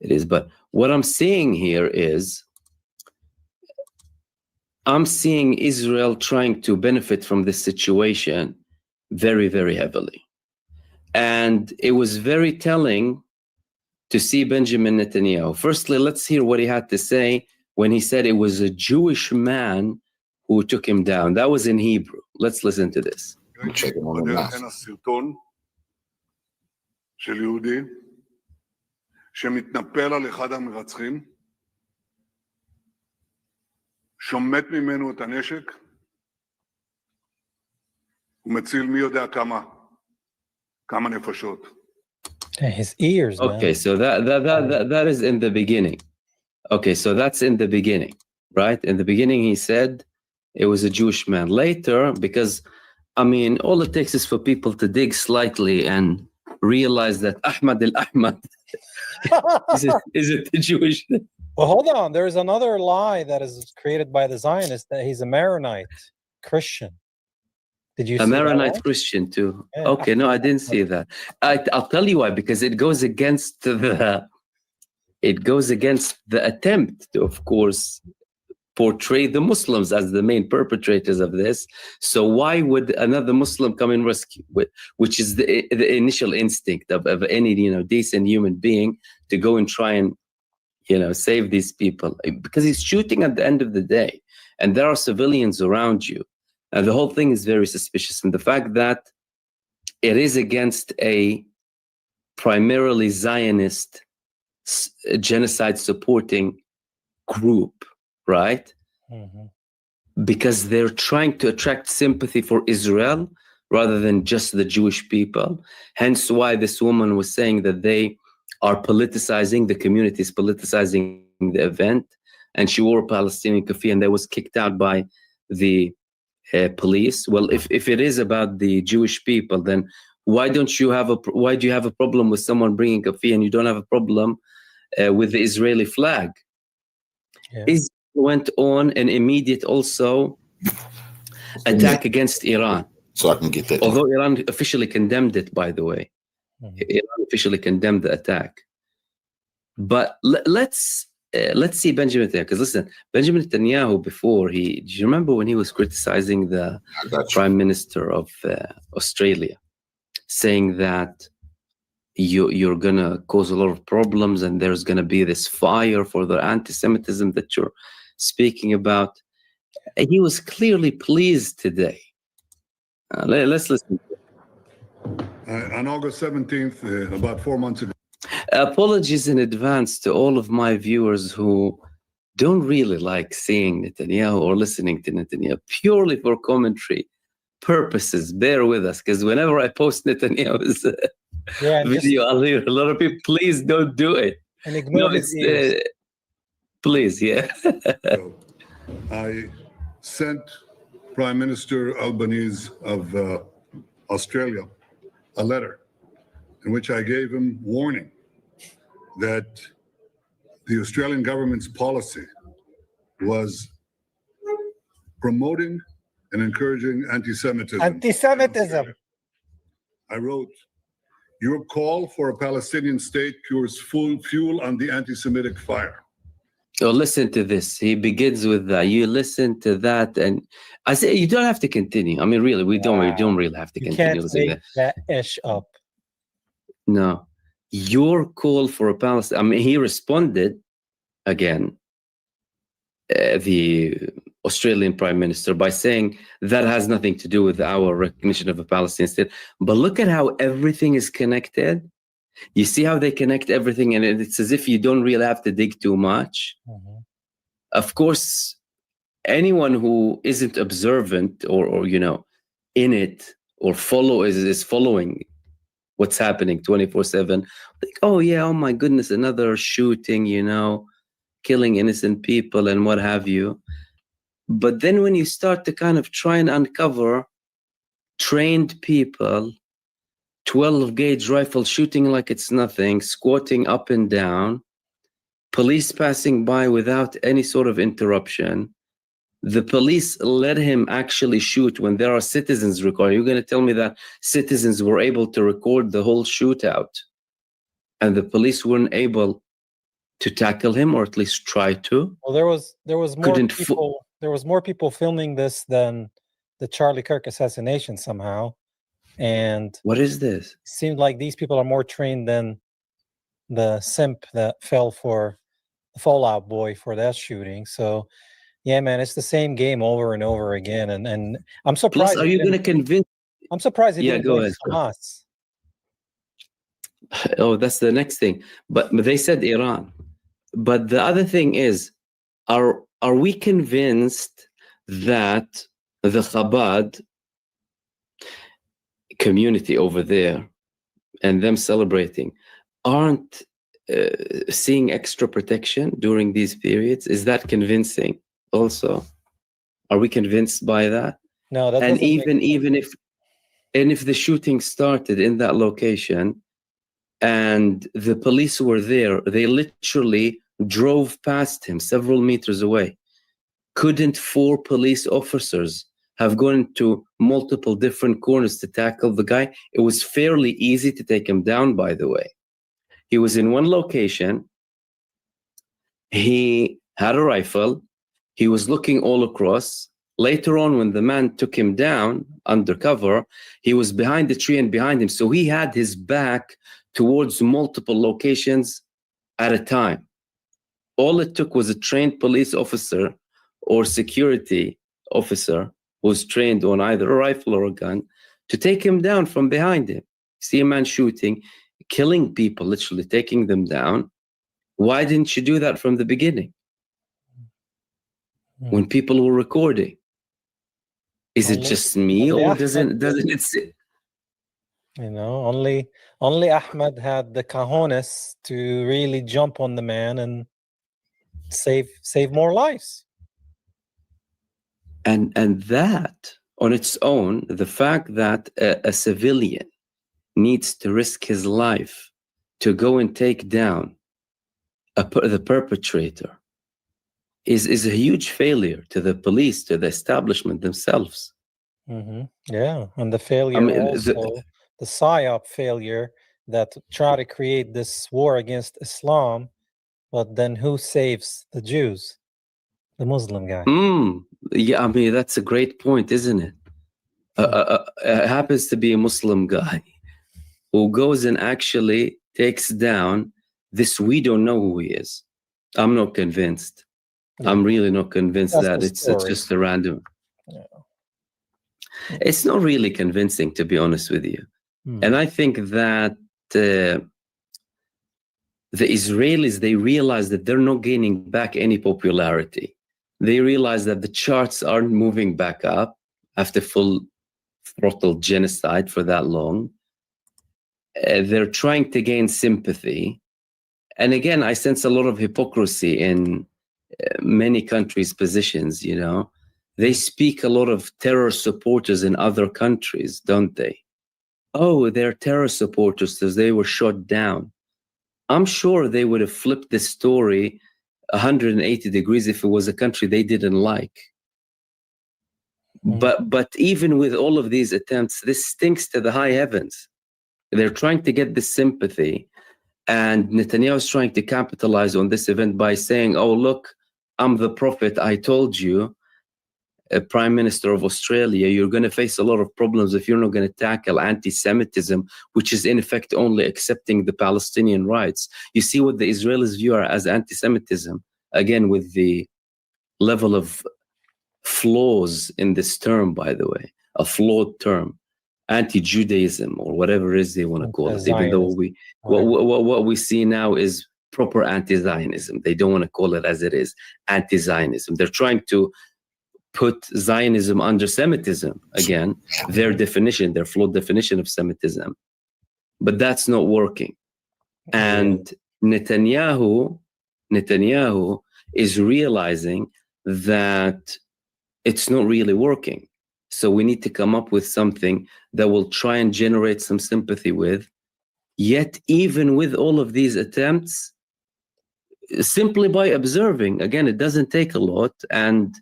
is. But what I'm seeing here is I'm seeing Israel trying to benefit from this situation very, very heavily. And it was very telling to see Benjamin Netanyahu. Firstly, let's hear what he had to say when he said it was a Jewish man who took him down. That was in Hebrew. Let's listen to this.
של יהודי שמתנפל על אחד המרצחים, שומט ממנו את הנשק, ומציל מי יודע כמה נפשות.
His ears, man.
Okay, so that is in the beginning. Okay, so that's in the beginning, right? In the beginning, he said it was a Jewish man. Later, because, I mean, all it takes is for people to dig slightly and realize that Ahmad al-Ahmad is it the Jewish?
Well, hold on. There's another lie that is created by the Zionists that he's a Maronite Christian. Did you see
A Maronite
that?
Christian too.
Yeah.
Okay, no, I didn't see that. I'll tell you why, because it goes against the attempt to, of course, portray the Muslims as the main perpetrators of this. So why would another Muslim come and rescue, which is the initial instinct of any decent human being, to go and try and save these people? Because he's shooting at the end of the day, and there are civilians around you. And the whole thing is very suspicious. And the fact that it is against a primarily Zionist genocide supporting group, right? Mm-hmm. Because they're trying to attract sympathy for Israel rather than just the Jewish people. Hence why this woman was saying that they are politicizing, the community is politicizing the event. And she wore a Palestinian keffiyeh and that was kicked out by the police. Well, if it is about the Jewish people, then why do you have a problem with someone bringing keffiyeh and you don't have a problem with the Israeli flag? Yeah. Israel went on an immediate also attack against Iran.
So I can get that.
Although Iran officially condemned it, by the way. Mm-hmm. Iran officially condemned the attack. But let's see Benjamin Netanyahu, because listen, Benjamin Netanyahu before, do you remember when he was criticizing the Prime Minister of Australia, saying that you're going to cause a lot of problems and there's going to be this fire for the anti-Semitism that you're speaking about? He was clearly pleased today. Let's listen.
On August 17th, about 4 months ago.
Apologies in advance to all of my viewers who don't really like seeing Netanyahu or listening to Netanyahu purely for commentary purposes. Bear with us, because whenever I post Netanyahu's video, I'll hear a lot of people, please don't do it.
And ignore his ears.
Please, yeah.
So, I sent Prime Minister Albanese of Australia a letter in which I gave him warning that the Australian government's policy was promoting and encouraging anti-Semitism.
Anti-Semitism.
I wrote, your call for a Palestinian state pours fuel on the anti-Semitic fire.
So listen to this. He begins with that. You listen to that, and I say you don't have to continue. I mean, really, we don't really have to continue.
You can't make that ish up.
No, your call for a Palestine. I mean, he responded again, the Australian Prime Minister, by saying that has nothing to do with our recognition of a Palestinian state. But look at how everything is connected. You see how they connect everything, and it's as if you don't really have to dig too much. Mm-hmm. Of course, anyone who isn't observant or in it or is following what's happening 24/7, like, oh yeah, oh my goodness, another shooting, killing innocent people and what have you. But then when you start to kind of try and uncover trained people, 12-gauge rifle shooting like it's nothing, squatting up and down, police passing by without any sort of interruption. The police let him actually shoot when there are citizens recording. You're going to tell me that citizens were able to record the whole shootout and the police weren't able to tackle him, or at least try to?
Well, there was more people filming this than the Charlie Kirk assassination somehow. And
what is this?
Seemed like these people are more trained than the simp that fell for the Fallout Boy for that shooting. So, yeah, man, it's the same game over and over again. And I'm surprised.
Plus, are you going to convince?
I'm surprised he didn't
go
blame
ahead.
Hamas.
Oh, that's the next thing. But they said Iran. But the other thing is, are we convinced that the Chabad community over there and them celebrating aren't seeing extra protection during these periods? Is that convincing also? Are we convinced by that?
No, that
and
doesn't
even if the shooting started in that location and the police were there, they literally drove past him several meters away. Couldn't 4 police officers have gone to multiple different corners to tackle the guy? It was fairly easy to take him down, by the way. He was in one location. He had a rifle. He was looking all across. Later on, when the man took him down undercover, he was behind the tree and behind him. So he had his back towards multiple locations at a time. All it took was a trained police officer or security officer who's trained on either a rifle or a gun to take him down from behind him. See a man shooting, killing people, literally taking them down. Why didn't you do that from the beginning? When people were recording? Is it just me, or doesn't it sit?
You know, only Ahmed had the cojones to really jump on the man and save more lives.
And that on its own, the fact that a civilian needs to risk his life to go and take down the perpetrator is a huge failure to the police, to the establishment themselves.
Mm-hmm. Yeah, and the failure also, the PSYOP failure that try to create this war against Islam, but then who saves the Jews? The Muslim guy.
Yeah, I mean, that's a great point, isn't it? Happens to be a Muslim guy who goes and actually takes down this. We don't know who he is. I'm not convinced. I'm really not convinced that it's just a random.
Yeah.
It's not really convincing, to be honest with you. And I think that the Israelis, they realize that they're not gaining back any popularity. They realize that the charts aren't moving back up after full throttle genocide for that long. They're trying to gain sympathy. And again, I sense a lot of hypocrisy in many countries' positions, you know. They speak a lot of terror supporters in other countries, don't they? Oh, they're terror supporters because they were shot down. I'm sure they would have flipped this story 180 degrees if it was a country they didn't like. But even with all of these attempts, this stinks to the high heavens. They're trying to get this sympathy, and Netanyahu is trying to capitalize on this event by saying, oh, look, I'm the prophet. I told you, Prime Minister of Australia, you're going to face a lot of problems if you're not going to tackle anti-Semitism, which is in effect only accepting the Palestinian rights. You see what the Israelis view as anti-Semitism, again, with the level of flaws in this term, by the way, a flawed term, anti-Judaism or whatever it is they want to call it, even though what we see now is proper anti-Zionism. They don't want to call it as it is, anti-Zionism. They're trying to put Zionism under Semitism, again, their definition, their flawed definition of Semitism. But that's not working. And Netanyahu is realizing that it's not really working. So we need to come up with something that will try and generate some sympathy with. Yet, even with all of these attempts, simply by observing, again, it doesn't take a lot, and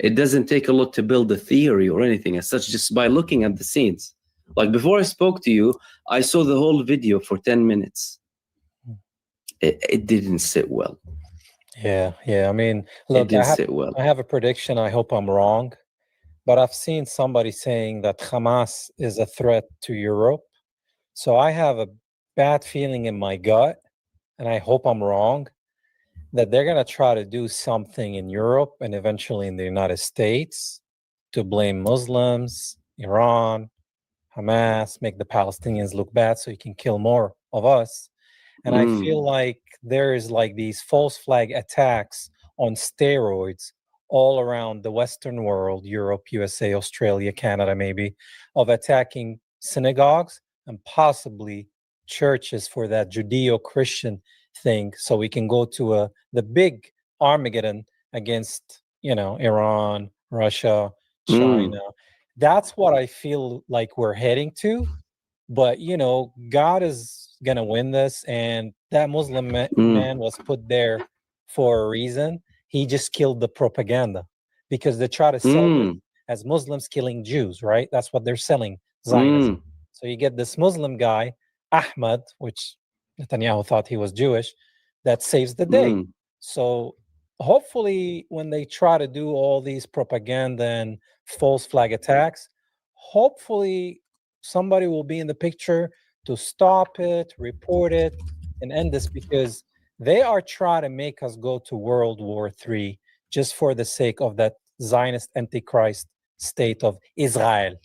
it doesn't take a lot to build a theory or anything as such, just by looking at the scenes. Like before I spoke to you, I saw the whole video for 10 minutes. It didn't sit well.
Yeah. I mean, look, I have a prediction. I hope I'm wrong. but I've seen somebody saying that Hamas is a threat to Europe. So I have a bad feeling in my gut, and I hope I'm wrong, that they're going to try to do something in Europe and eventually in the United States to blame Muslims, Iran, Hamas, make the Palestinians look bad so you can kill more of us. And I feel like there is like these false flag attacks on steroids all around the Western world, Europe, USA, Australia, Canada, maybe, of attacking synagogues and possibly churches for that Judeo-Christian thing, so we can go to the big Armageddon against, Iran, Russia, China. That's what I feel like we're heading to. But God is gonna win this, and that Muslim man was put there for a reason. He just killed the propaganda, because they try to sell it as Muslims killing Jews, right? That's what they're selling, Zionism. So you get this Muslim guy, Ahmad, which Netanyahu thought he was Jewish, that saves the day. So hopefully when they try to do all these propaganda and false flag attacks, hopefully somebody will be in the picture to stop it, report it, and end this, because they are trying to make us go to World War III just for the sake of that Zionist Antichrist state of Israel.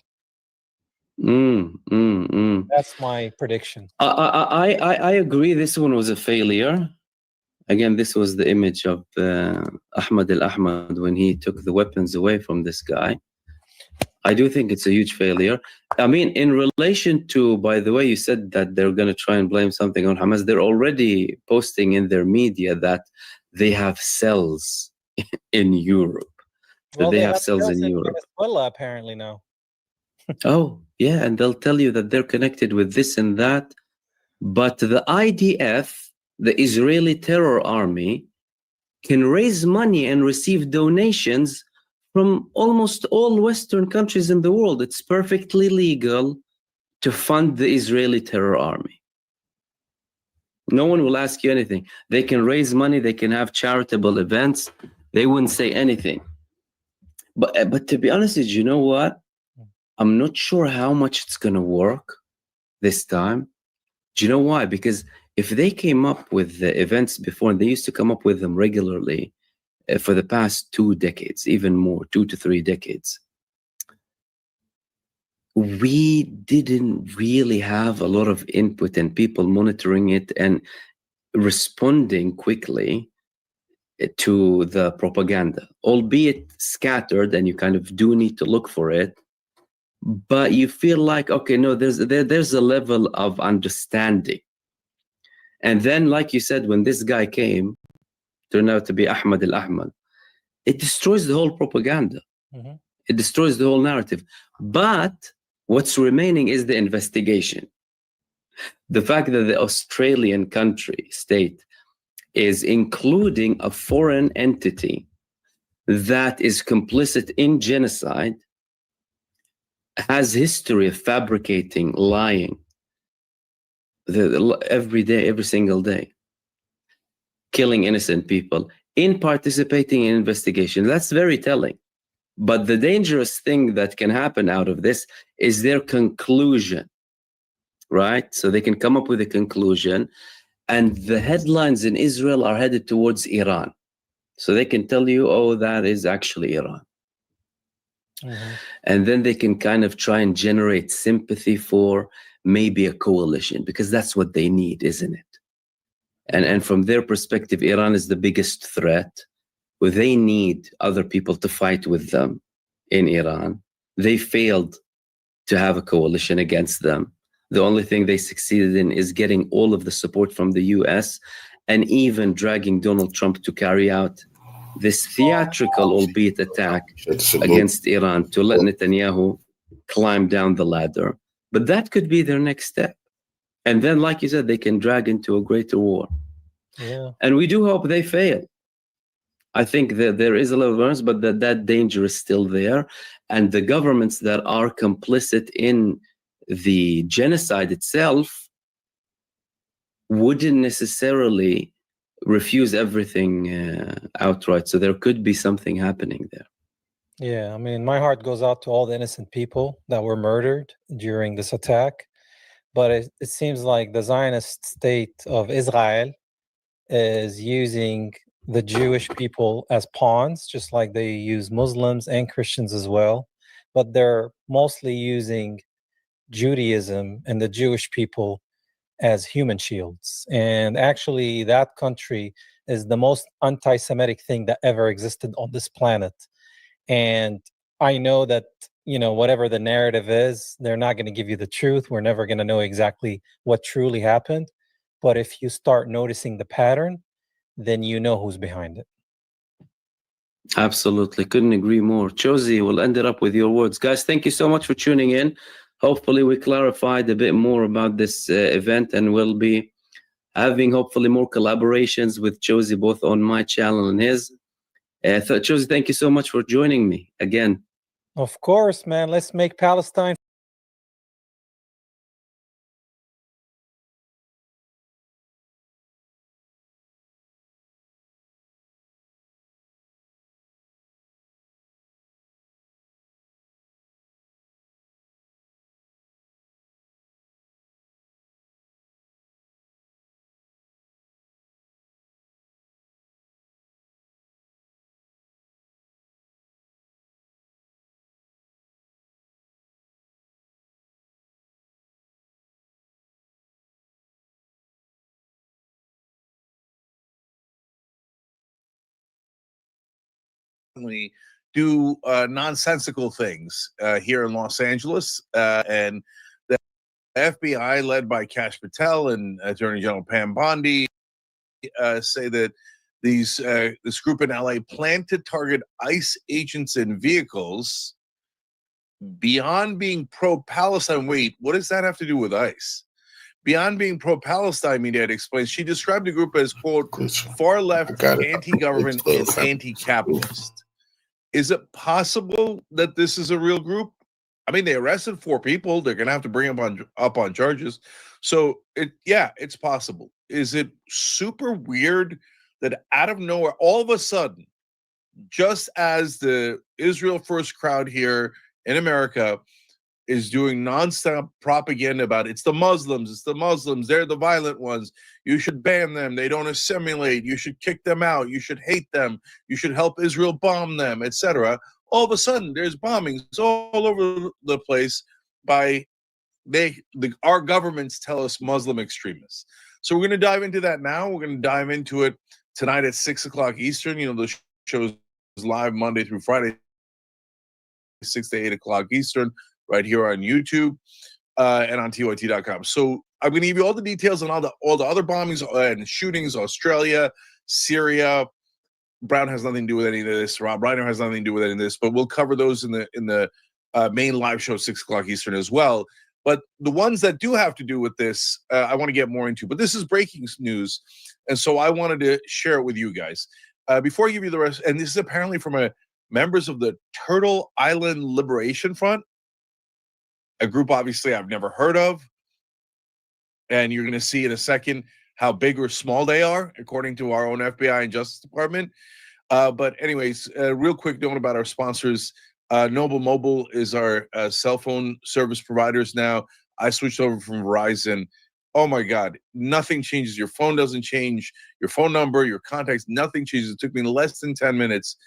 That's my prediction.
I agree. This one was a failure. Again, this was the image of Ahmad al-Ahmad when he took the weapons away from this guy. I do think it's a huge failure. I mean, in relation to, by the way, you said that they're going to try and blame something on Hamas. They're already posting in their media that they have cells in Europe.
Well,
they have cells in Europe.
Venezuela apparently now.
Oh, yeah, and they'll tell you that they're connected with this and that. But the IDF, the Israeli terror army, can raise money and receive donations from almost all Western countries in the world. It's perfectly legal to fund the Israeli terror army. No one will ask you anything. They can raise money, they can have charitable events. They wouldn't say anything. But to be honest with you, know what? I'm not sure how much it's going to work this time. Do you know why? Because if they came up with the events before, and they used to come up with them regularly for the past 2 decades, even more, 2 to 3 decades, we didn't really have a lot of input and people monitoring it and responding quickly to the propaganda, albeit scattered, and you kind of do need to look for it. But you feel like, okay, no, there's a level of understanding. And then, like you said, when this guy came, turned out to be Ahmad al-Ahmad, it destroys the whole propaganda. It destroys the whole narrative. But what's remaining is the investigation. The fact that the Australian country, state, is including a foreign entity that is complicit in genocide, has history of fabricating, lying, every day, every single day, killing innocent people, in participating in investigation. That's very telling. But the dangerous thing that can happen out of this is their conclusion, right? So they can come up with a conclusion, and the headlines in Israel are headed towards Iran. So they can tell you, oh, that is actually Iran. And then they can kind of try and generate sympathy for maybe a coalition, because that's what they need, isn't it? And from their perspective, Iran is the biggest threat. Well, they need other people to fight with them in Iran. They failed to have a coalition against them. The only thing they succeeded in is getting all of the support from the US, and even dragging Donald Trump to carry out this theatrical, albeit attack against Iran, to let Netanyahu climb down the ladder. But that could be their next step. And then, like you said, they can drag into a greater war.
Yeah.
And we do hope they fail. I think that there is a level of awareness, but that danger is still there. And the governments that are complicit in the genocide itself wouldn't necessarily refuse everything outright. So there could be something happening there.
Yeah, I mean, my heart goes out to all the innocent people that were murdered during this attack. But it seems like the Zionist state of Israel is using the Jewish people as pawns, just like they use Muslims and Christians as well. But they're mostly using Judaism and the Jewish people as human shields. And actually, that country is the most anti Semitic thing that ever existed on this planet. And I know that, whatever the narrative is, they're not going to give you the truth. We're never going to know exactly what truly happened. But if you start noticing the pattern, then you know who's behind it.
Absolutely. Couldn't agree more. Josie, we'll end it up with your words. Guys, thank you so much for tuning in. Hopefully, we clarified a bit more about this event, and we'll be having hopefully more collaborations with Josie, both on my channel and his. Josie, thank you so much for joining me again.
Of course, man. Let's make Palestine
do nonsensical things here in Los Angeles, and the FBI, led by Kash Patel and Attorney General Pam Bondi, say that this group in LA planned to target ICE agents in vehicles beyond being pro-Palestine. Wait, what does that have to do with ICE? Beyond being pro-Palestine, Mediaite explains, she described the group as, quote, far-left, anti-government, and anti-capitalist. Is it possible that this is a real group? I mean, they arrested 4 people. They're going to have to bring them up on charges. So, it's possible. Is it super weird that out of nowhere, all of a sudden, just as the Israel First crowd here in America is doing nonstop propaganda about it's the Muslims, they're the violent ones, you should ban them, they don't assimilate, you should kick them out, you should hate them, you should help Israel bomb them, etc. All of a sudden, there's bombings all over the place by our governments tell us Muslim extremists. So we're going to dive into that now. We're going to dive into it tonight at 6 o'clock Eastern. The show's live Monday through Friday, 6 to 8 o'clock Eastern, right here on YouTube and on TYT.com. So I'm going to give you all the details on all the other bombings and shootings, Australia, Syria. Brown has nothing to do with any of this. Rob Reiner has nothing to do with any of this, but we'll cover those in the main live show, 6 o'clock Eastern as well. But the ones that do have to do with this, I want to get more into. But this is breaking news, and so I wanted to share it with you guys. Before I give you the rest, and this is apparently from members of the Turtle Island Liberation Front, a group obviously I've never heard of, and you're going to see in a second how big or small they are, according to our own FBI and Justice Department. But anyways, real quick note about our sponsors. Noble Mobile is our cell phone service providers now. I switched over from Verizon. Oh my God, nothing changes. Your phone doesn't change. Your phone number, your contacts, nothing changes. It took me less than 10 minutes.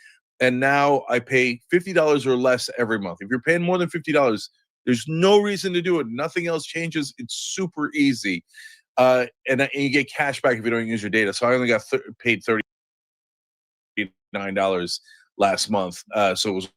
And now I pay $50 or less every month. If you're paying more than $50, there's no reason to do it. Nothing else changes. It's super easy. And you get cash back if you don't use your data. So I only got paid $39 last month. So it was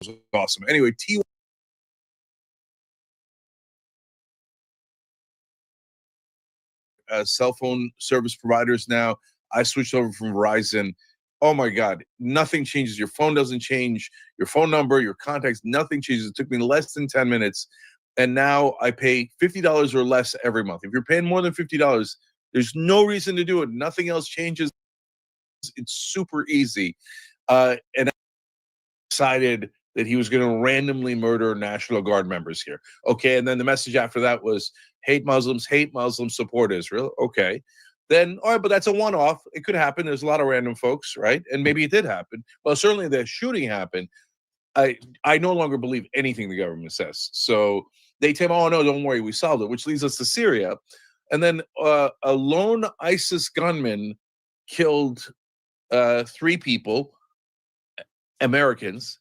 was awesome. Anyway, cell phone service providers now. I switched over from Verizon. Oh my God, nothing changes. Your phone doesn't change. Your phone number, your contacts, nothing changes. It took me less than 10 minutes. And now I pay $50 or less every month. If you're paying more than $50, there's no reason to do it. Nothing else changes. It's super easy. And I decided that he was going to randomly murder National Guard members here. Okay, and then the message after that was hate Muslims, support Israel. Okay. Then, all right, but that's a one-off. It could happen. There's a lot of random folks, right? And maybe it did happen. Well, certainly the shooting happened. I no longer believe anything the government says. So they tell me, oh, no, don't worry, we solved it, which leads us to Syria. And then a lone ISIS gunman killed 3 people, Americans.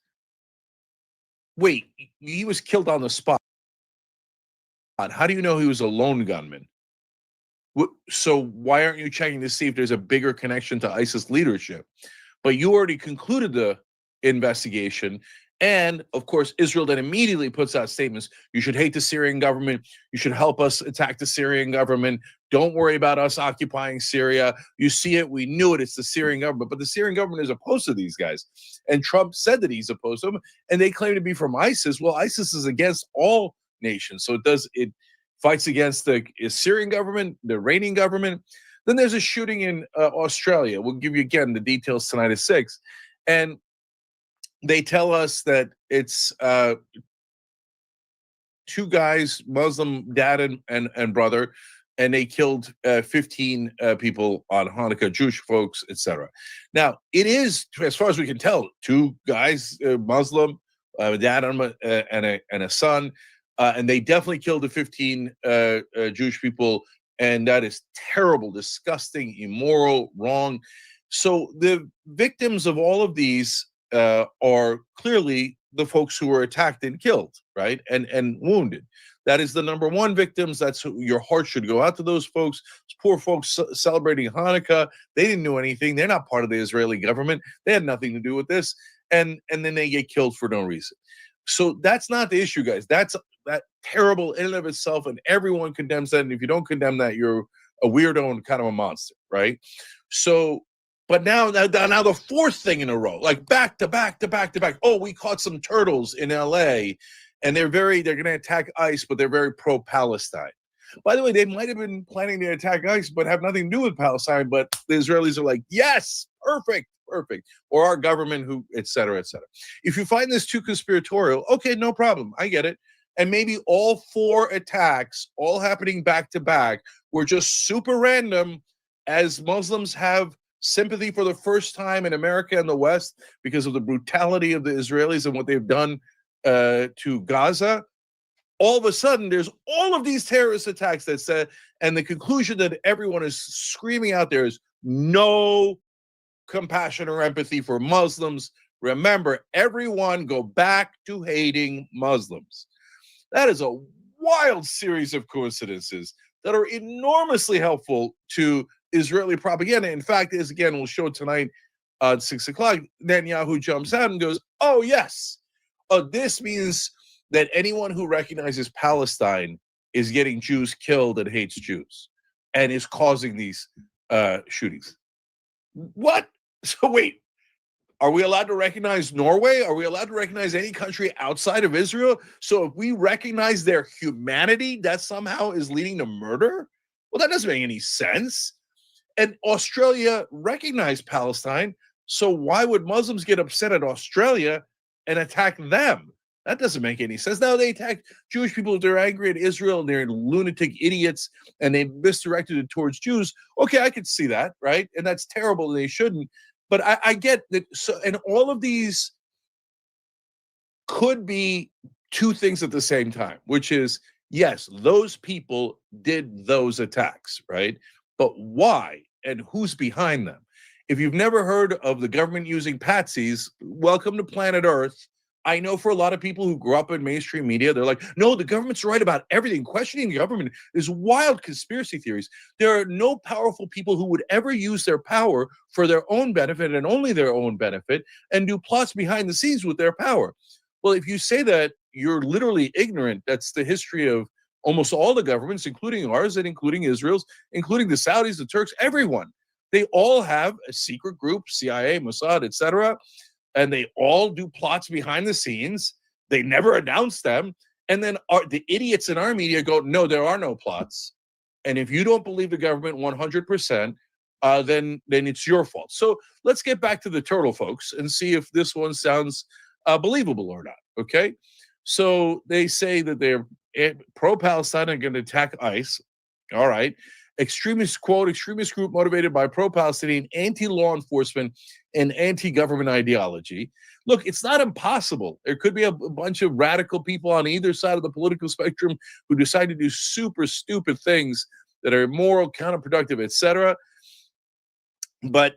Wait, he was killed on the spot. How do you know he was a lone gunman? So why aren't you checking to see if there's a bigger connection to ISIS leadership? But you already concluded the investigation. And of course, Israel then immediately puts out statements. You should hate the Syrian government. You should help us attack the Syrian government. Don't worry about us occupying Syria. You see it. We knew it. It's the Syrian government. But the Syrian government is opposed to these guys. And Trump said that he's opposed to them. And they claim to be from ISIS. Well, ISIS is against all nations. So it fights against the Syrian government, the Iranian government. Then there's a shooting in Australia. We'll give you, again, the details tonight at 6. And they tell us that it's 2 guys, Muslim dad and brother, and they killed 15 people on Hanukkah, Jewish folks, etc. Now, it is, as far as we can tell, 2 guys, Muslim, dad and a son, and they definitely killed the 15 Jewish people, and that is terrible, disgusting, immoral, wrong. So the victims of all of these are clearly the folks who were attacked and killed, right, and wounded. That is the number one victims. That's who, your heart should go out to those folks. Those poor folks celebrating Hanukkah. They didn't do anything. They're not part of the Israeli government. They had nothing to do with this, and then they get killed for no reason. So that's not the issue, guys. That's that terrible in and of itself, and everyone condemns that. And if you don't condemn that, you're a weirdo and kind of a monster, right? So. But now the 4th thing in a row, like back to back. Oh, we caught some turtles in LA, and they're going to attack ICE, but they're very pro-Palestine. By the way, they might have been planning to attack ICE, but have nothing to do with Palestine. But the Israelis are like, yes, perfect. Or our government, who, et cetera, et cetera. If you find this too conspiratorial, okay, no problem. I get it. And maybe all 4 attacks, all happening back to back, were just super random, as Muslims have sympathy for the first time in America and the West because of the brutality of the Israelis and what they've done to Gaza. All of a sudden, there's all of these terrorist attacks that said, and the conclusion that everyone is screaming out there is no compassion or empathy for Muslims. Remember, everyone go back to hating Muslims. That is a wild series of coincidences that are enormously helpful to Israeli propaganda. In fact, as again, we'll show tonight at 6 o'clock, Netanyahu jumps out and goes, oh, yes, this means that anyone who recognizes Palestine is getting Jews killed and hates Jews and is causing these shootings. What? So wait, are we allowed to recognize Norway? Are we allowed to recognize any country outside of Israel? So if we recognize their humanity, that somehow is leading to murder? Well, that doesn't make any sense. And Australia recognized Palestine, so why would Muslims get upset at Australia and attack them? That doesn't make any sense. Now they attack Jewish people. They're angry at Israel. They're lunatic idiots, and they misdirected it towards Jews. Okay, I could see that, right? And that's terrible. They shouldn't. But I get that. So, and all of these could be 2 things at the same time, which is, yes, those people did those attacks, right? But why and who's behind them? If you've never heard of the government using patsies, welcome to planet Earth. I know for a lot of people who grew up in mainstream media, they're like, no, the government's right about everything. Questioning the government is wild conspiracy theories. There are no powerful people who would ever use their power for their own benefit and only their own benefit and do plots behind the scenes with their power. Well, if you say that, you're literally ignorant. That's the history of almost all the governments, including ours and including Israel's, including the Saudis, the Turks, everyone. They all have a secret group, CIA, Mossad, etc., and they all do plots behind the scenes. They never announce them. And then the idiots in our media go, no, there are no plots. And if you don't believe the government 100%, then it's your fault. So let's get back to the turtle, folks, and see if this one sounds believable or not, okay? So they say that they're pro-Palestine and going to attack ICE. All right. Extremist group motivated by pro-Palestinian, anti-law enforcement, and anti-government ideology. Look, it's not impossible. There could be a bunch of radical people on either side of the political spectrum who decide to do super stupid things that are immoral, counterproductive, etc. But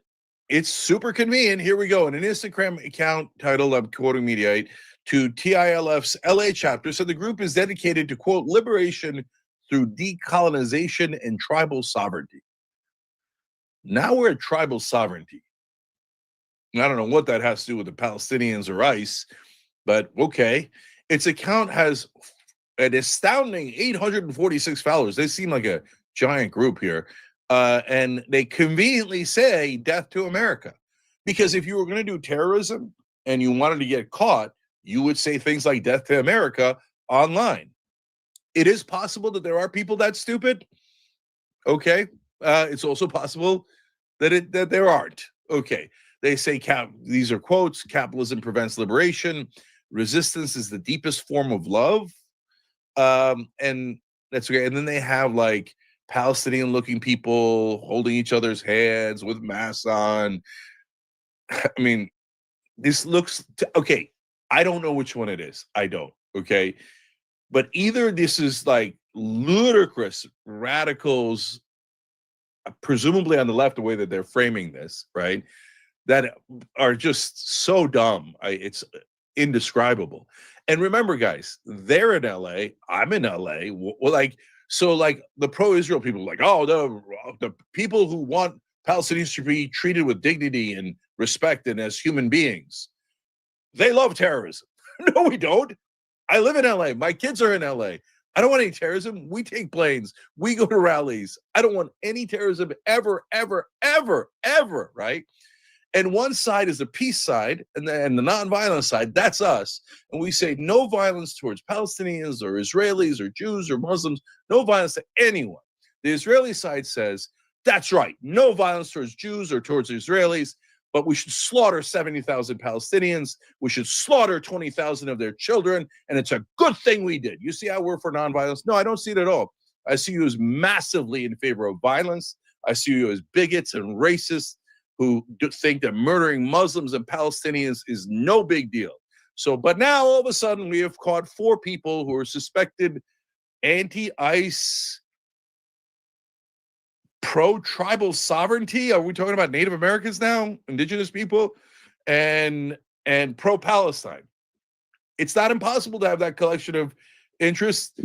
it's super convenient. Here we go. In an Instagram account titled, I'm quoting Mediaite, to TILF's LA chapter, said the group is dedicated to, quote, liberation through decolonization and tribal sovereignty. Now we're at tribal sovereignty. I don't know what that has to do with the Palestinians or ICE, but okay. Its account has an astounding 846 followers. They seem like a giant group here. And they conveniently say death to America. Because if you were going to do terrorism and you wanted to get caught, you would say things like death to America online. It is possible that there are people that stupid. Okay. It's also possible that there aren't. Okay. They say these are quotes: capitalism prevents liberation. Resistance is the deepest form of love. And that's okay. And then they have like Palestinian looking people holding each other's hands with masks on. I mean, this looks okay. I don't know which one it is. I don't. Okay. But either this is like ludicrous radicals, presumably on the left, the way that they're framing this, right? That are just so dumb. It's indescribable. And remember, guys, they're in LA. I'm in LA. Well, like the pro-Israel people, like, oh, the people who want Palestinians to be treated with dignity and respect and as human beings, they love terrorism. No, we don't. I live in LA. My kids are in LA. I don't want any terrorism. We take planes. We go to rallies. I don't want any terrorism ever, ever, ever, ever, right? And one side is the peace side, and the nonviolent side, that's us. And we say no violence towards Palestinians or Israelis or Jews or Muslims, no violence to anyone. The Israeli side says, that's right, no violence towards Jews or towards Israelis, but we should slaughter 70,000 Palestinians. We should slaughter 20,000 of their children, and it's a good thing we did. You see how we're for nonviolence? No, I don't see it at all. I see you as massively in favor of violence. I see you as bigots and racists who think that murdering Muslims and Palestinians is no big deal. So, but now all of a sudden we have caught 4 people who are suspected anti-ICE, pro-tribal sovereignty. Are we talking about Native Americans now, indigenous people, and pro-Palestine? It's not impossible to have that collection of interests,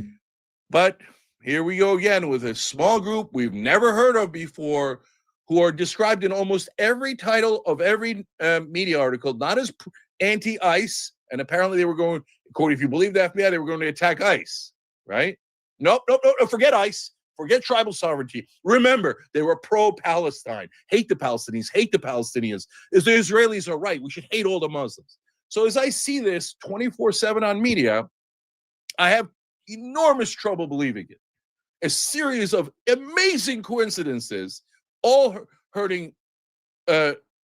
but here we go again with a small group we've never heard of before, who are described in almost every title of every media article, not as anti-ICE, and apparently they were going, according, if you believe the FBI, they were going to attack ICE, right? Nope, forget ICE, forget tribal sovereignty. Remember, they were pro-Palestine, hate the Palestinians, hate the Palestinians. As the Israelis are right, we should hate all the Muslims. So as I see this 24/7 on media, I have enormous trouble believing it. A series of amazing coincidences, all hurting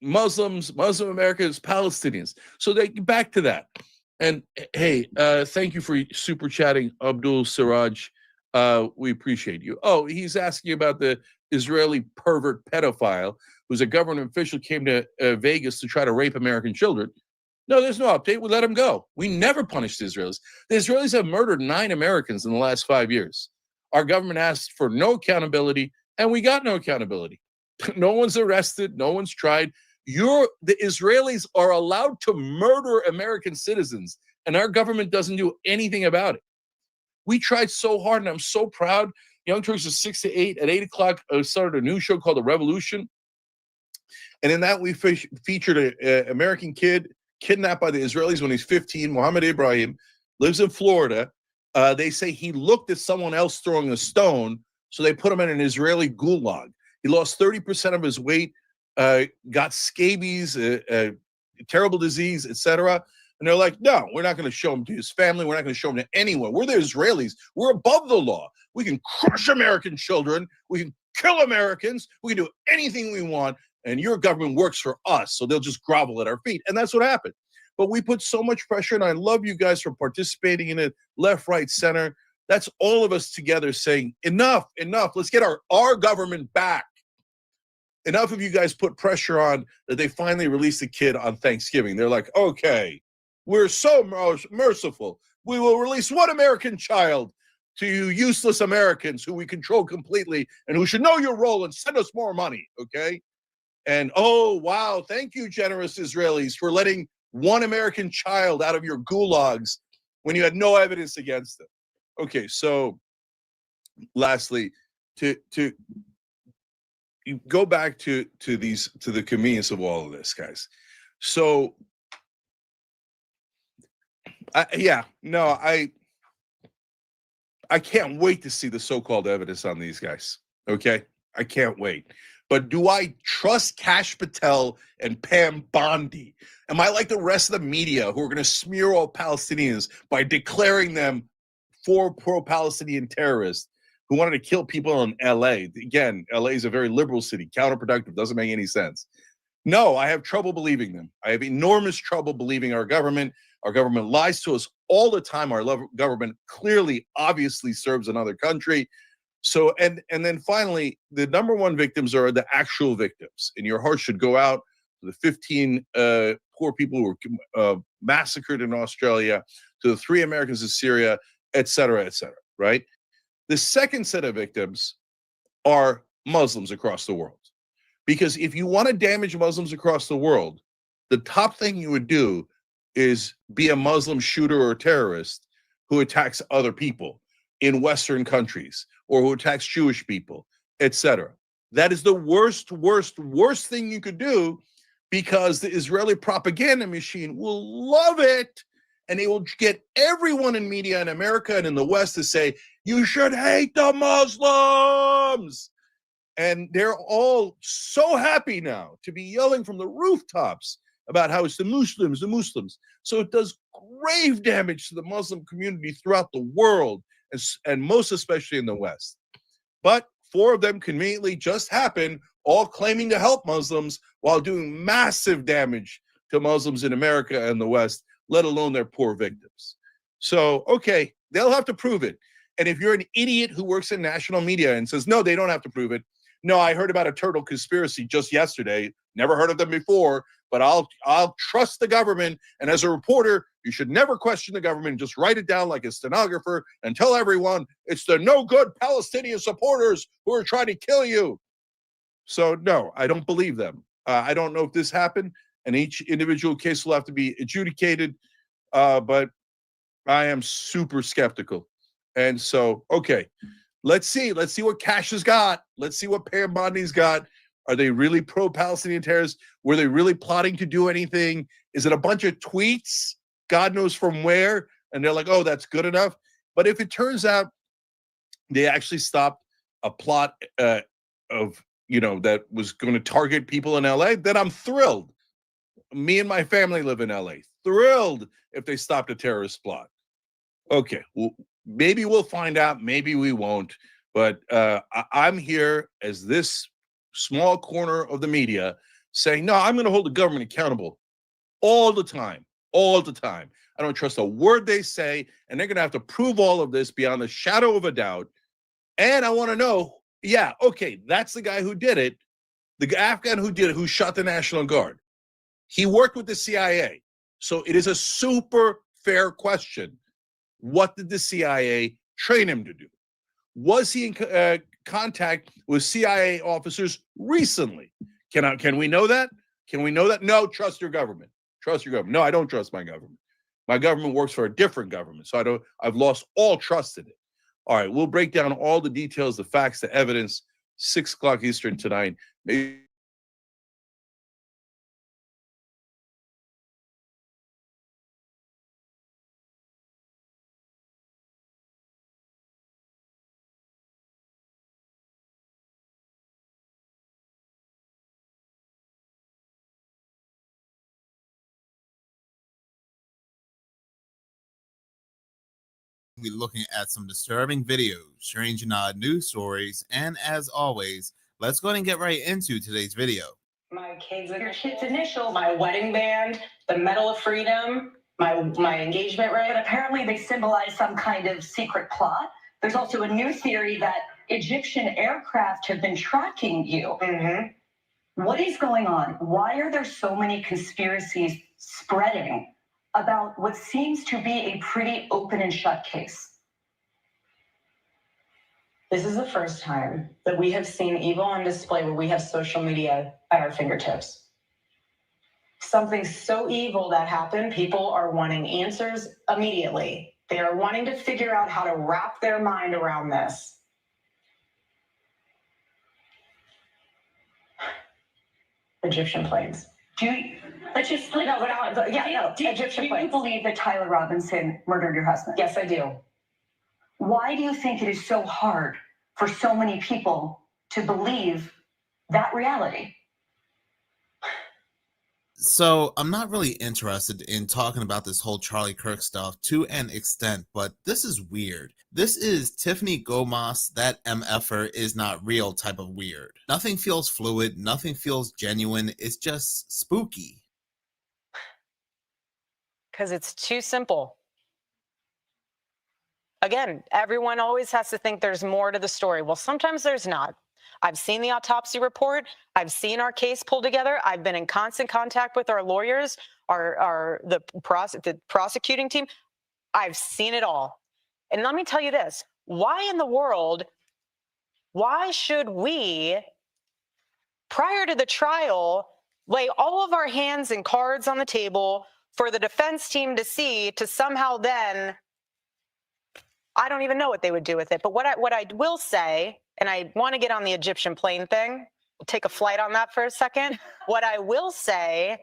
Muslims, Muslim Americans, Palestinians. So they back to that. And hey, thank you for super chatting, Abdul Siraj. We appreciate you. Oh, he's asking about the Israeli pervert pedophile who's a government official, came to Vegas to try to rape American children. No, there's no update. We let him go. We never punished the Israelis. The Israelis have murdered 9 Americans in the last 5 years. Our government asked for no accountability, and we got no accountability. No one's arrested. No one's tried. The Israelis are allowed to murder American citizens, and our government doesn't do anything about it. We tried so hard, and I'm so proud. Young Turks is 6 to 8. At 8 o'clock, I started a new show called The Revolution. And in that, we featured an American kid, kidnapped by the Israelis when he's 15. Mohammed Ibrahim lives in Florida. They say he looked at someone else throwing a stone, so they put him in an Israeli gulag. He lost 30% of his weight, got scabies, terrible disease, etc. And they're like, no, we're not going to show him to his family. We're not going to show him to anyone. We're the Israelis. We're above the law. We can crush American children. We can kill Americans. We can do anything we want. And your government works for us. So they'll just grovel at our feet. And that's what happened. But we put so much pressure, and I love you guys for participating in it, left, right, center. That's all of us together saying, enough, enough. Let's get our government back. Enough of you guys put pressure on that they finally released a kid on Thanksgiving. They're like, okay, we're so merciful. We will release one American child to you useless Americans who we control completely and who should know your role and send us more money, okay? And, oh, wow, thank you, generous Israelis, for letting one American child out of your gulags when you had no evidence against them. Okay, so lastly, to you go back to the convenience of all of this, guys. So, I can't wait to see the so-called evidence on these guys. Okay, I can't wait. But do I trust Kash Patel and Pam Bondi? Am I like the rest of the media who are going to smear all Palestinians by declaring them for pro-Palestinian terrorists who wanted to kill people in LA? Again, LA is a very liberal city, counterproductive, doesn't make any sense. No, I have trouble believing them. I have enormous trouble believing our government. Our government lies to us all the time. Our government clearly, obviously serves another country. So, and then finally, the number one victims are the actual victims. And your heart should go out to the 15 poor people who were massacred in Australia, to the 3 Americans in Syria, et cetera, right? The second set of victims are Muslims across the world. Because if you want to damage Muslims across the world, the top thing you would do is be a Muslim shooter or terrorist who attacks other people in Western countries, or who attacks Jewish people, etc. That is the worst thing you could do, because the Israeli propaganda machine will love it, and they will get everyone in media in America and in the West to say, you should hate the Muslims. And they're all so happy now to be yelling from the rooftops about how it's the Muslims, the Muslims. So it does grave damage to the Muslim community throughout the world, and most especially in the West. But 4 of them conveniently just happened, all claiming to help Muslims while doing massive damage to Muslims in America and the West, let alone their poor victims. So, okay, they'll have to prove it. And if you're an idiot who works in national media and says, no, they don't have to prove it. No, I heard about a turtle conspiracy just yesterday. Never heard of them before, but I'll trust the government. And as a reporter, you should never question the government. Just write it down like a stenographer and tell everyone it's the no good Palestinian supporters who are trying to kill you. So no, I don't believe them. I don't know if this happened, and each individual case will have to be adjudicated. But I am super skeptical. And so, okay, let's see what Kash has got. Let's see what Pam Bondi's got. Are they really pro-Palestinian terrorists? Were they really plotting to do anything? Is it a bunch of tweets, God knows from where? And they're like, oh, that's good enough. But if it turns out they actually stopped a plot that was going to target people in LA, then I'm thrilled. Me and my family live in LA. Thrilled if they stopped a terrorist plot. Okay, well, maybe we'll find out. Maybe we won't. But I'm here as this small corner of the media saying, no, I'm going to hold the government accountable all the time. I don't trust a word they say, and they're going to have to prove all of this beyond the shadow of a doubt. And I want to know, yeah, okay, that's the guy who did it, the Afghan who did it, who shot the National Guard. He worked with the CIA. So it is a super fair question. What did the CIA train him to do? Was he in contact with CIA officers recently? Can we know that? Can we know that? No, trust your government. Trust your government. No, I don't trust my government. My government works for a different government, so I've lost all trust in it. All right, we'll break down all the details, the facts, the evidence, 6 o'clock Eastern tonight. Maybe
be looking at some disturbing videos, strange and odd news stories, and as always, let's go ahead and get right into today's video.
My your kid's initials, my wedding band, the Medal of Freedom, my engagement ring. But apparently they symbolize some kind of secret plot. There's also a new theory that Egyptian aircraft have been tracking you. What is going on? Why are there so many conspiracies spreading about what seems to be a pretty open and shut case? This is the first time that we have seen evil on display where we have social media at our fingertips. Something so evil that happened, people are wanting answers immediately. They are wanting to figure out how to wrap their mind around this. Egyptian planes. Egyptian planes. Do you believe that Tyler Robinson murdered your husband? Yes, I do. Why do you think it is so hard for so many people to believe that reality?
So I'm not really interested in talking about this whole Charlie Kirk stuff to an extent, but this is weird. This is Tiffany Gomas, that MFer is not real type of weird. Nothing feels fluid, nothing feels genuine, it's just spooky.
Because it's too simple. Again, everyone always has to think there's more to the story. Well, sometimes there's not. I've seen the autopsy report. I've seen our case pulled together. I've been in constant contact with our lawyers, the prosecuting team. I've seen it all. And let me tell you this, why in the world, why should we, prior to the trial, lay all of our hands and cards on the table for the defense team to see, to somehow then, I don't even know what they would do with it. But what I will say, and I want to get on the Egyptian plane thing, we'll take a flight on that for a second. What I will say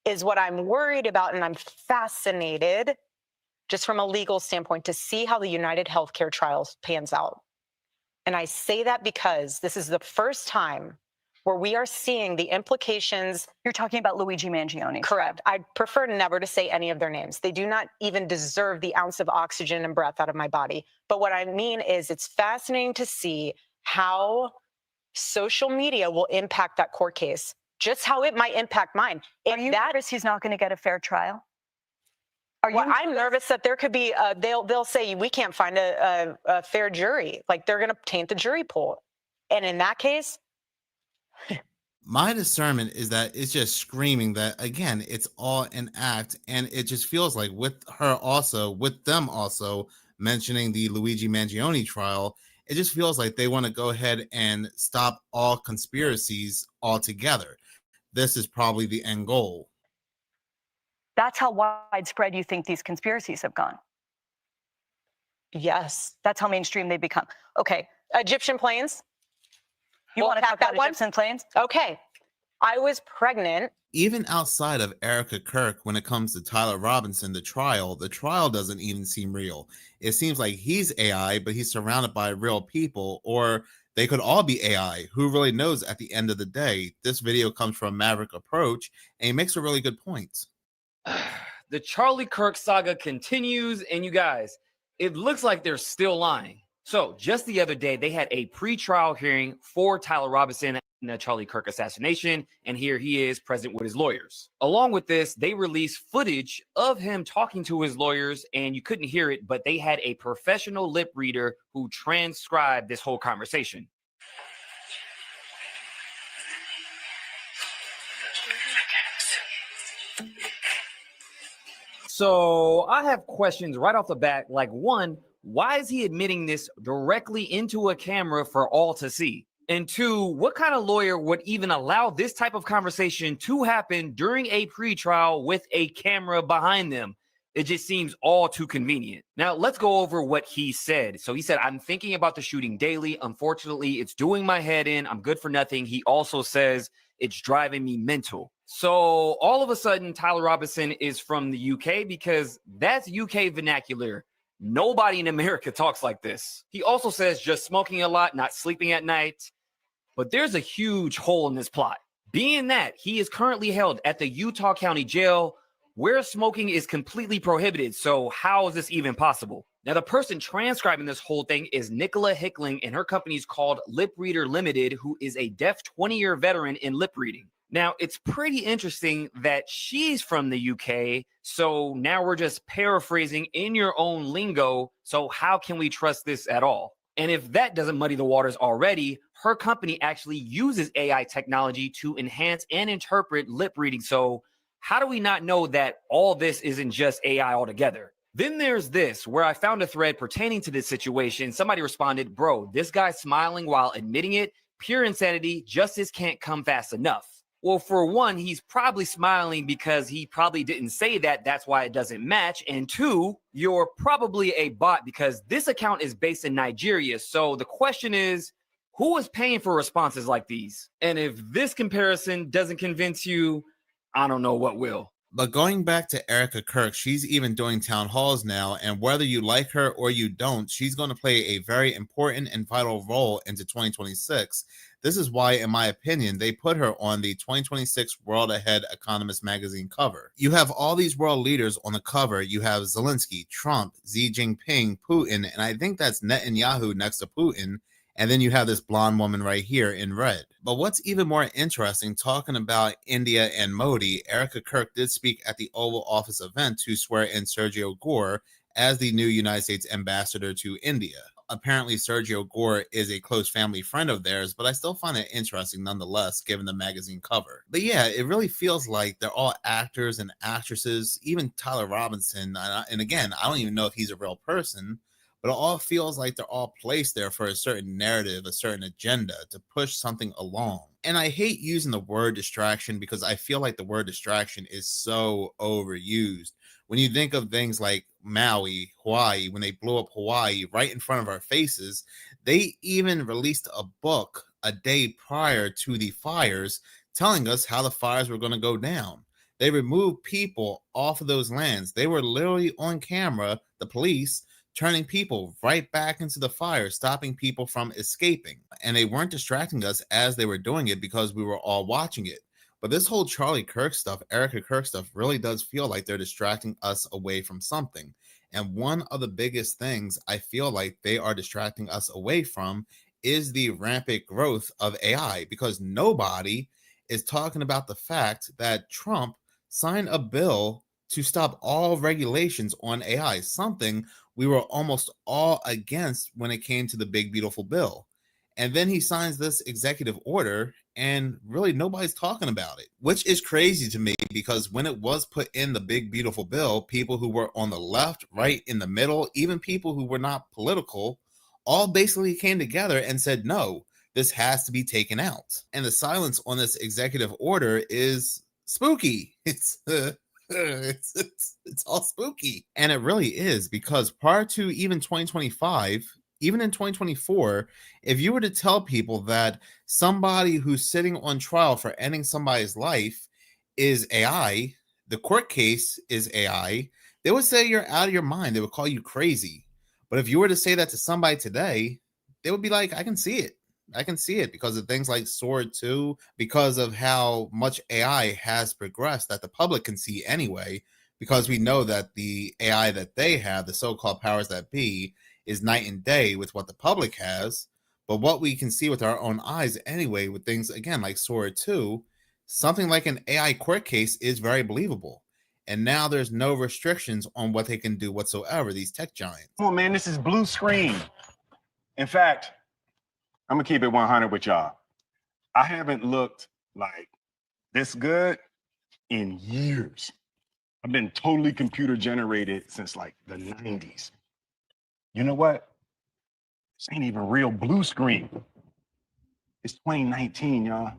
is what I'm worried about, and I'm fascinated, just from a legal standpoint, to see how the United Healthcare trials pans out. And I say that because this is the first time where we are seeing the implications. You're talking about Luigi Mangione. Correct. I prefer never to say any of their names. They do not even deserve the ounce of oxygen and breath out of my body. But what I mean is it's fascinating to see how social media will impact that court case, just how it might impact mine. Are you nervous he's not going to get a fair trial? I'm nervous that there could be, they'll say we can't find a fair jury. Like they're going to taint the jury pool. And in that case,
my discernment is that it's just screaming that, again, it's all an act, and it just feels like with them also mentioning the Luigi Mangione trial, it just feels like they want to go ahead and stop all conspiracies altogether. This is probably the end goal.
That's how widespread you think these conspiracies have gone.
Yes.
That's how mainstream they become. Okay.
Egyptian planes.
You want to talk about Egyptian planes?
Okay. I was pregnant.
Even outside of Erica Kirk, when it comes to Tyler Robinson, the trial doesn't even seem real. It seems like he's AI, but he's surrounded by real people, or they could all be AI. Who really knows at the end of the day? This video comes from Maverick Approach, and he makes a really good point.
The Charlie Kirk saga continues, and you guys, it looks like they're still lying. So just the other day, they had a pre-trial hearing for Tyler Robinson in the Charlie Kirk assassination, and here he is present with his lawyers. Along with this, they released footage of him talking to his lawyers, and you couldn't hear it, but they had a professional lip reader who transcribed this whole conversation. So I have questions right off the bat. Like, one, why is he admitting this directly into a camera for all to see? And two, what kind of lawyer would even allow this type of conversation to happen during a pre-trial with a camera behind them? It just seems all too convenient. Now, let's go over what he said. So he said, I'm thinking about the shooting daily. Unfortunately, it's doing my head in. I'm good for nothing. He also says it's driving me mental. So all of a sudden, Tyler Robinson is from the UK because that's UK vernacular. Nobody in America talks like this. He also says just smoking a lot, not sleeping at night. But there's a huge hole in this plot. Being that he is currently held at the Utah County Jail where smoking is completely prohibited. So how is this even possible? Now, the person transcribing this whole thing is Nicola Hickling, and her company is called Lip Reader Limited, who is a deaf 20-year veteran in lip reading. Now, it's pretty interesting that she's from the UK, so now we're just paraphrasing in your own lingo, so how can we trust this at all? And if that doesn't muddy the waters already, her company actually uses AI technology to enhance and interpret lip reading, so how do we not know that all this isn't just AI altogether? Then there's this, where I found a thread pertaining to this situation. Somebody responded, bro, this guy's smiling while admitting it. Pure insanity. Justice can't come fast enough. Well, for one, he's probably smiling because he probably didn't say that. That's why it doesn't match. And two, you're probably a bot because this account is based in Nigeria. So the question is, who is paying for responses like these? And if this comparison doesn't convince you, I don't know what will.
But going back to Erica Kirk, she's even doing town halls now, and whether you like her or you don't, she's going to play a very important and vital role into 2026. This is why, in my opinion, they put her on the 2026 World Ahead Economist magazine cover. You have all these world leaders on the cover. You have Zelensky, Trump, Xi Jinping, Putin, and I think that's Netanyahu next to Putin. And then you have this blonde woman right here in red. But what's even more interesting, talking about India and Modi, Erica Kirk did speak at the Oval Office event to swear in Sergio Gore as the new United States ambassador to India. Apparently, Sergio Gore is a close family friend of theirs, but I still find it interesting nonetheless, given the magazine cover. But yeah, it really feels like they're all actors and actresses, even Tyler Robinson. And again, I don't even know if he's a real person, but it all feels like they're all placed there for a certain narrative, a certain agenda to push something along. And I hate using the word distraction because I feel like the word distraction is so overused. When you think of things like Maui, Hawaii, when they blew up Hawaii right in front of our faces, they even released a book a day prior to the fires telling us how the fires were going to go down. They removed people off of those lands. They were literally on camera, the police, turning people right back into the fire, stopping people from escaping. And they weren't distracting us as they were doing it because we were all watching it. But this whole Charlie Kirk stuff, Erica Kirk stuff, really does feel like they're distracting us away from something. And one of the biggest things I feel like they are distracting us away from is the rampant growth of AI, because nobody is talking about the fact that Trump signed a bill to stop all regulations on AI, something we were almost all against when it came to the big, beautiful bill. And then he signs this executive order and really nobody's talking about it, which is crazy to me because when it was put in the big, beautiful bill, people who were on the left, right, in the middle, even people who were not political, all basically came together and said, no, this has to be taken out. And the silence on this executive order is spooky. It's all spooky. And it really is, because prior to even 2025, even in 2024, if you were to tell people that somebody who's sitting on trial for ending somebody's life is AI, the court case is AI, they would say you're out of your mind. They would call you crazy. But if you were to say that to somebody today, they would be like, I can see it. I can see it because of things like Sword 2, because of how much AI has progressed that the public can see anyway, because we know that the AI that they have, the so-called powers that be, is night and day with what the public has. But what we can see with our own eyes anyway, with things, again, like Sword 2, something like an AI court case is very believable. And now there's no restrictions on what they can do whatsoever, these tech giants.
Come on, man, this is blue screen. In fact, I'm gonna keep it 100 with y'all. I haven't looked like this good in years. I've been totally computer generated since like the 90s. You know what? This ain't even real blue screen. It's 2019, y'all.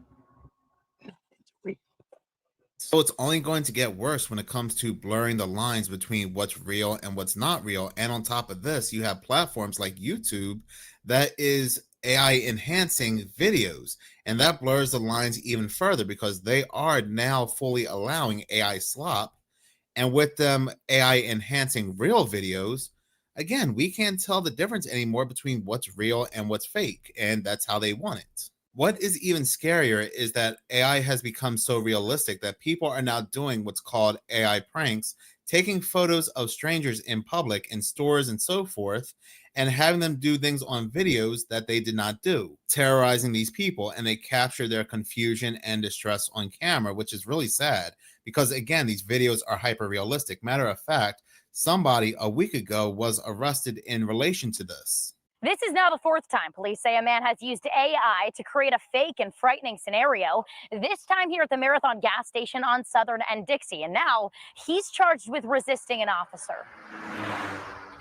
So it's only going to get worse when it comes to blurring the lines between what's real and what's not real. And on top of this, you have platforms like YouTube that is AI enhancing videos, and that blurs the lines even further because they are now fully allowing AI slop. And with them AI enhancing real videos, again, we can't tell the difference anymore between what's real and what's fake, and that's how they want it. What is even scarier is that AI has become so realistic that people are now doing what's called AI pranks, taking photos of strangers in public, in stores, and so forth, and having them do things on videos that they did not do, terrorizing these people, and they capture their confusion and distress on camera, which is really sad because, again, these videos are hyper realistic. Matter of fact, somebody a week ago was arrested in relation to this.
This is now the fourth time police say a man has used AI to create a fake and frightening scenario, this time here at the Marathon gas station on Southern and Dixie. And now he's charged with resisting an officer.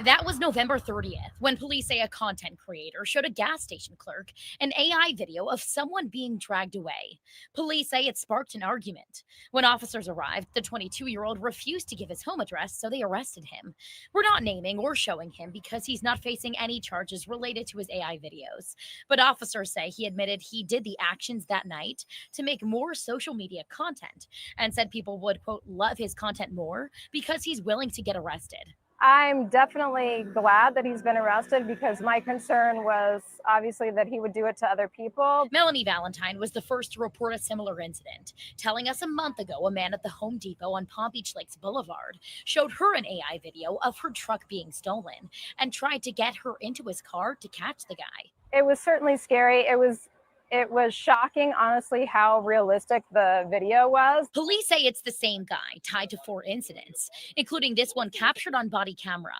That was November 30th, when police say a content creator showed a gas station clerk an AI video of someone being dragged away. Police say it sparked an argument. When officers arrived, the 22-year-old refused to give his home address, so they arrested him. We're not naming or showing him because he's not facing any charges related to his AI videos. But officers say he admitted he did the actions that night to make more social media content and said people would, quote, love his content more because he's willing to get arrested.
I'm definitely glad that he's been arrested because my concern was obviously that he would do it to other people.
Melanie Valentine was the first to report a similar incident, telling us a month ago a man at the Home Depot on Palm Beach Lakes Boulevard showed her an AI video of her truck being stolen and tried to get her into his car to catch the guy.
It was certainly scary. It was shocking, honestly, how realistic the video was.
Police say it's the same guy, tied to 4 incidents, including this one captured on body camera.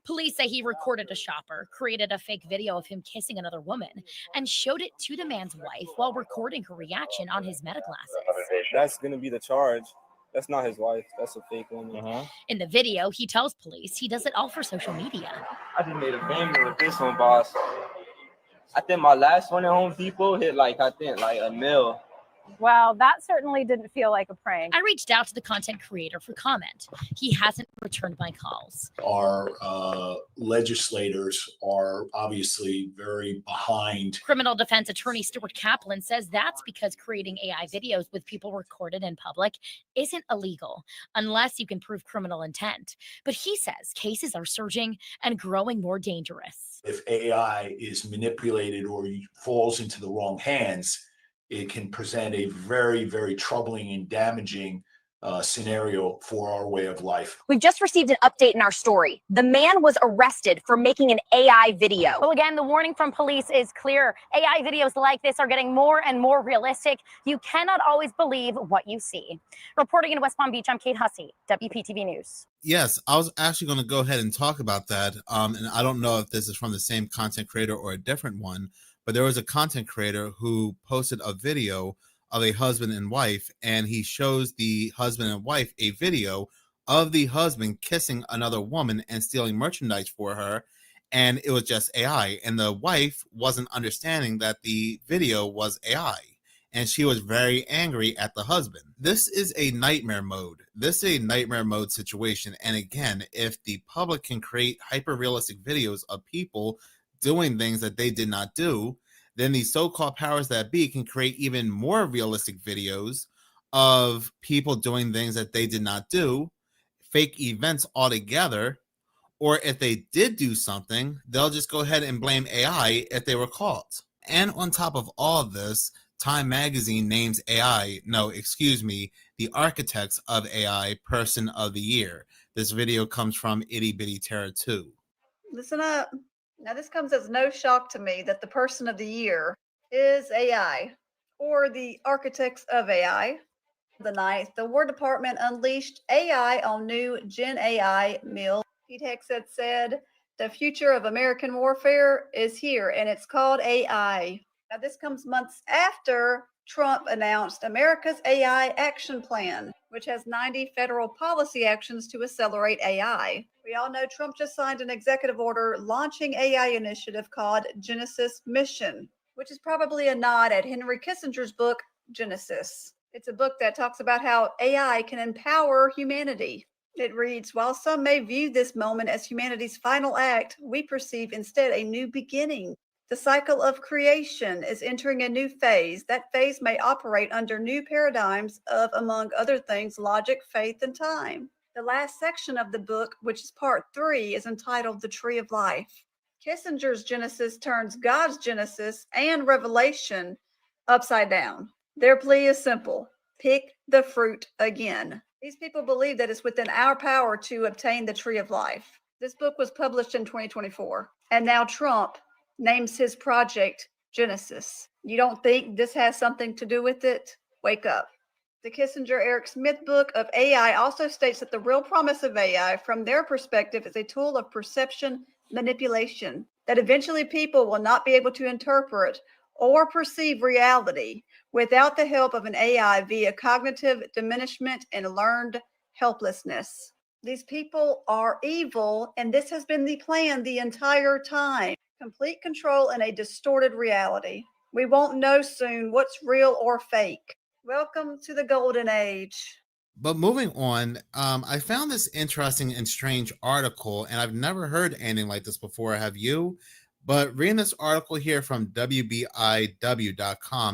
Police say he recorded a shopper, created a fake video of him kissing another woman, and showed it to the man's wife while recording her reaction on his meta glasses.
That's going to be the charge. That's not his wife. That's a fake woman.
In the video, he tells police he does it all for social media.
I just made a family with this one, boss. I think my last one at Home Depot hit like a mil.
Well, that certainly didn't feel like a prank.
I reached out to the content creator for comment. He hasn't returned my calls.
Our legislators are obviously very behind.
Criminal defense attorney Stuart Kaplan says that's because creating AI videos with people recorded in public isn't illegal unless you can prove criminal intent. But he says cases are surging and growing more dangerous.
If AI is manipulated or falls into the wrong hands, it can present a very, very troubling and damaging scenario for our way of life.
We've just received an update in our story. The man was arrested for making an AI video. Well, again, the warning from police is clear. AI videos like this are getting more and more realistic. You cannot always believe what you see. Reporting in West Palm Beach, I'm Kate Hussey, WPTV News.
Yes, I was actually going to go ahead and talk about that. And I don't know if this is from the same content creator or a different one, but there was a content creator who posted a video of a husband and wife, and he shows the husband and wife a video of the husband kissing another woman and stealing merchandise for her, and it was just AI. And the wife wasn't understanding that the video was AI, and she was very angry at the husband. This is a nightmare mode. This is a nightmare mode situation. And again, if the public can create hyper-realistic videos of people doing things that they did not do, then the so-called powers that be can create even more realistic videos of people doing things that they did not do, fake events altogether, or if they did do something, they'll just go ahead and blame AI if they were caught. And on top of all of this, Time Magazine names the architects of AI Person of the Year. This video comes from Itty Bitty Terror 2.
Listen up. Now, this comes as no shock to me that the person of the year is AI, or the architects of AI. The 9th, the War Department unleashed AI on new Gen AI mill. Pete Hegseth said, the future of American warfare is here, and it's called AI. Now, this comes months after Trump announced America's AI Action Plan, which has 90 federal policy actions to accelerate AI. We all know Trump just signed an executive order launching AI initiative called Genesis Mission, which is probably a nod at Henry Kissinger's book, Genesis. It's a book that talks about how AI can empower humanity. It reads, while some may view this moment as humanity's final act, we perceive instead a new beginning. The cycle of creation is entering a new phase. That phase may operate under new paradigms of, among other things, logic, faith, and time. The last section of the book, which is part 3, is entitled The Tree of Life. Kissinger's Genesis turns God's Genesis and Revelation upside down. Their plea is simple. Pick the fruit again. These people believe that it's within our power to obtain the tree of life. This book was published in 2024, and now Trump names his project Genesis. You don't think this has something to do with it? Wake up. The Kissinger Eric Smith book of AI also states that the real promise of AI, from their perspective, is a tool of perception manipulation, that eventually people will not be able to interpret or perceive reality without the help of an AI via cognitive diminishment and learned helplessness. These people are evil, and this has been the plan the entire time. Complete control in a distorted reality. We won't know soon what's real or fake. Welcome to the golden age.
But moving on, I found this interesting and strange article, and I've never heard anything like this before. Have you? But reading this article here from WBIW.com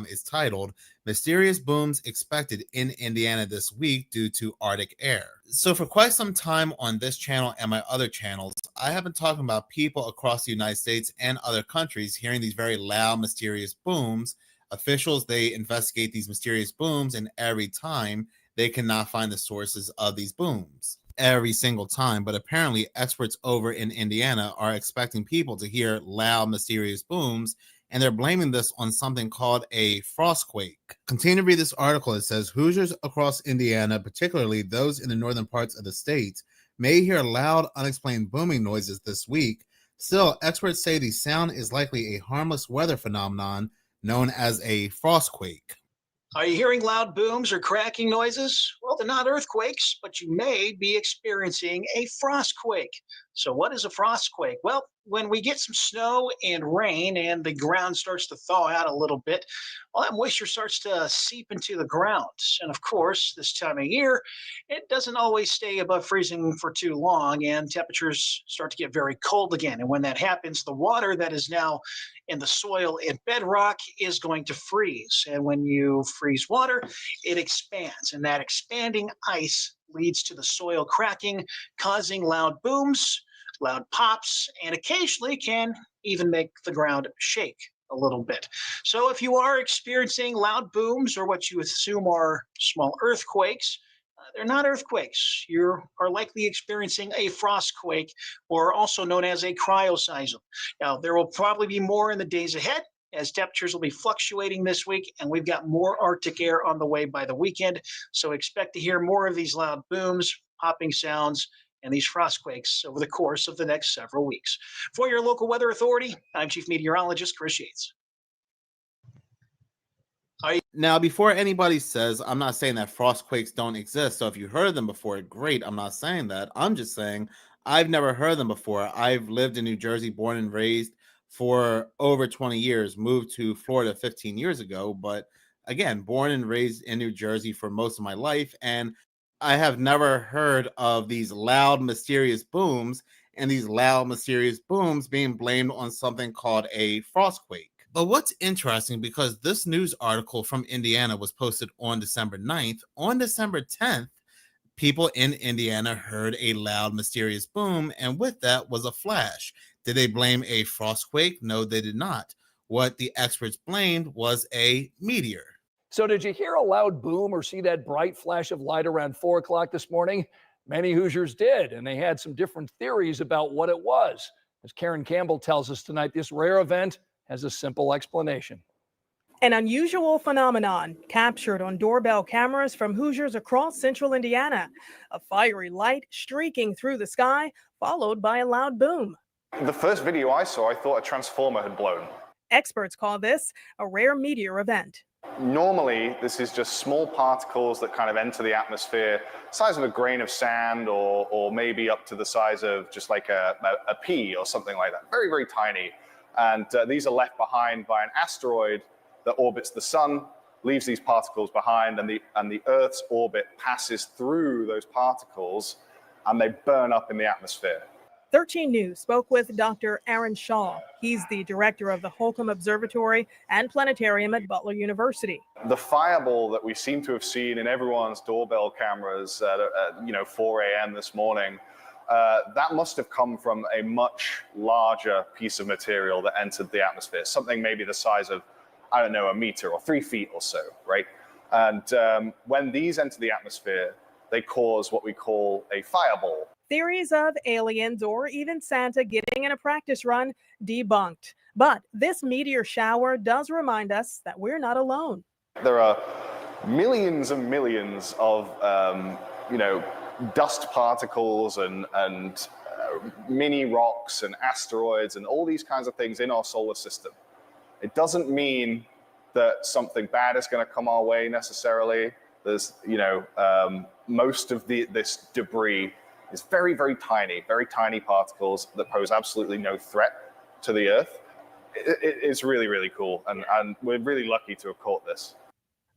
is titled, Mysterious Booms Expected in Indiana This Week Due to Arctic Air. So for quite some time on this channel and my other channels, I have been talking about people across the United States and other countries hearing these very loud, mysterious booms. Officials, they investigate these mysterious booms, and every time they cannot find the sources of these booms. Every single time, but apparently experts over in Indiana are expecting people to hear loud, mysterious booms, and they're blaming this on something called a frostquake. Continue to read this article. It says, Hoosiers across Indiana, particularly those in the northern parts of the state, may hear loud, unexplained booming noises this week. Still, experts say the sound is likely a harmless weather phenomenon known as a frostquake.
Are you hearing loud booms or cracking noises? Well, they're not earthquakes, but you may be experiencing a frostquake. So what is a frostquake? Well, when we get some snow and rain and the ground starts to thaw out a little bit, well, that moisture starts to seep into the ground. And of course, this time of year, it doesn't always stay above freezing for too long, and temperatures start to get very cold again. And when that happens, the water that is now in the soil and bedrock is going to freeze. And when you freeze water, it expands. And that expanding ice leads to the soil cracking, causing loud booms, loud pops, and occasionally can even make the ground shake a little bit. So if you are experiencing loud booms or what you assume are small earthquakes, they're not earthquakes. You are likely experiencing a frostquake, or also known as a cryoseism. Now, there will probably be more in the days ahead, as temperatures will be fluctuating this week, and we've got more Arctic air on the way by the weekend. So expect to hear more of these loud booms, popping sounds, and these frostquakes over the course of the next several weeks. For your local weather authority, I'm Chief Meteorologist Chris Yates.
Now, before anybody says, I'm not saying that frostquakes don't exist. So if you heard of them before, great. I'm not saying that. I'm just saying I've never heard of them before. I've lived in New Jersey, born and raised for over 20 years, moved to Florida 15 years ago. But again, born and raised in New Jersey for most of my life. And I have never heard of these loud, mysterious booms, and these loud, mysterious booms being blamed on something called a frostquake. But what's interesting, because this news article from Indiana was posted on December 9th, on December 10th, people in Indiana heard a loud, mysterious boom, and with that was a flash. Did they blame a frostquake? No, they did not. What the experts blamed was a meteor.
So did you hear a loud boom or see that bright flash of light around 4 o'clock this morning? Many Hoosiers did, and they had some different theories about what it was. As Karen Campbell tells us tonight, this rare event has a simple explanation.
An unusual phenomenon captured on doorbell cameras from Hoosiers across central Indiana. A fiery light streaking through the sky, followed by a loud boom.
The first video I saw, I thought a transformer had blown.
Experts call this a rare meteor event.
Normally, this is just small particles that kind of enter the atmosphere, size of a grain of sand, or maybe up to the size of just like a pea or something like that. Very, very tiny. And these are left behind by an asteroid that orbits the sun, leaves these particles behind, and the Earth's orbit passes through those particles, and they burn up in the atmosphere.
13 News spoke with Dr. Aaron Shaw. He's the director of the Holcomb Observatory and Planetarium at Butler University.
The fireball that we seem to have seen in everyone's doorbell cameras at 4 a.m. this morning, that must have come from a much larger piece of material that entered the atmosphere, something maybe the size of, I don't know, a meter or 3 feet or so, right? And when these enter the atmosphere, they cause what we call a fireball.
Theories of aliens or even Santa getting in a practice run debunked. But this meteor shower does remind us that we're not alone.
There are millions and millions of, dust particles and mini rocks and asteroids and all these kinds of things in our solar system. It doesn't mean that something bad is going to come our way necessarily. There's, most of this debris is very, very tiny particles that pose absolutely no threat to the Earth. It's really, really cool, and we're really lucky to have caught this.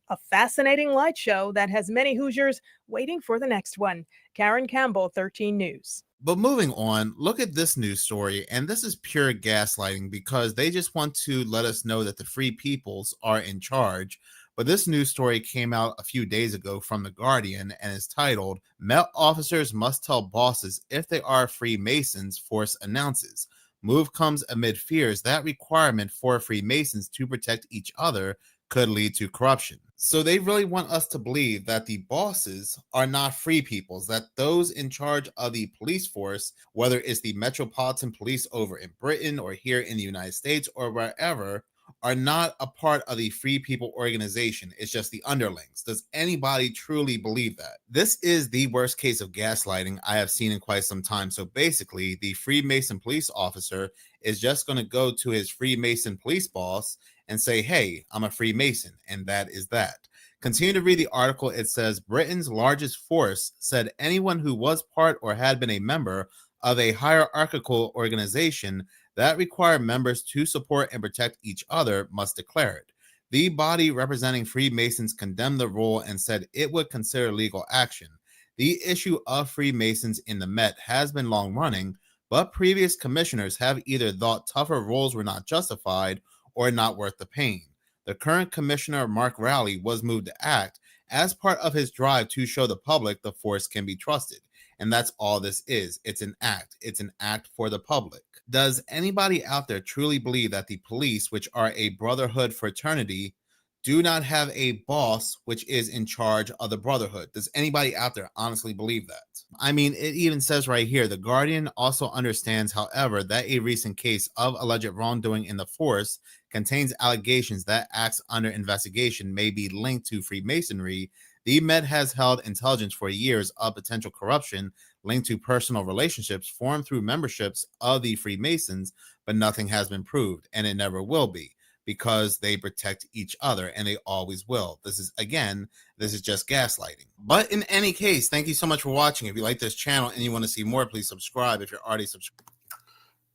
A fascinating light show that has many Hoosiers waiting for the next one. Karen Campbell, 13 News.
But moving on, look at this news story, and this is pure gaslighting because they just want to let us know that the free peoples are in charge. But this news story came out a few days ago from The Guardian and is titled, Met Officers Must Tell Bosses If They Are Freemasons, Force Announces. Move comes amid fears that requirement for Freemasons to protect each other could lead to corruption. So they really want us to believe that the bosses are not free peoples, that those in charge of the police force, whether it's the Metropolitan Police over in Britain or here in the United States or wherever, are not a part of the Free People organization. It's just the underlings. Does anybody truly believe that? This is the worst case of gaslighting I have seen in quite some time. So basically, the Freemason police officer is just going to go to his Freemason police boss and say, hey, I'm a Freemason, and that is that. Continue to read the article. It says, Britain's largest force said anyone who was part or had been a member of a hierarchical organization that required members to support and protect each other must declare it. The body representing Freemasons condemned the rule and said it would consider legal action. The issue of Freemasons in the Met has been long running, but previous commissioners have either thought tougher rules were not justified or not worth the pain. The current commissioner, Mark Rowley, was moved to act as part of his drive to show the public the force can be trusted. And that's all this is. It's an act. It's an act for the public. Does anybody out there truly believe that the police, which are a brotherhood fraternity, do not have a boss which is in charge of the brotherhood? Does anybody out there honestly believe that? I mean, it even says right here, The Guardian also understands, however, that a recent case of alleged wrongdoing in the force contains allegations that acts under investigation may be linked to Freemasonry. The Met has held intelligence for years of potential corruption linked to personal relationships formed through memberships of the Freemasons, but nothing has been proved, and it never will be, because they protect each other, and they always will. This is just gaslighting. But in any case, thank you so much for watching. If you like this channel and you want to see more, please subscribe. If you're already subscribed.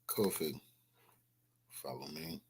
Kofi, follow me.